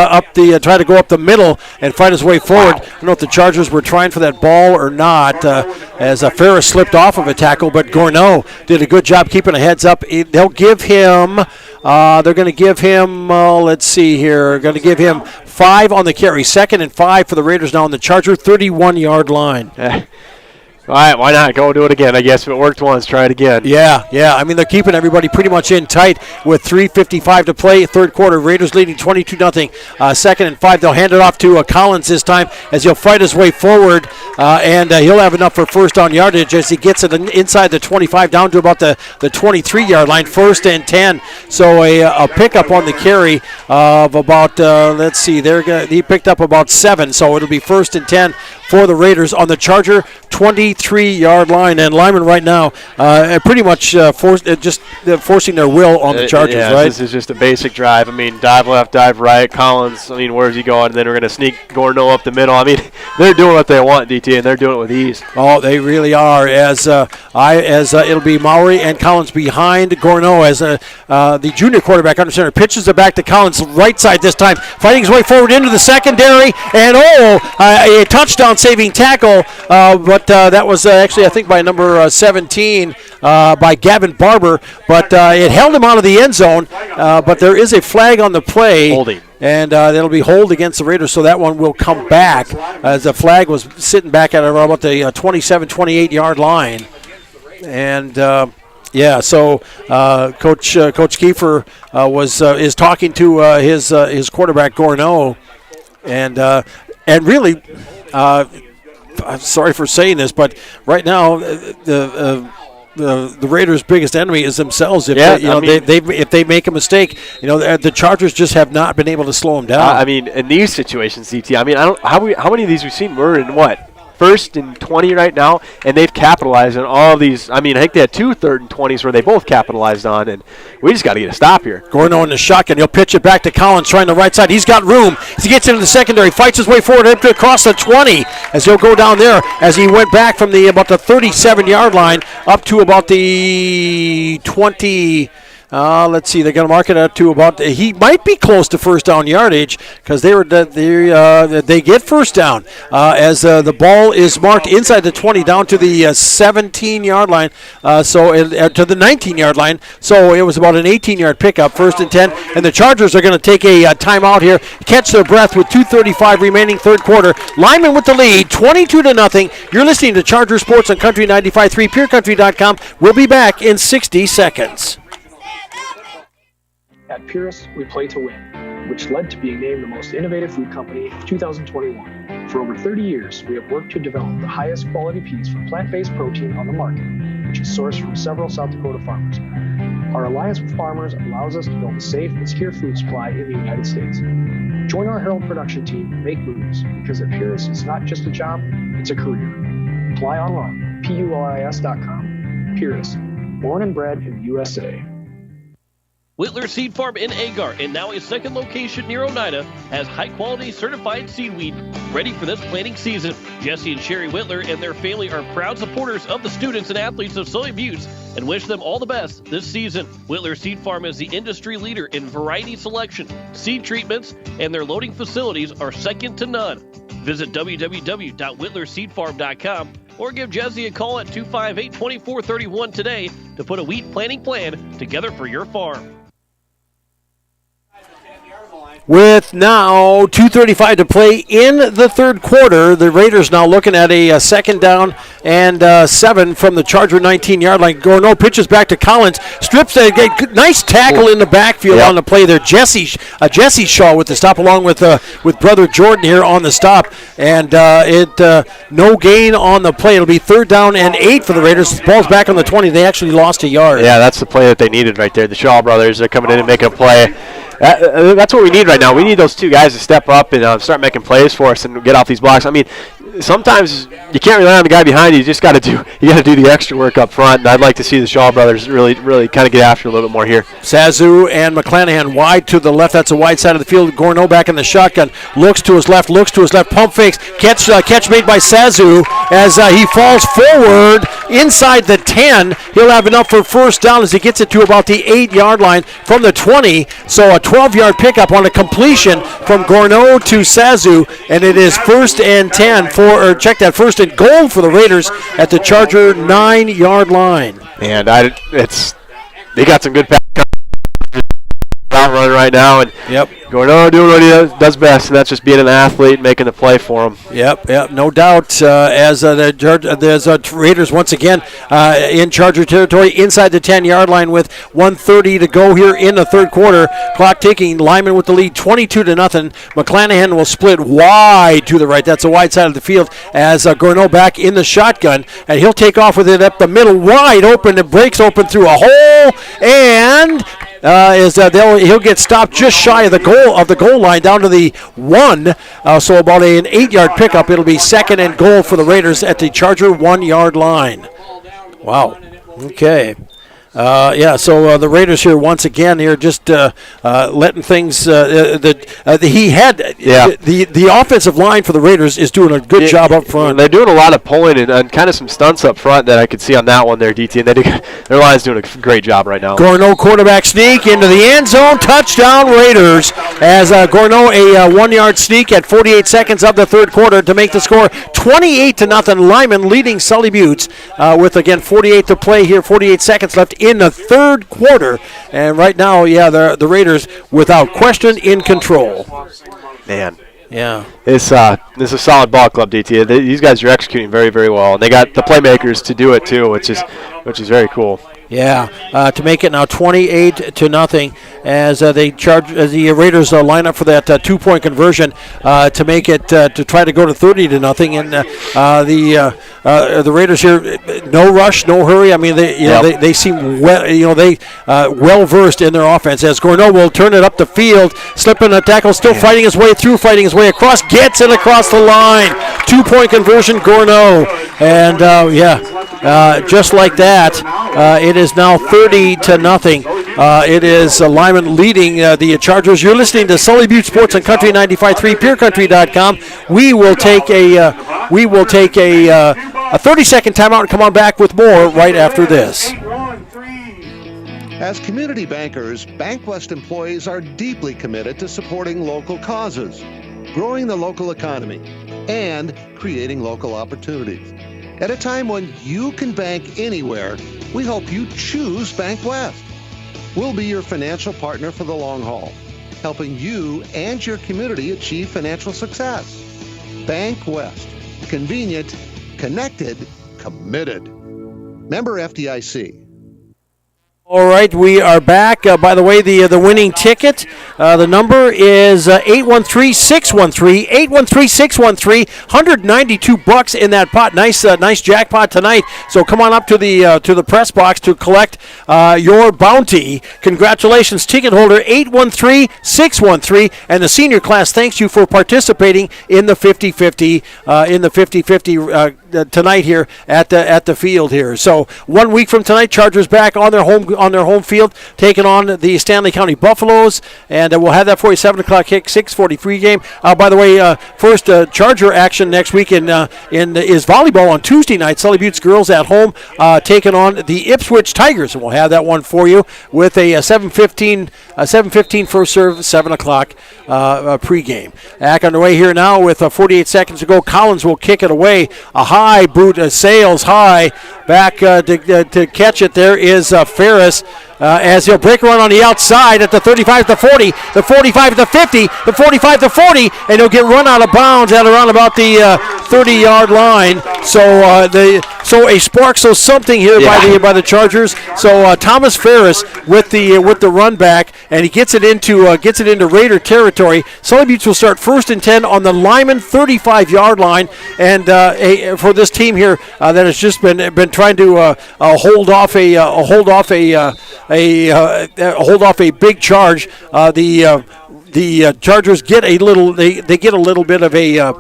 S2: try to go up the middle and fight his way forward. I don't know if the Chargers were trying for that ball or not as Ferris slipped off of a tackle, but Gorneau did a good job keeping a heads up. They'll give him, they're going to give him, let's see here, going to give him 5 on the carry, 2nd and 5 for the Raiders now on the Charger 31-yard line.
S3: All right, why not? Go do it again, I guess. If it worked once, try it again.
S2: Yeah. I mean, they're keeping everybody pretty much in tight with 3:55 to play. Third quarter, Raiders leading 22-0. 2nd and 5. They'll hand it off to Collins this time as he'll fight his way forward, and he'll have enough for first down yardage as he gets it inside the 25 down to about the 23-yard line, 1st and 10. So a pickup on the carry of about, he picked up about 7, so it'll be 1st and 10 for the Raiders on the Charger 23-yard line, and Lyman right now pretty much forcing their will on the Chargers, right?
S3: This is just a basic drive. I mean, dive left, dive right. Collins, I mean, where's he going? And then we're going to sneak Gorneau up the middle. I mean, they're doing what they want, DT, and they're doing it with ease.
S2: Oh, they really are. As it'll be Mowry and Collins behind Gorneau as the junior quarterback under center pitches it back to Collins, right side this time, fighting his way forward into the secondary, and a touchdown-saving tackle, but that was actually, I think, by number 17 by Gavin Barber, but it held him out of the end zone, but there is a flag on the play.
S3: Holding.
S2: And that'll be hold against the Raiders, so that one will come back as the flag was sitting back at around about the 27, 28-yard line. And so Coach Kiefer is talking to his quarterback Gorneau, and really, I'm sorry for saying this, but right now the Raiders' biggest enemy is themselves. If they make a mistake, the Chargers just have not been able to slow them down.
S3: I mean, in these situations, DT, I mean, how many of these we've seen? We're in what? 1st and 20 right now, and they've capitalized on all of these. I mean, I think they had 2 3rd and 20s where they both capitalized on, and we just got to get a stop here.
S2: Gorneau in the shotgun. He'll pitch it back to Collins, trying the right side. He's got room. As he gets into the secondary, fights his way forward up to across the 20 as he'll go down there as he went back from about the 37-yard line up to about the 20. Let's see. They're going to mark it up to about. He might be close to first down yardage because they get first down as the ball is marked inside the 20 down to the 17-yard line. To the 19-yard line. So it was about an 18-yard pickup, 1st and 10. And the Chargers are going to take a timeout here, catch their breath with 2:35 remaining third quarter. Lyman with the lead, 22-0. You're listening to Charger Sports on Country 95.3, PureCountry.com. We'll be back in 60 seconds.
S11: At Purus, we play to win, which led to being named the most innovative food company of 2021. For over 30 years, we have worked to develop the highest quality peas for plant-based protein on the market, which is sourced from several South Dakota farmers. Our alliance with farmers allows us to build a safe and secure food supply in the United States. Join our Herald production team and make moves, because at Purus, it's not just a job, it's a career. Apply online, PULIS.com. Purus, born and bred in the USA.
S12: Whitler Seed Farm in Agar, and now a second location near Oneida, has high-quality certified seedweed ready for this planting season. Jesse and Sherry Whitler and their family are proud supporters of the students and athletes of Sully Buttes and wish them all the best this season. Whitler Seed Farm is the industry leader in variety selection, seed treatments, and their loading facilities are second to none. Visit www.whitlerseedfarm.com or give Jesse a call at 258-2431 today to put a wheat planting plan together for your farm.
S2: With now 2:35 to play in the third quarter, the Raiders now looking at a second down and 7 from the Charger 19-yard line. Gorno pitches back to Collins, strips a nice tackle in the backfield on the play there. Jesse Shaw with the stop, along with brother Jordan here on the stop, and no gain on the play. It'll be 3rd down and 8 for the Raiders. The ball's back on the 20. They actually lost a yard.
S3: Yeah, that's the play that they needed right there. The Shaw brothers are coming in and making a play. That's what we need right now. We need those two guys to step up and start making plays for us and get off these blocks. I mean, sometimes you can't rely on the guy behind you. You just got to do the extra work up front. And I'd like to see the Shaw brothers really kind of get after a little bit more here.
S2: Sazu and McClanahan wide to the left. That's a wide side of the field. Gorno back in the shotgun. Looks to his left. Pump fakes. Catch made by Sazu as he falls forward inside the 10. He'll have enough for first down as he gets it to about the 8-yard line from the 20. So a 12-yard pickup on a completion from Gorno to Sazu, and it is 1st and 10 1st and goal for the Raiders at the Charger 9-yard line.
S3: And they got some good pass out running right now, and Gorno doing what he does best, and that's just being an athlete, making the play for him.
S2: Yep, no doubt. As the Raiders once again in Charger territory inside the 10-yard line with 1:30 to go here in the third quarter. Clock ticking. Lyman with the lead, 22-0. McClanahan will split wide to the right. That's a wide side of the field as Gorno back in the shotgun, and he'll take off with it up the middle, wide open. It breaks open through a hole, and he'll get stopped just shy of the goal line down to the 1. So about an 8-yard pickup. It'll be 2nd and goal for the Raiders at the Charger 1-yard line. Wow. Okay. So the Raiders here once again here just letting things. The offensive line for the Raiders is doing a good job up front.
S3: They're doing a lot of pulling and kind of some stunts up front that I could see on that one there, DT. And their line's doing a great job right now.
S2: Gorno quarterback sneak into the end zone, touchdown Raiders. As Gorno a 1-yard sneak at 48 seconds of the third quarter to make the score 28-0. Lyman leading Sully Buttes with again 48 to play here, 48 seconds left in the third quarter, and right now, the Raiders without question in control.
S3: Man,
S2: yeah,
S3: this is a solid ball club, DT. These guys are executing very, very well, and they got the playmakers to do it too, which is very cool.
S2: Yeah, to make it now 28-0 as the Raiders line up for that 2-point conversion to make it to try to go to 30-0. And the Raiders here, no rush, no hurry. I mean, they seem well versed in their offense. As Gorno will turn it up the field, slipping a tackle, still fighting his way across, gets it across the line. 2-point conversion, Gorno, and just like that, it is now 30-0. It is Lyman leading the Chargers. You're listening to Sully Butte Sports on Country 95.3, PureCountry.com. We will take a 30-second timeout and come on back with more right after this.
S13: As community bankers, Bank West employees are deeply committed to supporting local causes, growing the local economy, and creating local opportunities. At a time when you can bank anywhere, we hope you choose Bank West. We'll be your financial partner for the long haul, helping you and your community achieve financial success. Bank West. Convenient, connected, committed. Member FDIC.
S2: All right, we are back. By the way, the winning ticket, the number is 813-613, 813-613, $192 in that pot. Nice jackpot tonight. So come on up to the press box to collect your bounty. Congratulations, ticket holder 813-613, and the senior class thanks you for participating in the 50-50 tonight here at the field here. So 1 week from tonight, Chargers back on their home field, taking on the Stanley County Buffaloes, and we'll have that for you. 7 o'clock kick, 6:40 pregame. By the way, first Charger action next week is volleyball on Tuesday night. Sully Butte's girls at home taking on the Ipswich Tigers, and we'll have that one for you with a 7:15 first serve, 7 o'clock pregame. Back underway here now with 48 seconds to go. Collins will kick it away. A high boot, sails high. Back to catch it. There is Ferris. As he'll break a run on the outside at the 35 to 40, the 45 to 50, the 45 to 40, and he'll get run out of bounds at around about the 30-yard line. So a spark, so something here by the Chargers. So Thomas Ferris with the run back, and he gets it into Raider territory. Sully Buttes will start 1st and 10 on the Lyman 35-yard line, and for this team here that has just been trying to hold off a big charge. The Chargers get a little. They get a little bit of a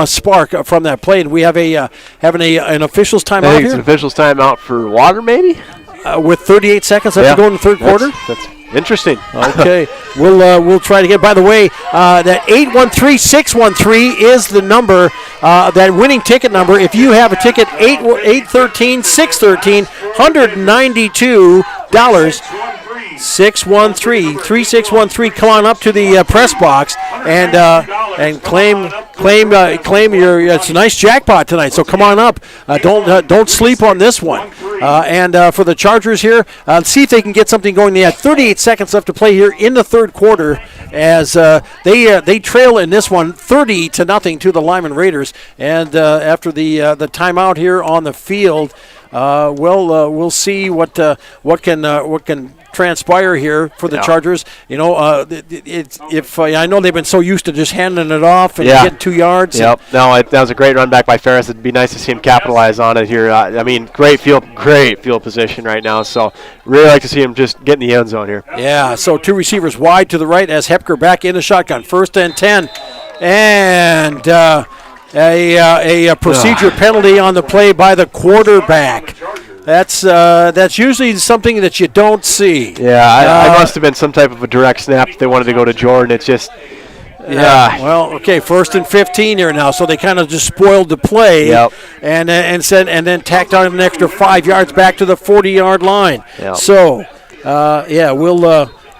S2: spark from that play, and we have an officials timeout here.
S3: I think it's an officials timeout for water, maybe.
S2: With 38 seconds left to go in the third quarter.
S3: That's interesting.
S2: Okay, we'll try to get. By the way, that 813-613 is the number, that winning ticket number. If you have a ticket, 813-613, $192. 3613. Come on up to the press box and claim your. It's a nice jackpot tonight. So come on up. Don't sleep on this one. And for the Chargers here, see if they can get something going. They have 38 seconds left to play here in the third quarter, as they trail in this one 30-0 to the Lyman Raiders. And after the timeout here on the field, we'll see what can transpire here for the Chargers. You know, I know they've been so used to just handing it off and getting 2 yards.
S3: Yep. No, that was a great run back by Ferris. It'd be nice to see him capitalize on it here. I mean, great field position right now. So really like to see him just get in the end zone here.
S2: Yeah. So 2 receivers wide to the right as Hepker back in the shotgun. 1st and 10, and a procedure penalty on the play by the quarterback. That's usually something that you don't see.
S3: Yeah, I must have been some type of a direct snap if they wanted to go to Jordan. It's just,
S2: well, okay, 1st and 15 here now, so they kind of just spoiled the play, and then tacked on an extra 5 yards back to the 40-yard line.
S3: Yep.
S2: So,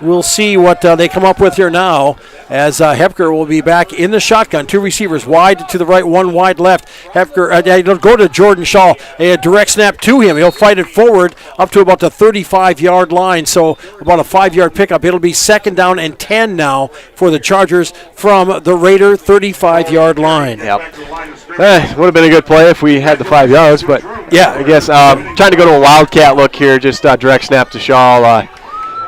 S2: we'll see what they come up with here now, as Hepker will be back in the shotgun. 2 receivers wide to the right, 1 wide left. Hepker, he'll go to Jordan Shaw. A direct snap to him. He'll fight it forward up to about the 35-yard line, so about a 5-yard pickup. It'll be 2nd down and 10 now for the Chargers from the Raider 35-yard line.
S3: Yep. Would have been a good play if we had the 5 yards, but I guess trying to go to a wildcat look here, just direct snap to Shaw.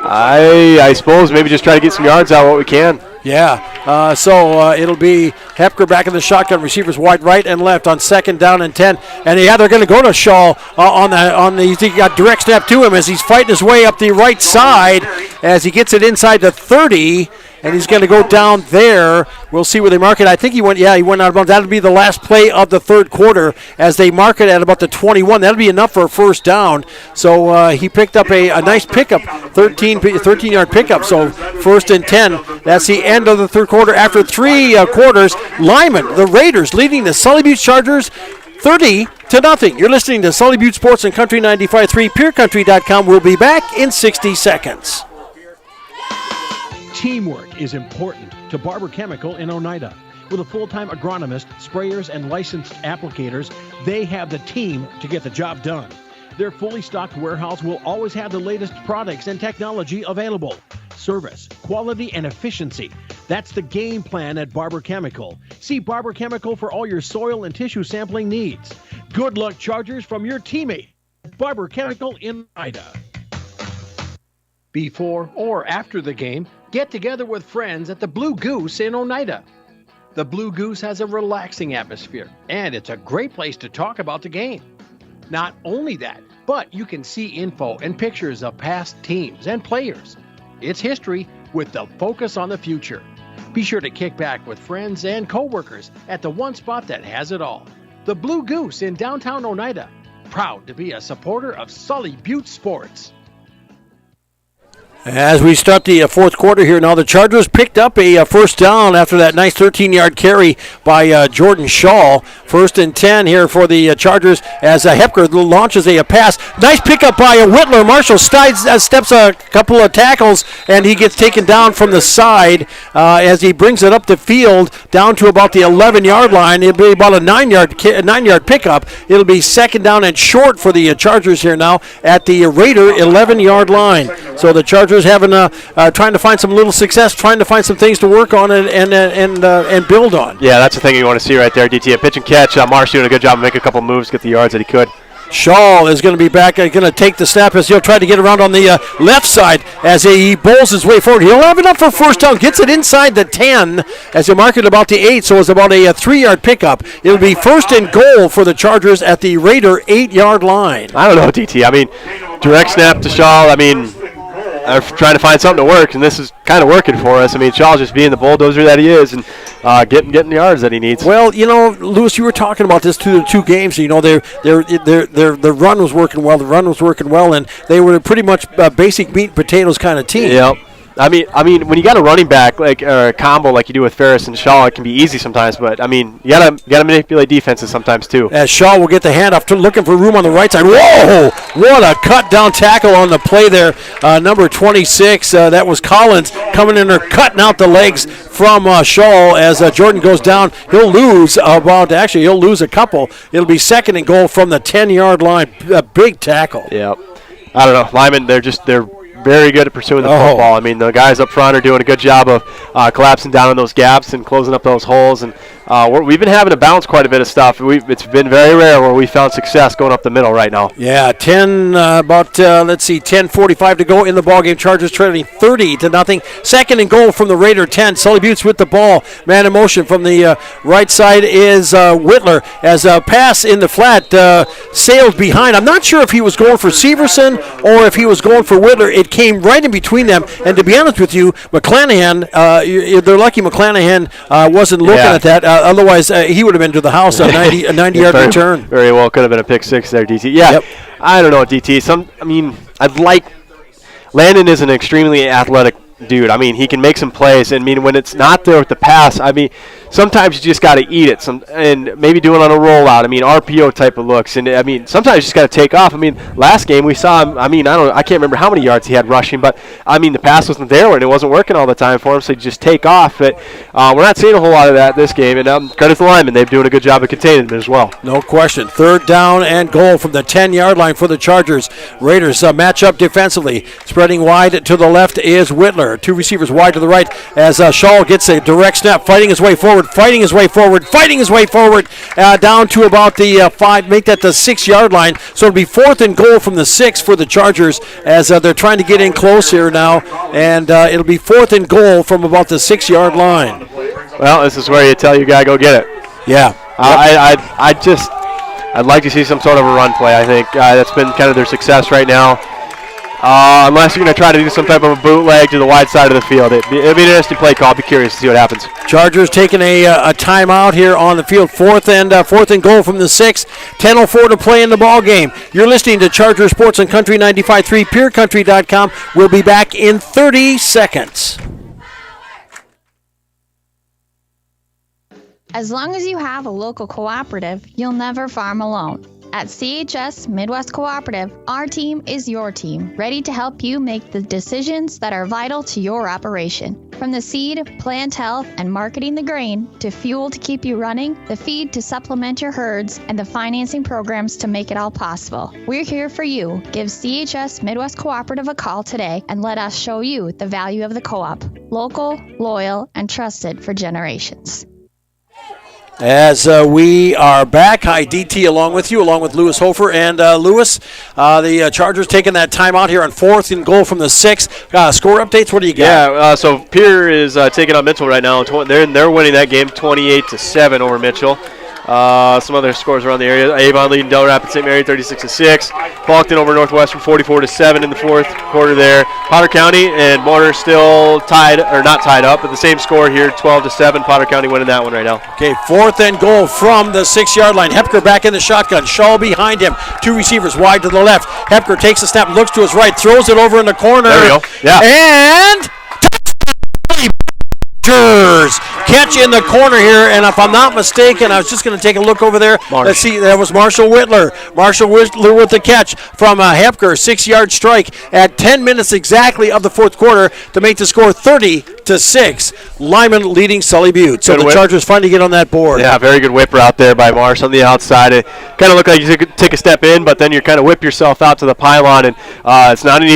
S3: I suppose maybe just try to get some yards out what we can.
S2: Yeah, so it'll be Hepker back in the shotgun, receivers wide right and left on 2nd down and 10. And they're going to go to Shaw he got direct snap to him as he's fighting his way up the right side as he gets it inside the 30. And he's going to go down there. We'll see where they mark it. I think he went out of bounds. That'll be the last play of the third quarter as they mark it at about the 21. That'll be enough for a 1st down. So he picked up a nice pickup, 13-yard pickup. So 1st and 10. That's the end of the third quarter. After 3 quarters, Lyman, the Raiders, leading the Sully Butte Chargers 30 7-0. You're listening to Sully Butte Sports and Country 95.3. PureCountry.com. We'll be back in 60 seconds.
S1: Teamwork is important to Barber Chemical in Oneida. With a full-time agronomist, sprayers, and licensed applicators, they have the team to get the job done. Their fully stocked warehouse will always have the latest products and technology available. Service, quality, and efficiency. That's the game plan at Barber Chemical. See Barber Chemical for all your soil and tissue sampling needs. Good luck, Chargers, from your teammate, Barber Chemical in Oneida. Before or after the game, get together with friends at the Blue Goose in Oneida. The Blue Goose has a relaxing atmosphere, and it's a great place to talk about the game. Not only that, but you can see info and pictures of past teams and players. It's history with the focus on the future. Be sure to kick back with friends and coworkers at the one spot that has it all. The Blue Goose in downtown Oneida. Proud to be a supporter of Sully Butte Sports.
S2: As we start the fourth quarter here now, the Chargers picked up a first down after that nice 13-yard carry by Jordan Shaw. 1st and 10 here for the Chargers as Hepker launches a pass. Nice pickup by Whitler. Marshall steps a couple of tackles, and he gets taken down from the side as he brings it up the field down to about the 11-yard line. It'll be about a 9-yard pickup. It'll be 2nd down and short for the Chargers here now at the Raider 11-yard line. So the Chargers having trying to find some little success, trying to find some things to work on and build on.
S3: Yeah, that's the thing you want to see right there, DT. A pitch and catch. Marsh doing a good job of making a couple moves, get the yards that he could.
S2: Shaw is going to be back, going to take the snap as he'll try to get around on the left side as he bowls his way forward. He'll have enough for first down, gets it inside the 10 as he'll mark it about the 8, so it's about a 3-yard pickup. It'll be 1st and goal for the Chargers at the Raider 8-yard line.
S3: I don't know, DT. I mean, direct snap to Shaw. I mean, trying to find something to work, and this is kind of working for us. I mean, Shaw's just being the bulldozer that he is and getting the yards that he needs.
S2: Well, Lewis, you were talking about this through the two games. Their run was working well. The run was working well, and they were pretty much basic meat and potatoes kind of team.
S3: Yep. I mean, when you got a running back like a combo like you do with Ferris and Shaw, it can be easy sometimes. But I mean, you gotta manipulate defenses sometimes too.
S2: As Shaw will get the handoff, looking for room on the right side. Whoa! What a cut down tackle on the play there. Number 26, that was Collins coming in there, cutting out the legs from Shaw as Jordan goes down. He'll lose a couple. It'll be 2nd and goal from the 10-yard line. A big tackle.
S3: Yep. I don't know, Lyman. They're very good at pursuing the football. I mean, the guys up front are doing a good job of collapsing down in those gaps and closing up those holes. And we've been having to bounce quite a bit of stuff. It's been very rare where we found success going up the middle right now.
S2: Yeah, 10:45 to go in the ballgame. Chargers trailing 30-0. 2nd and goal from the Raider 10. Sully Buttes with the ball. Man in motion from the right side is Whitler as a pass in the flat sailed behind. I'm not sure if he was going for Severson or if he was going for Whitler. It came right in between them, and to be honest with you, McClanahan, they're lucky McClanahan wasn't looking at that. Otherwise, he would have been to the house, a 90-yard return.
S3: Very well could have been a pick six there, DT. Yeah, yep. I don't know, DT. Landon is an extremely athletic dude. I mean, he can make some plays. And, when it's not there with the pass, sometimes you just got to eat it. And maybe do it on a rollout. RPO type of looks. And, sometimes you just got to take off. Last game we saw him, I can't remember how many yards he had rushing, but, the pass wasn't there and it wasn't working all the time for him, so you just take off. But we're not seeing a whole lot of that this game. And credit to Lyman. They're doing a good job of containing him as well.
S2: No question. 3rd down and goal from the 10-yard line for the Chargers. Raiders match up defensively. Spreading wide to the left is Whitler. 2 receivers wide to the right as Shaw gets a direct snap, fighting his way forward, down to about the 5, make that the 6-yard line. So it'll be 4th and goal from the 6 for the Chargers as they're trying to get in close here now, and it'll be 4th and goal from about the 6-yard line.
S3: Well, this is where you tell your guy go get it.
S2: Yeah.
S3: I'd like to see some sort of a run play. I think that's been kind of their success right now. Unless you're going to try to do some type of a bootleg to the wide side of the field. It'll be an interesting play call. I'll be curious to see what happens.
S2: Chargers taking a timeout here on the field. 4th and goal from the 6. 10:04 to play in the ball game. You're listening to Charger Sports and Country 95.3, PureCountry.com. We'll be back in 30 seconds.
S5: As long as you have a local cooperative, you'll never farm alone. At CHS Midwest Cooperative, our team is your team, ready to help you make the decisions that are vital to your operation. From the seed, plant health, and marketing the grain, to fuel to keep you running, the feed to supplement your herds, and the financing programs to make it all possible. We're here for you. Give CHS Midwest Cooperative a call today and let us show you the value of the co-op. Local, loyal, and trusted for generations.
S2: As we are back, hi DT along with you, along with Lewis Hofer. And Lewis, the Chargers taking that timeout here on 4th and goal from the 6. Score updates, what do you got?
S3: Yeah, so Pierre is taking on Mitchell right now. They're winning that game 28-7 over Mitchell. Some other scores around the area. Avon leading Del Rapids St. Mary 36-6. Faulkton over Northwestern 44-7 in the fourth quarter there. Potter County and Warner still tied, or not tied up, but the same score here, 12-7. Potter County winning that one right now.
S2: Okay, 4th and goal from the 6-yard line. Hepker back in the shotgun. Shaw behind him. 2 receivers wide to the left. Hepker takes a snap, looks to his right, throws it over in the corner.
S3: There we go. Yeah.
S2: And catch in the corner here, and if I'm not mistaken, I was just going to take a look over there. Let's see, that was Marshall Whitler. Marshall Whitler with the catch from Hepker, 6-yard strike at 10 minutes exactly of the fourth quarter to make the score 30-6. Lyman leading Sully Butte. So the Chargers finally get on that board.
S3: Yeah, very good whip route there by Marsh on the outside. It kind of looked like you could take a step in, but then you kind of whip yourself out to the pylon, and it's not an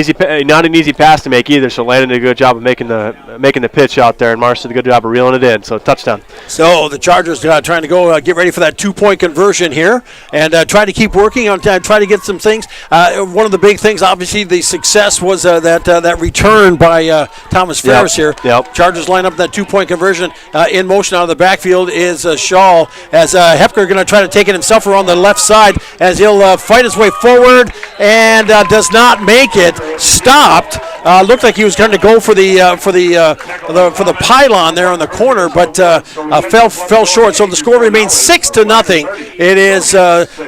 S3: easy pass to make either. So Landon did a good job of making the pitch out there, and Marsh did a good job of reeling it in. So touchdown.
S2: So the Chargers trying to go get ready for that 2-point conversion here, and try to keep working on try to get some things. One of the big things, obviously, the success was that return by Thomas Ferris here.
S3: Yep.
S2: Chargers line up that 2-point conversion. In motion out of the backfield is Shaw, as Hepker going to try to take it himself around the left side as he'll fight his way forward and does not make it. Stopped. Looked like he was going to go for the pylon there on the corner, but fell short. So the score remains 6-0. It is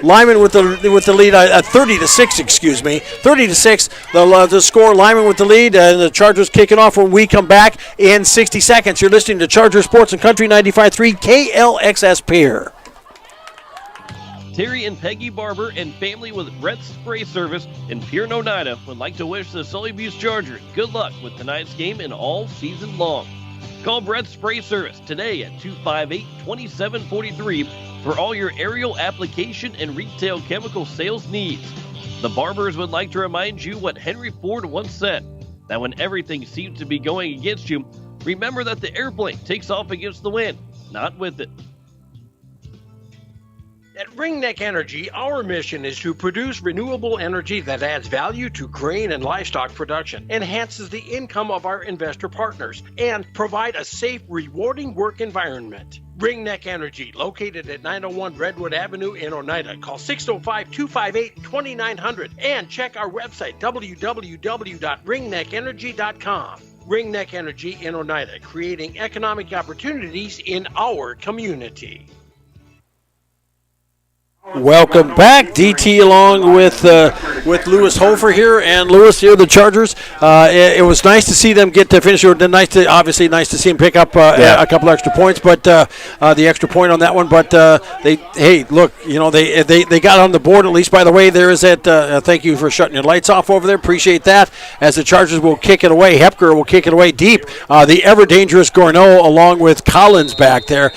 S2: Lyman with the lead, 30-6. Excuse me, 30-6. The score. Lyman with the lead, and the Chargers kicking off when we come back in 60 seconds. You're listening to Charger Sports and Country 95.3 KLXS Pierre.
S12: Terry and Peggy Barber and family with Brett's Spray Service in Pierre, Oneida would like to wish the Sully Butte Chargers good luck with tonight's game and all season long. Call Brett's Spray Service today at 258-2743 for all your aerial application and retail chemical sales needs. The Barbers would like to remind you what Henry Ford once said, that when everything seems to be going against you, remember that the airplane takes off against the wind, not with it.
S1: At Ringneck Energy, our mission is to produce renewable energy that adds value to grain and livestock production, enhances the income of our investor partners, and provide a safe, rewarding work environment. Ringneck Energy, located at 901 Redwood Avenue in Oneida. Call 605-258-2900 and check our website, www.ringneckenergy.com. Ringneck Energy in Oneida, creating economic opportunities in our community.
S2: Welcome back, DT, along with Lewis Hofer here, and Lewis here, the Chargers. It was nice to see them get to finish. Nice to see them pick up a couple extra points, but the extra point on that one. But they got on the board at least. By the way, there is that. Thank you for shutting your lights off over there. Appreciate that. As the Chargers will kick it away, Hepker will kick it away deep. The ever dangerous Gorneau along with Collins back there.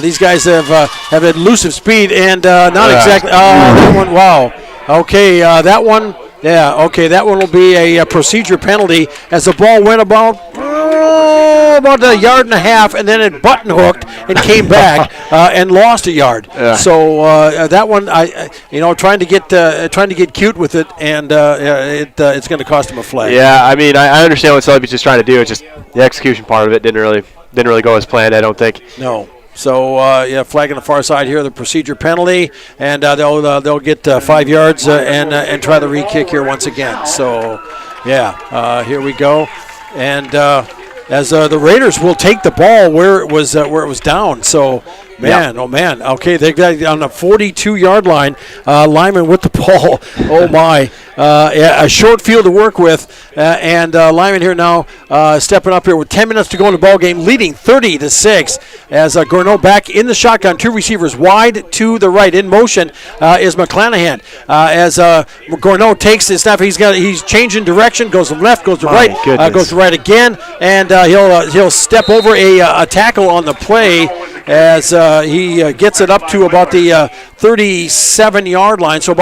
S2: These guys have elusive speed and not exactly. Oh, that one. Wow. Okay, that one. Yeah. Okay, that one will be a procedure penalty as the ball went about a yard and a half, and then it button hooked and came back and lost a yard.
S3: Yeah.
S2: So that one, trying to get cute with it, and it's going to cost him a flag.
S3: Yeah, I mean, I understand what Sully Butte is trying to do. It's just the execution part of it didn't really go as planned, I don't think.
S2: No. So, flag on the far side here, the procedure penalty, and they'll get 5 yards and try the re-kick here once again. So, here we go. And as the Raiders will take the ball where it was down. So, man, oh man. Okay, they got on the 42-yard line. Lyman with the ball. Oh my. A short field to work with, and Lyman here now stepping up here with 10 minutes to go in the ball game, leading 30-6 as Gorneau back in the shotgun. Two receivers wide to the right. In motion is McClanahan as Gorneau takes his snap. He's changing direction, goes to left, goes to right, goes to right again, and he'll step over a tackle on the play as he gets it up to about the 37-yard line. So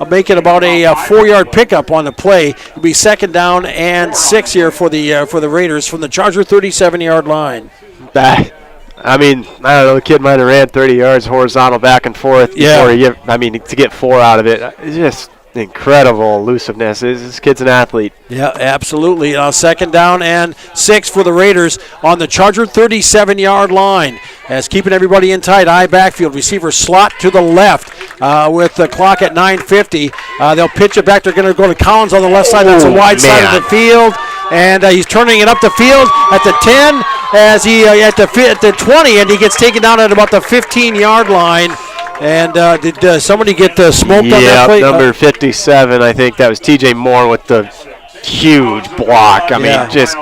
S2: make it about a 4-yard pickup on the play. It'll be 2nd down and 6 here for the Raiders from the Charger 37-yard line.
S3: I mean, I don't know. The kid might have ran 30 yards horizontal back and forth. To get 4 out of it, it's just incredible elusiveness. This kid's an athlete.
S2: Yeah, absolutely. 2nd down and 6 for the Raiders on the Charger 37-yard line. As keeping everybody in tight, eye backfield. Receiver slot to the left with the clock at 9:50. They'll pitch it back. They're going to go to Collins on the left side. That's a wide side of the field. And he's turning it up the field at the 10 as he at the 20, and he gets taken down at about the 15-yard line. And did somebody get smoked on that play?
S3: Number 57, I think that was TJ Moore with the huge block. I mean, just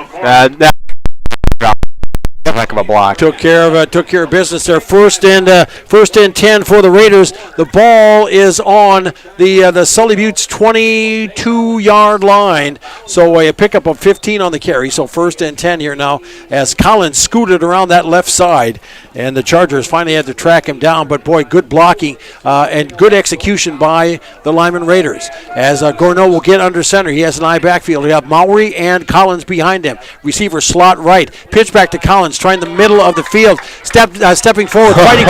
S3: that heck of a block.
S2: Took care of business there. First and 10 for the Raiders. The ball is on the Sully Buttes 22-yard line. So a pickup of 15 on the carry. So 1st and 10 here now as Collins scooted around that left side, and the Chargers finally had to track him down. But boy, good blocking and good execution by the Lyman Raiders. As Gorneau will get under center. He has an eye backfield. We have Mowry and Collins behind him. Receiver slot right. Pitch back to Collins. Trying the middle of the field, stepping forward, fighting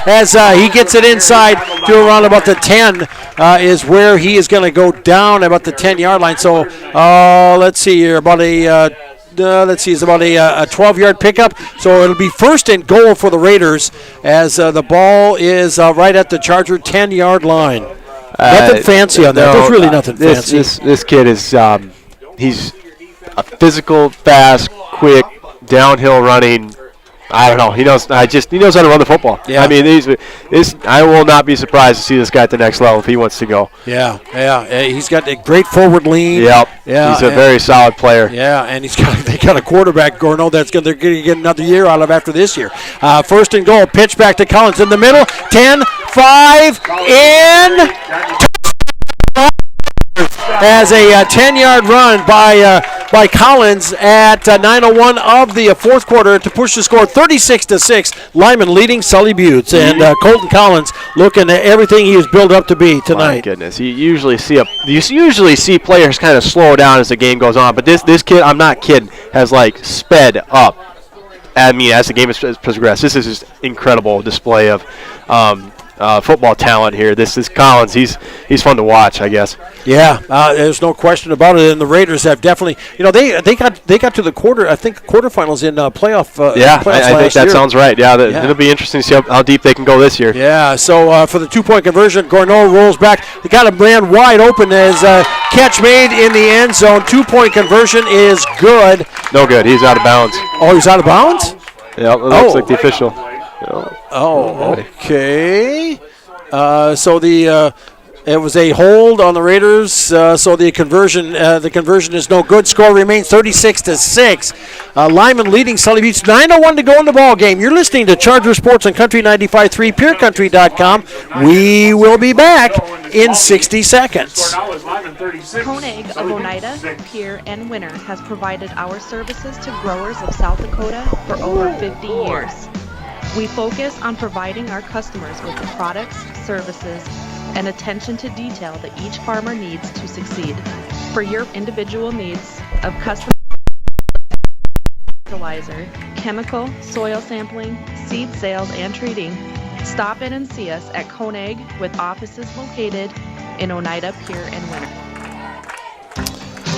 S2: as he gets it inside to around about the 10 is where he is going to go down about the 10-yard line. So let's see here, about it's about a 12-yard pickup. So it'll be 1st and goal for the Raiders as the ball is right at the Charger 10-yard line. Nothing fancy on that. There's really nothing fancy.
S3: This kid is he's a physical, fast, quick, downhill running. I don't know. He knows how to run the football. Yeah. I mean, I will not be surprised to see this guy at the next level if he wants to go.
S2: Yeah. He's got a great forward lean.
S3: Yep.
S2: Yeah.
S3: He's a very solid player.
S2: Yeah, and they got a quarterback, Gorneau, they're going to get another year out of after this year. 1st and goal. Pitch back to Collins in the middle. 10, 5, in. As a 10-yard run by Collins at 9:01 of the 4th quarter to push the score 36-6. Lyman leading Sully Buttes, and Colton Collins looking at everything he has built up to be tonight.
S3: My goodness, you usually see players kind of slow down as the game goes on, but this kid, I'm not kidding, has sped up. I mean, as the game has progressed, this is just incredible display of football talent here. This is Collins. He's fun to watch, I guess.
S2: Yeah, there's no question about it. And the Raiders have definitely, they got to the quarterfinals in playoff.
S3: I think that sounds right. Yeah, it'll be interesting to see how deep they can go this year.
S2: Yeah. So for the 2-point conversion, Gorneau rolls back. They got a man wide open as catch made in the end zone. 2-point conversion is good.
S3: No good. He's out of bounds.
S2: Oh, he's out of bounds?
S3: Yeah, it looks like the official.
S2: Oh, okay. So it was a hold on the Raiders. So the conversion is no good. Score remains 36-6. Lyman leading Sully Buttes. 9:01 to go in the ball game. You're listening to Charger Sports on Country 95.3, PureCountry.com. We will be back in 60 seconds.
S14: Koenig of Oneida, Pierre, and Winter has provided our services to growers of South Dakota for over 50 years. We focus on providing our customers with the products, services, and attention to detail that each farmer needs to succeed. For your individual needs of custom fertilizer, chemical, soil sampling, seed sales, and treating, stop in and see us at Koenig with offices located in Oneida, Pierre, and Winter.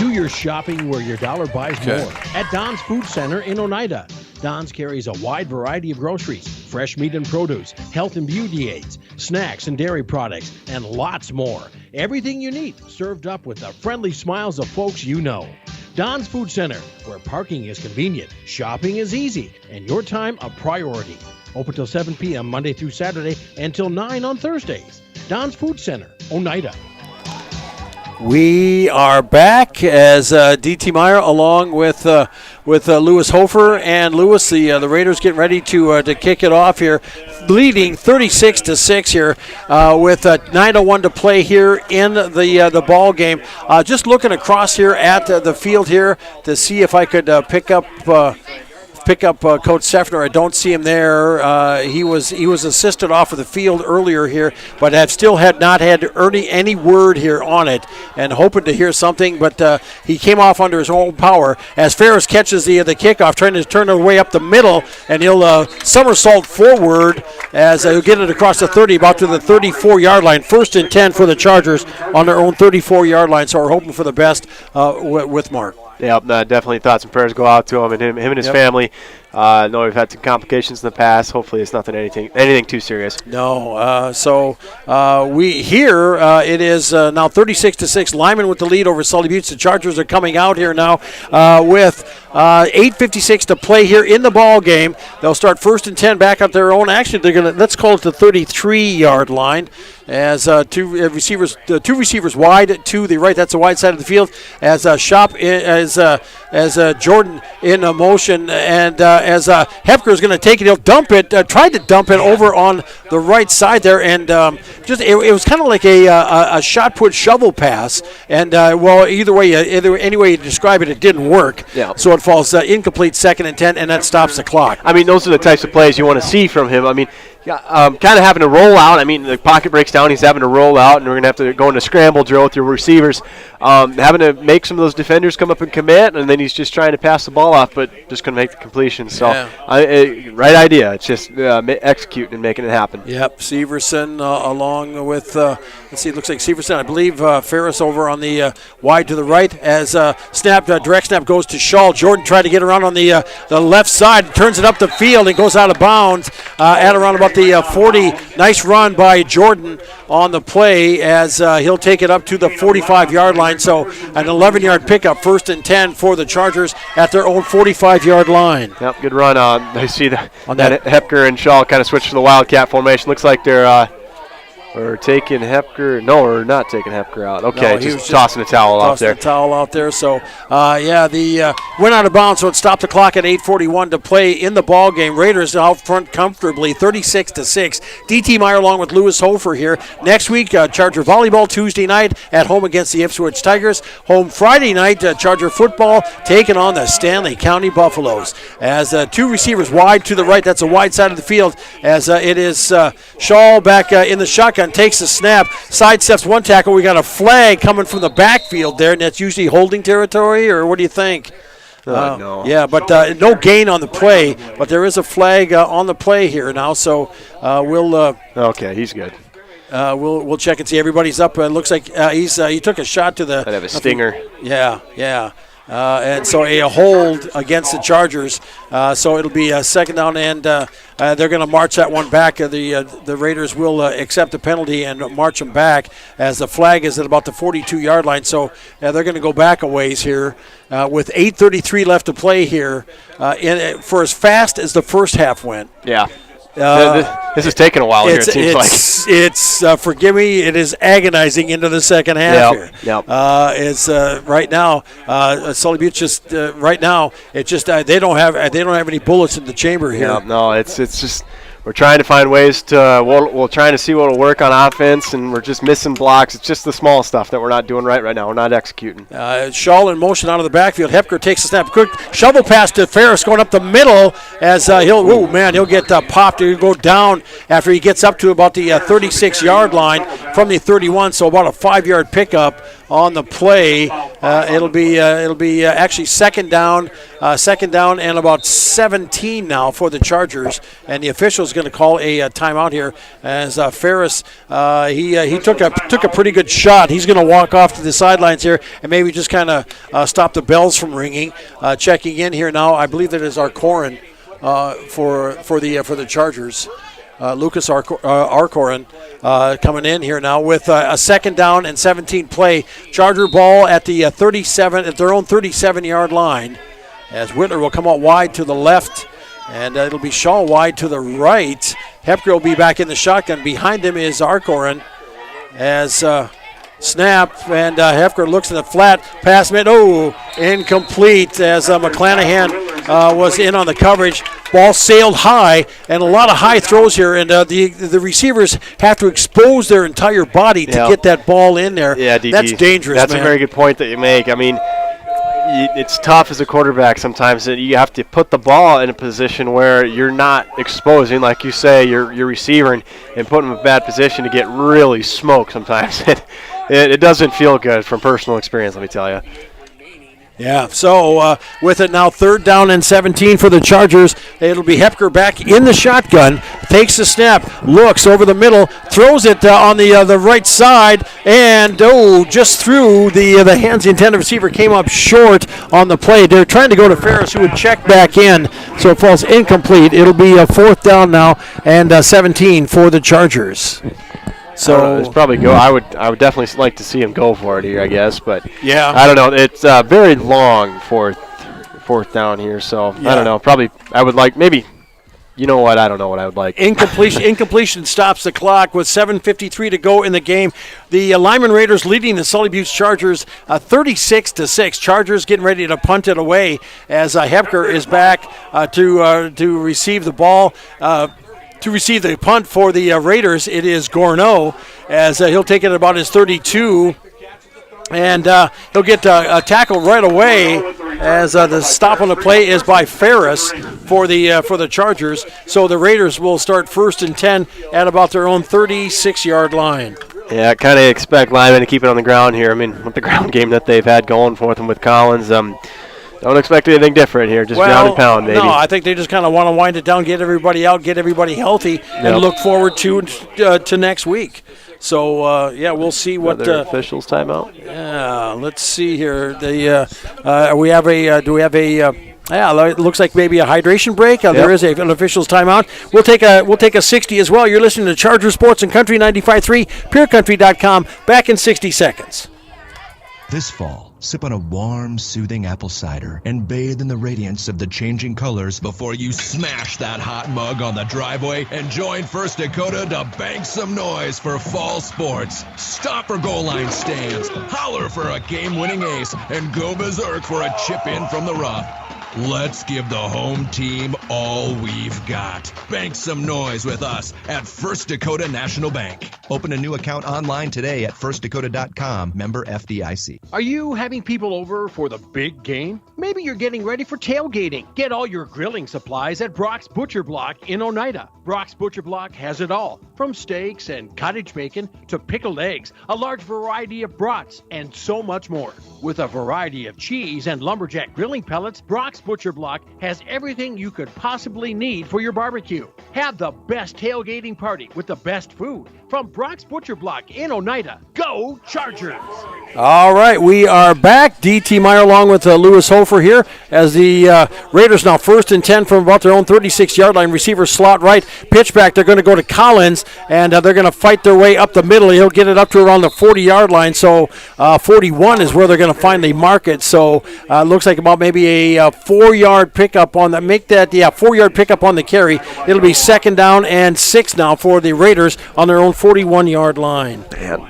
S1: Do your shopping where your dollar buys more at Don's Food Center in Oneida. Don's carries a wide variety of groceries, fresh meat and produce, health and beauty aids, snacks and dairy products, and lots more. Everything you need served up with the friendly smiles of folks you know. Don's Food Center, where parking is convenient, shopping is easy, and your time a priority. Open till 7 p.m. Monday through Saturday and till 9 on Thursdays. Don's Food Center, Oneida.
S2: We are back as D.T. Meyer along with Lewis Hofer. And Lewis, the Raiders getting ready to kick it off here, leading 36-6 here with 9:01 to play here in the ball game. Just looking across here at the field here to see if I could pick up Coach Seffner. I don't see him there. He was assisted off of the field earlier here, but have still not had any word here on it, and hoping to hear something. But he came off under his own power as Ferris catches the kickoff, trying to turn it away up the middle, and he'll somersault forward as he'll get it across the 30, about to the 34-yard line. 1st and 10 for the Chargers on their own 34-yard line. So we're hoping for the best with Mark.
S3: Yeah, definitely thoughts and prayers go out to him and his family. I know we've had some complications in the past. Hopefully it's nothing anything too serious.
S2: No. So we here it is now 36-6. Lyman with the lead over Sully Buttes. The Chargers are coming out here now with 8:56 to play here in the ball game. They'll start 1st and 10 back up their own. Actually, they're gonna, let's call it the 33-yard line. As two receivers wide to the right. That's the wide side of the field. As Shop as Jordan in motion, and as Hepker is going to take it, he'll dump it. Tried to dump it over on the right side there, and it was kind of like a shot put shovel pass. And either way, any way you describe it, it didn't work.
S3: Yeah.
S2: So it falls incomplete, 2nd and 10, and that stops the clock.
S3: I mean, those are the types of plays you want to see from him. I mean, kind of having to roll out. I mean, the pocket breaks down. He's having to roll out, and we're going to have to go into scramble drill with your receivers. Having to make some of those defenders come up and commit, and then he's just trying to pass the ball off, but just going to make the completion. So, right idea. It's just executing and making it happen.
S2: Yep, Severson along with, let's see, it looks like Severson. I believe Ferris over on the wide to the right as direct snap goes to Shaw. Jordan tried to get around on the left side, turns it up the field, and goes out of bounds at around about the 40. Nice run by Jordan on the play as he'll take it up to the 45-yard line. So an 11-yard pickup, 1st and 10 for the Chargers at their own 45-yard line.
S3: Yep, good run. I see that Hepker and Shaw kind of switched to the Wildcat formation. Looks like they're taking Hepker. No, we're not taking Hepker out. Okay, no, just tossing the towel out there.
S2: Tossing the towel out there. So, the went out of bounds, so it stopped the clock at 8:41 to play in the ball game. Raiders out front comfortably, 36-6. D.T. Meyer along with Lewis Hofer here. Next week, Charger volleyball Tuesday night at home against the Ipswich Tigers. Home Friday night, Charger football taking on the Stanley County Buffaloes. As two receivers wide to the right, that's a wide side of the field. As it is Shaw back in the shotgun. Takes the snap, sidesteps one tackle. We got a flag coming from the backfield there, and that's usually holding territory, or what do you think?
S3: No.
S2: Yeah, but no gain on the play, but there is a flag on the play here now, so we'll...
S3: okay, he's good.
S2: We'll check and see. Everybody's up. It looks like he took a shot to the...
S3: I'd have a stinger.
S2: Yeah. And so a hold against the Chargers. So it'll be a 2nd down, and they're going to march that one back. The Raiders will accept the penalty and march them back as the flag is at about the 42-yard line. So they're going to go back a ways here with 8:33 left to play here for as fast as the first half went.
S3: Yeah. This is taking a while here, it seems like.
S2: It's forgive me, it is agonizing into the second half here.
S3: Yep.
S2: It's right now, Sully Butte just right now, it's just they don't have any bullets in the chamber here.
S3: Yeah, no, it's just we're trying to find ways to we're trying to see what will work on offense, and we're just missing blocks. It's just the small stuff that we're not doing right now. We're not executing.
S2: Shaw in motion out of the backfield. Hepker takes a snap. Quick shovel pass to Ferris going up the middle as he'll get popped. He'll go down after he gets up to about the 36-yard line from the 31. So about a 5-yard pickup on the play. It'll be actually second down and about 17 now for the Chargers, and the official's going to call a timeout here as Ferris he took a pretty good shot. He's going to walk off to the sidelines here and maybe just kind of stop the bells from ringing. Checking in here now, I believe that is our Corin for the Chargers. Lucas Arcorin coming in here now with a 2nd down and 17 play. Charger ball at the 37 at their own 37-yard line, as Whitler will come out wide to the left, and it'll be Shaw wide to the right. Hepker will be back in the shotgun. Behind him is Arcorin as snap, and Hefker looks in the flat pass mid. Oh, incomplete as McClanahan was in on the coverage. Ball sailed high, and a lot of high throws here, and the receivers have to expose their entire body to get that ball in there.
S3: Yeah, DT.
S2: That's dangerous,
S3: That's
S2: man.
S3: a very good point that you make. I mean, it's tough as a quarterback sometimes that you have to put the ball in a position where you're not exposing, like you say, your receiver and put him in a bad position to get really smoked sometimes. It doesn't feel good from personal experience, let me tell you.
S2: Yeah, so with it now 3rd down and 17 for the Chargers. It'll be Hepker back in the shotgun, takes the snap, looks over the middle, throws it on the right side, and just through the hands. The intended receiver came up short on the play. They're trying to go to Ferris, who would check back in, so it falls incomplete. It'll be a 4th down now and 17 for the Chargers. So
S3: it's probably go. I would definitely like to see him go for it here, I guess, but
S2: yeah,
S3: I don't know. It's very long fourth down here, so yeah. I don't know. Probably I would like maybe. You know what? I don't know what I would like.
S2: Incompletion stops the clock with 7:53 to go in the game. The Lyman Raiders leading the Sully Butte Chargers 36-6. Chargers getting ready to punt it away as Hepker is back to receive the ball. To receive the punt for the Raiders, it is Gourneau, as he'll take it about his 32, and he'll get a tackle right away, as the stop on the play is by Ferris for the Chargers. So the Raiders will start 1st and 10 at about their own 36-yard line.
S3: Yeah, I kind of expect Lyman to keep it on the ground here. I mean, with the ground game that they've had going for them with Collins, don't expect anything different here. Just ground and pound, maybe.
S2: No, I think they just kind of want to wind it down, get everybody out, get everybody healthy, and look forward to next week. So we'll see what
S3: officials timeout.
S2: Yeah, let's see here. We have a. Do we have a? It looks like maybe a hydration break. There is an officials timeout. We'll take a 60 as well. You're listening to Charger Sports and Country 95.3, PureCountry.com. Back in 60 seconds.
S8: This fall, sip on a warm, soothing apple cider and bathe in the radiance of the changing colors before you smash that hot mug on the driveway and join First Dakota to bank some noise for fall sports. Stop for goal line stands, holler for a game-winning ace, and go berserk for a chip in from the rough. Let's give the home team all we've got. Bank some noise with us at First Dakota National Bank. Open a new account online today at firstdakota.com, member FDIC.
S1: Are you having people over for the big game? Maybe you're getting ready for tailgating. Get all your grilling supplies at Brock's Butcher Block in Oneida. Brock's Butcher Block has it all, from steaks and cottage bacon to pickled eggs, a large variety of brats, and so much more. With a variety of cheese and lumberjack grilling pellets, Brock's Butcher Block has everything you could possibly need for your barbecue. Have the best tailgating party with the best food from Brock's Butcher Block in Oneida. Go Chargers!
S2: All right, we are back. D.T. Meyer along with Lewis Hofer here as the Raiders now 1st and 10 from about their own 36-yard line. Receiver slot right, pitch back. They're going to go to Collins, and they're going to fight their way up the middle. He'll get it up to around the 40-yard line, so 41 is where they're going to finally mark it. So looks like about maybe a 4-yard pickup on that. 4-yard pickup on the carry. It'll be 2nd down and 6 now for the Raiders on their own 41-yard line.
S3: Man,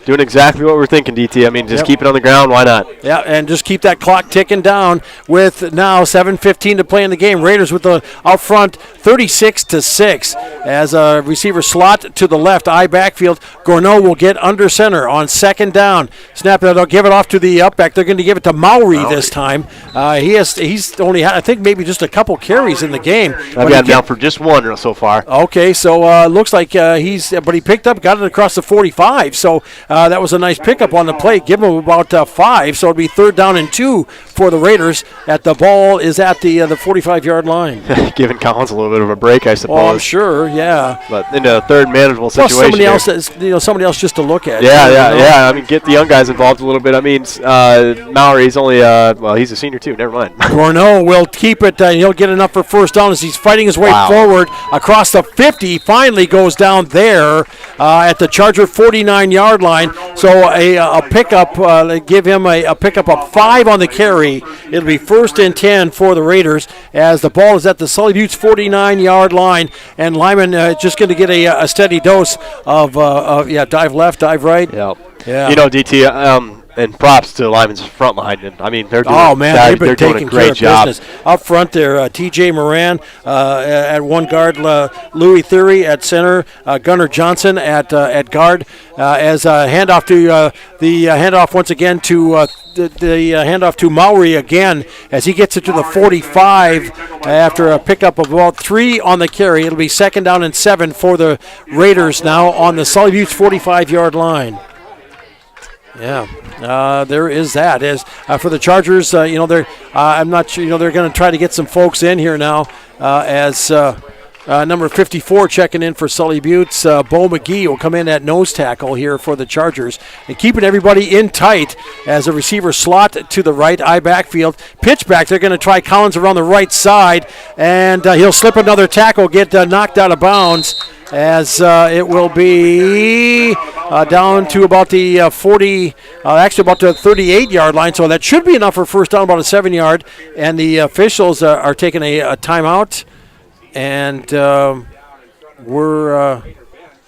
S3: doing exactly what we're thinking, DT. I mean, just keep it on the ground. Why not?
S2: Yeah, and just keep that clock ticking down with now 7:15 to play in the game. Raiders with the out front 36-6 as a receiver slot to the left, eye backfield. Gourneau will get under center on 2nd down. Snap it, they'll give it off to the upback. They're going to give it to Mowry this time. He's only had, I think, maybe just a couple carries in the game.
S3: I've got him down for just one so far.
S2: Okay, so looks like but he picked up, got it across the 45. So That was a nice pickup on the play. Give him about 5, so it'll be 3rd down and 2 for the Raiders. The ball is at the 45-yard line.
S3: Giving Collins a little bit of a break, I suppose.
S2: Oh, I'm sure, yeah.
S3: But in a third manageable situation.
S2: Somebody else just to look at.
S3: Yeah. I mean, get the young guys involved a little bit. I mean, Mallory's only, he's a senior too. Never mind.
S2: Corneau will keep it. He'll get enough for 1st down as he's fighting his way forward across the 50. Finally goes down there at the Charger 49-yard line. So a pickup, they give him a pickup of 5 on the carry. It'll be 1st and 10 for the Raiders as the ball is at the Sully Buttes 49-yard line. And Lyman just going to get a steady dose of dive left, dive right.
S3: Yep.
S2: Yeah.
S3: DT, and props to Lyman's front line. I mean, they're doing,
S2: they're
S3: doing a great job.
S2: Business. Up front there, T.J. Moran at one guard, Louis Thury at center, Gunnar Johnson at guard. As handoff to the handoff once again to the handoff to Maury again as he gets it to the 45 after a pickup of about 3 on the carry. It'll be 2nd down and 7 for the Raiders now on the Sully Buttes 45-yard line. Yeah, there is that. As for the Chargers, I'm not sure. They're going to try to get some folks in here now. As number 54 checking in for Sully Buttes, Bo McGee will come in at nose tackle here for the Chargers, and keeping everybody in tight as a receiver slot to the right, eye backfield, pitch back. They're going to try Collins around the right side, and he'll slip another tackle, get knocked out of bounds. As it will be down to about the about the 38-yard line. So that should be enough for 1st down, about a 7-yard. And the officials are taking a timeout. And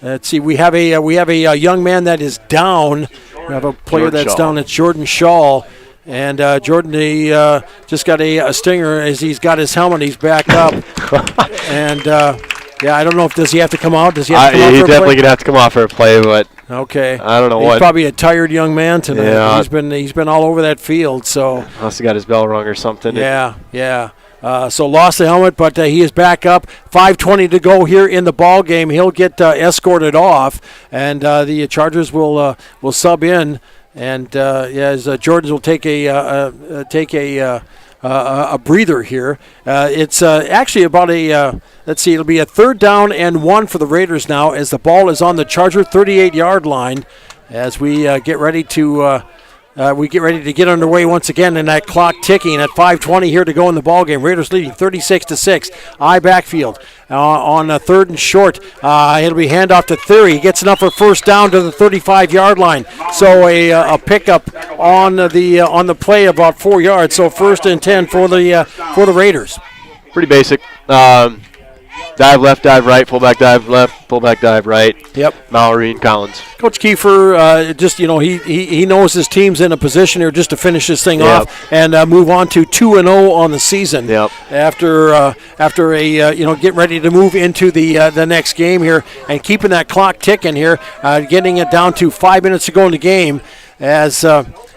S2: let's see, we have a young man that is down. We have a player that's down. It's Jordan Shaw. And Jordan, he just got a stinger as he's got his helmet. He's back up. And I don't know does he have to come out? Does he have to come out for a play?
S3: He's definitely going to have to come out for a play, but
S2: okay.
S3: I don't know
S2: he's probably a tired young man tonight.
S3: Yeah.
S2: He's been all over that field. So
S3: must have got his bell rung or something.
S2: Yeah. So lost the helmet, but he is back up. 5:20 to go here in the ball game. He'll get escorted off, and the Chargers will sub in, and as Jordans will take a breather here. It's actually about it'll be a 3rd down and 1 for the Raiders now as the ball is on the Charger 38-yard line as we get ready to get underway once again, and that clock ticking at 5:20 here to go in the ball game. Raiders leading 36-6. Eye backfield on 3rd and short. It'll be handoff to Thury. He gets enough for 1st down to the 35-yard line. So a pickup on the play about 4 yards. So 1st and 10 for the Raiders.
S3: Pretty basic. Dive left, dive right, fullback dive left, fullback dive right.
S2: Yep.
S3: Mallory and Collins.
S2: Coach Kiefer, he knows his team's in a position here just to finish this thing off and move on to 2-0 on the season.
S3: Yep.
S2: After getting ready to move into the next game here and keeping that clock ticking here, getting it down to 5 minutes to go in the game as.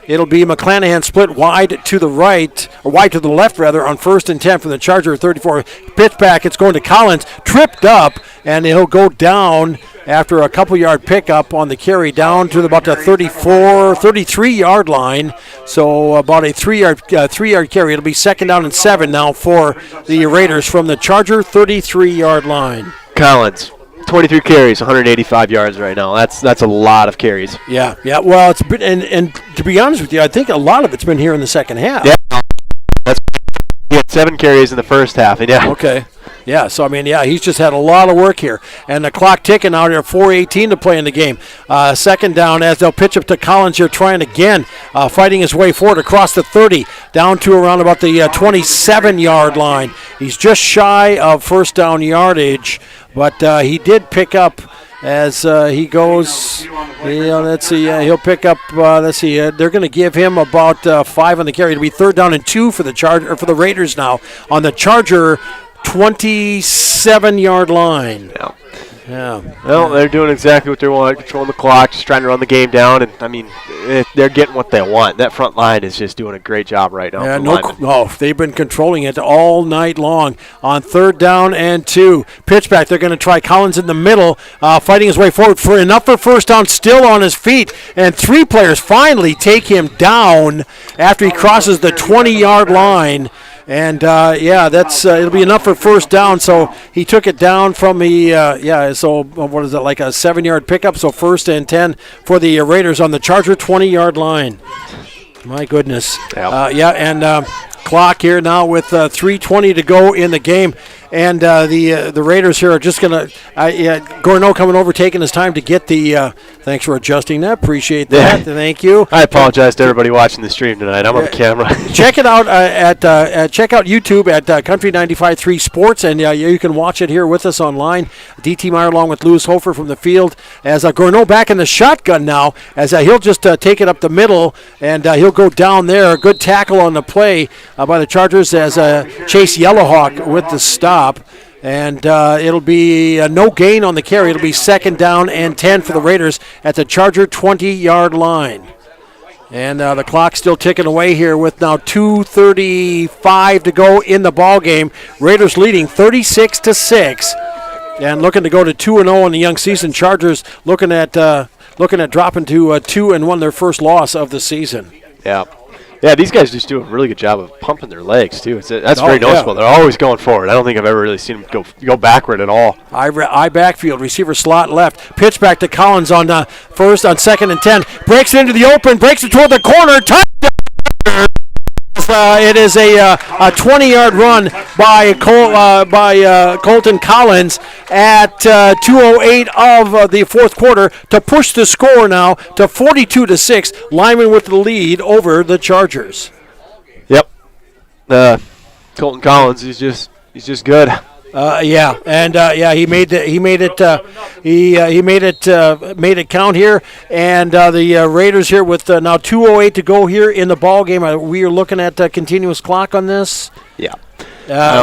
S2: It'll be McClanahan split wide to the right, or wide to the left, rather, on 1st and 10 from the Charger 34. Pitch back, it's going to Collins, tripped up, and he'll go down after a couple-yard pickup on the carry down to about the 33-yard line. So about a three-yard carry. It'll be 2nd down and 7 now for the Raiders from the Charger 33-yard line.
S3: Collins. 23 carries, 185 yards right now. That's a lot of carries.
S2: Yeah. Well, it's been, and to be honest with you, I think a lot of it's been here in the second half.
S3: Yeah, he had 7 carries in the first half, and
S2: Okay. Yeah, so, he's just had a lot of work here. And the clock ticking out here, 4:18 to play in the game. 2nd down as they'll pitch up to Collins here, trying again, fighting his way forward across the 30, down to around about the 27-yard line. He's just shy of 1st down yardage, but he did pick up as he goes. Let's see. He'll pick up. They're going to give him about 5 on the carry. It'll be 3rd down and 2 for the Raiders now on the Charger 27-yard line.
S3: Yeah.
S2: Yeah.
S3: Well, they're doing exactly what they want, controlling the clock, just trying to run the game down. And, I mean, they're getting what they want. That front line is just doing a great job right now.
S2: Yeah, they've been controlling it all night long. On 3rd down and 2. Pitch back. They're going to try Collins in the middle, fighting his way forward for enough for first down, still on his feet. And 3 players finally take him down after he crosses the 20-yard line. And, it'll be enough for first down. So he took it down from what is it, like a 7-yard pickup? So 1st and 10 for the Raiders on the Charger 20-yard line. My goodness.
S3: Yep.
S2: Clock here now with 3:20 to go in the game. And the Raiders here are just going to Gorneau coming over, taking his time to get the thanks for adjusting that. Appreciate that.
S3: Yeah.
S2: Thank you.
S3: I apologize to everybody watching the stream tonight. I'm on the camera.
S2: Check it out check out YouTube at Country 95.3 Sports, and you can watch it here with us online. DT Meyer along with Lewis Hofer from the field as Gorneau back in the shotgun now, as he'll just take it up the middle, and he'll go down there. Good tackle on the play by the Chargers as Chase Yellowhawk with the stop. And it'll be no gain on the carry. It'll be 2nd down and 10 for the Raiders at the Charger 20-yard line. And the clock's still ticking away here with now 2:35 to go in the ball game. Raiders leading 36-6, and looking to go to 2-0 in the young season. Chargers looking at dropping to 2-1, their first loss of the season.
S3: Yeah. Yeah, these guys just do a really good job of pumping their legs, too. That's very noticeable. They're always going forward. I don't think I've ever really seen them go backward at all.
S2: I backfield, receiver slot left. Pitch back to Collins on 2nd and 10. Breaks into the open, breaks it toward the corner. Touchdown! It is a 20-yard run by Colton Collins at 2:08 of the 4th quarter to push the score now to 42-6. Lyman with the lead over the Chargers.
S3: Yep. Colton Collins, he's just good.
S2: He made it count here, and the Raiders here with now 2:08 to go here in the ball game. We are looking at continuous clock on this.
S3: Yeah.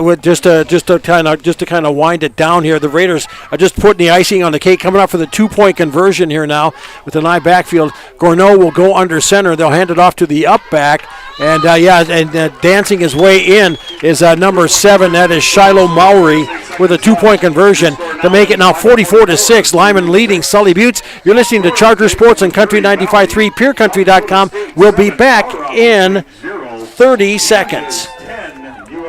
S2: With just to kind of wind it down here, the Raiders are just putting the icing on the cake, coming up for the 2-point conversion here now with an I backfield. Gorneau will go under center. They'll hand it off to the up back, and dancing his way in is number 7. That is Shiloh Mowry with a 2-point conversion to make it now 44-6. Lyman leading Sully Buttes. You're listening to Charger Sports on Country 95.3, PureCountry.com. We'll be back in 30 seconds.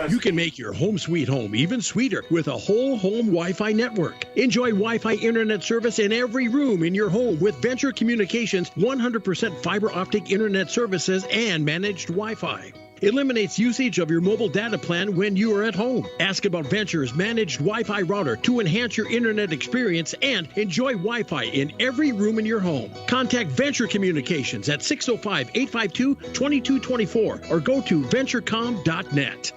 S1: You can make your home sweet home even sweeter with a whole home Wi-Fi network. Enjoy Wi-Fi internet service in every room in your home with Venture Communications 100% fiber optic internet services and managed Wi-Fi. Eliminates usage of your mobile data plan when you are at home. Ask about Venture's managed Wi-Fi router to enhance your internet experience and enjoy Wi-Fi in every room in your home. Contact Venture Communications at 605-852-2224 or go to venturecom.net.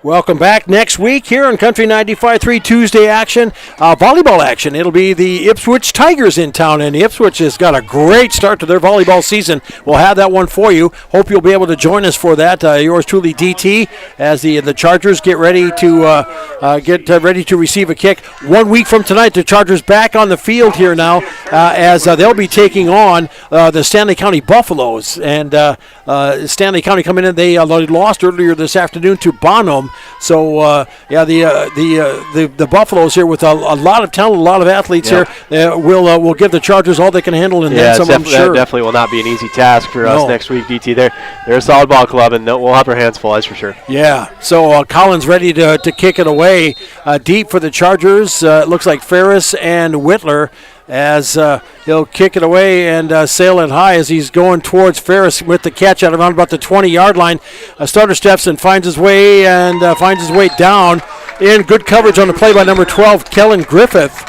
S2: Welcome back next week here on Country 95.3 Tuesday action, volleyball action. It'll be the Ipswich Tigers in town, and Ipswich has got a great start to their volleyball season. We'll have that one for you. Hope you'll be able to join us for that. Yours truly, DT, as the Chargers get ready to receive a kick. 1 week from tonight, the Chargers back on the field here now, as they'll be taking on the Stanley County Buffaloes. And Stanley County coming in, they lost earlier this afternoon to Bonham. So the Buffaloes here with a lot of talent, a lot of athletes here will give the Chargers all they can handle, and then some. I'm sure
S3: that definitely will not be an easy task for us next week. DT, they're a solid ball club, and we'll have our hands full, that's for sure.
S2: Yeah. So Collins ready to kick it away deep for the Chargers. It looks like Ferris and Whitler, as he'll kick it away and sail it high as he's going towards Ferris with the catch at around about the 20-yard line. Starter steps and finds his way down in good coverage on the play by number 12, Kellen Griffith,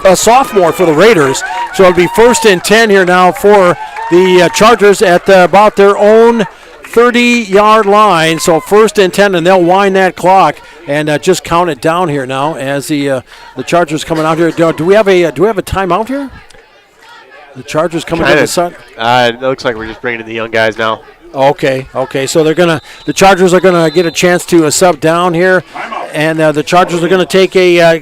S2: a sophomore for the Raiders. So it'll be 1st and 10 here now for the Chargers at about their own 30-yard line. So 1st and 10, and they'll wind that clock and just count it down here now as the Chargers coming out here. Do we have a timeout here? The Chargers coming to the sun.
S3: It looks like we're just bringing in the young guys now.
S2: Okay. So the Chargers are gonna get a chance to sub down here And the Chargers are going to take a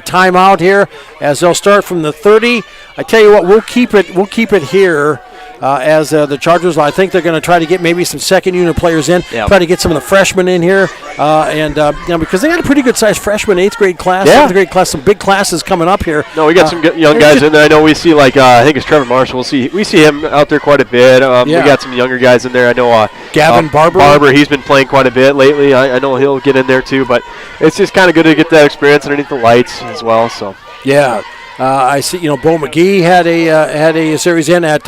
S2: timeout here as they'll start from the 30. I tell you what, we'll keep it here. As the Chargers, I think they're going to try to get maybe some second unit players in, try to get some of the freshmen in here, because they got a pretty good sized freshman 8th grade class, 7th grade class, some big classes coming up here.
S3: No, we got some young guys in there. I know we see I think it's Trevor Marshall. We see him out there quite a bit. We got some younger guys in there. I know
S2: Gavin Barber.
S3: He's been playing quite a bit lately. I know he'll get in there too, but it's just kind of good to get that experience underneath the lights as well. So
S2: yeah. I see. Bo McGee had a series in at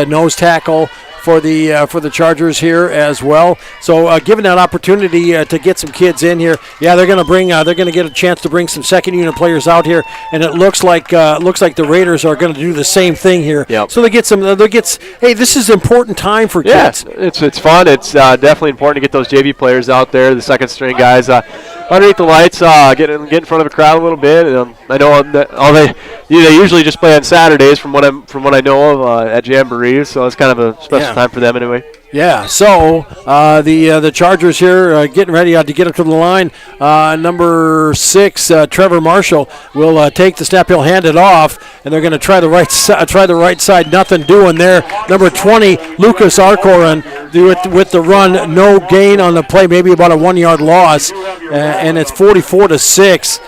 S2: nose tackle for the Chargers here as well. So given that opportunity to get some kids in here, they're going to get a chance to bring some second unit players out here, and it looks like the Raiders are going to do the same thing here.
S3: Yep.
S2: So hey, this is important time for kids.
S3: Yeah, it's fun. It's definitely important to get those JV players out there, the second string guys. Underneath the lights, get in front of a crowd a little bit. I know that they usually just play on Saturdays, from what I know of at Jamboree. So it's kind of a special time for them anyway.
S2: Yeah. So the Chargers here getting ready to get up to the line. Number 6, Trevor Marshall will take the snap. He'll hand it off, and they're going to try the right side. Nothing doing there. Number 20, Lucas Arkoran with the run. No gain on the play. Maybe about a 1-yard loss, and it's 44-6.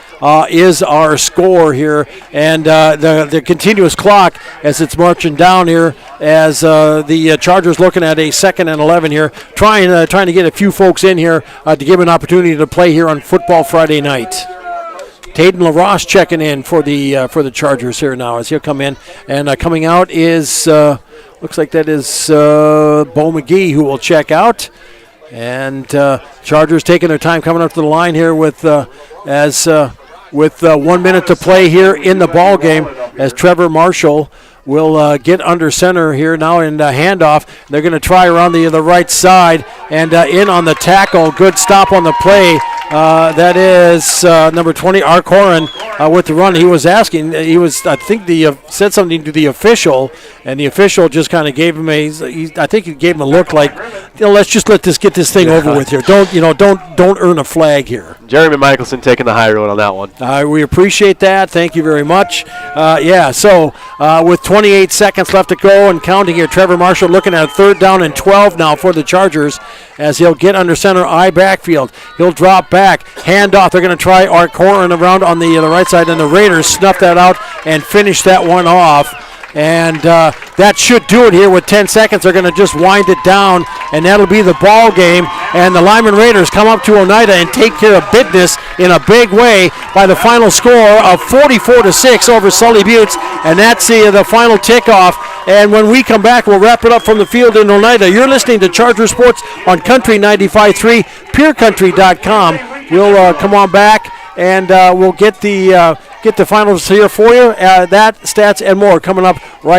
S2: Is our score here, and the continuous clock as it's marching down here as the Chargers looking at a 2nd and 11 here, trying to get a few folks in here to give an opportunity to play here on Football Friday night. Taden LaRoche checking in for the Chargers here now as he'll come in, and coming out is looks like that is Bo McGee who will check out. And Chargers taking their time coming up to the line here with 1 minute to play here in the ball game as Trevor Marshall will get under center here now in handoff. They're going to try around the right side and in on the tackle. Good stop on the play. That is number 20, Arkoran, with the run. He was asking. I think said something to the official, and the official just kind of gave him I think he gave him a look like, let's just get this thing over with here. Don't earn a flag here.
S3: Jeremy Michelson taking the high road on that one.
S2: We appreciate that. Thank you very much. So with 28 seconds left to go and counting here, Trevor Marshall looking at 3rd down and 12 now for the Chargers as he'll get under center, eye backfield. He'll drop back, hand off. They're going to try Arkoran around on the right side, and the Raiders snuff that out and finish that one off. And that should do it here with 10 seconds. They're going to just wind it down, and that'll be the ball game. And the Lyman Raiders come up to Oneida and take care of business in a big way by the final score of 44-6 over Sully Buttes. And that's the final tip-off. And when we come back, we'll wrap it up from the field in Oneida. You're listening to Charger Sports on Country 95.3, PureCountry.com. We'll come on back, and we'll get the finals here for you. That, stats, and more coming up right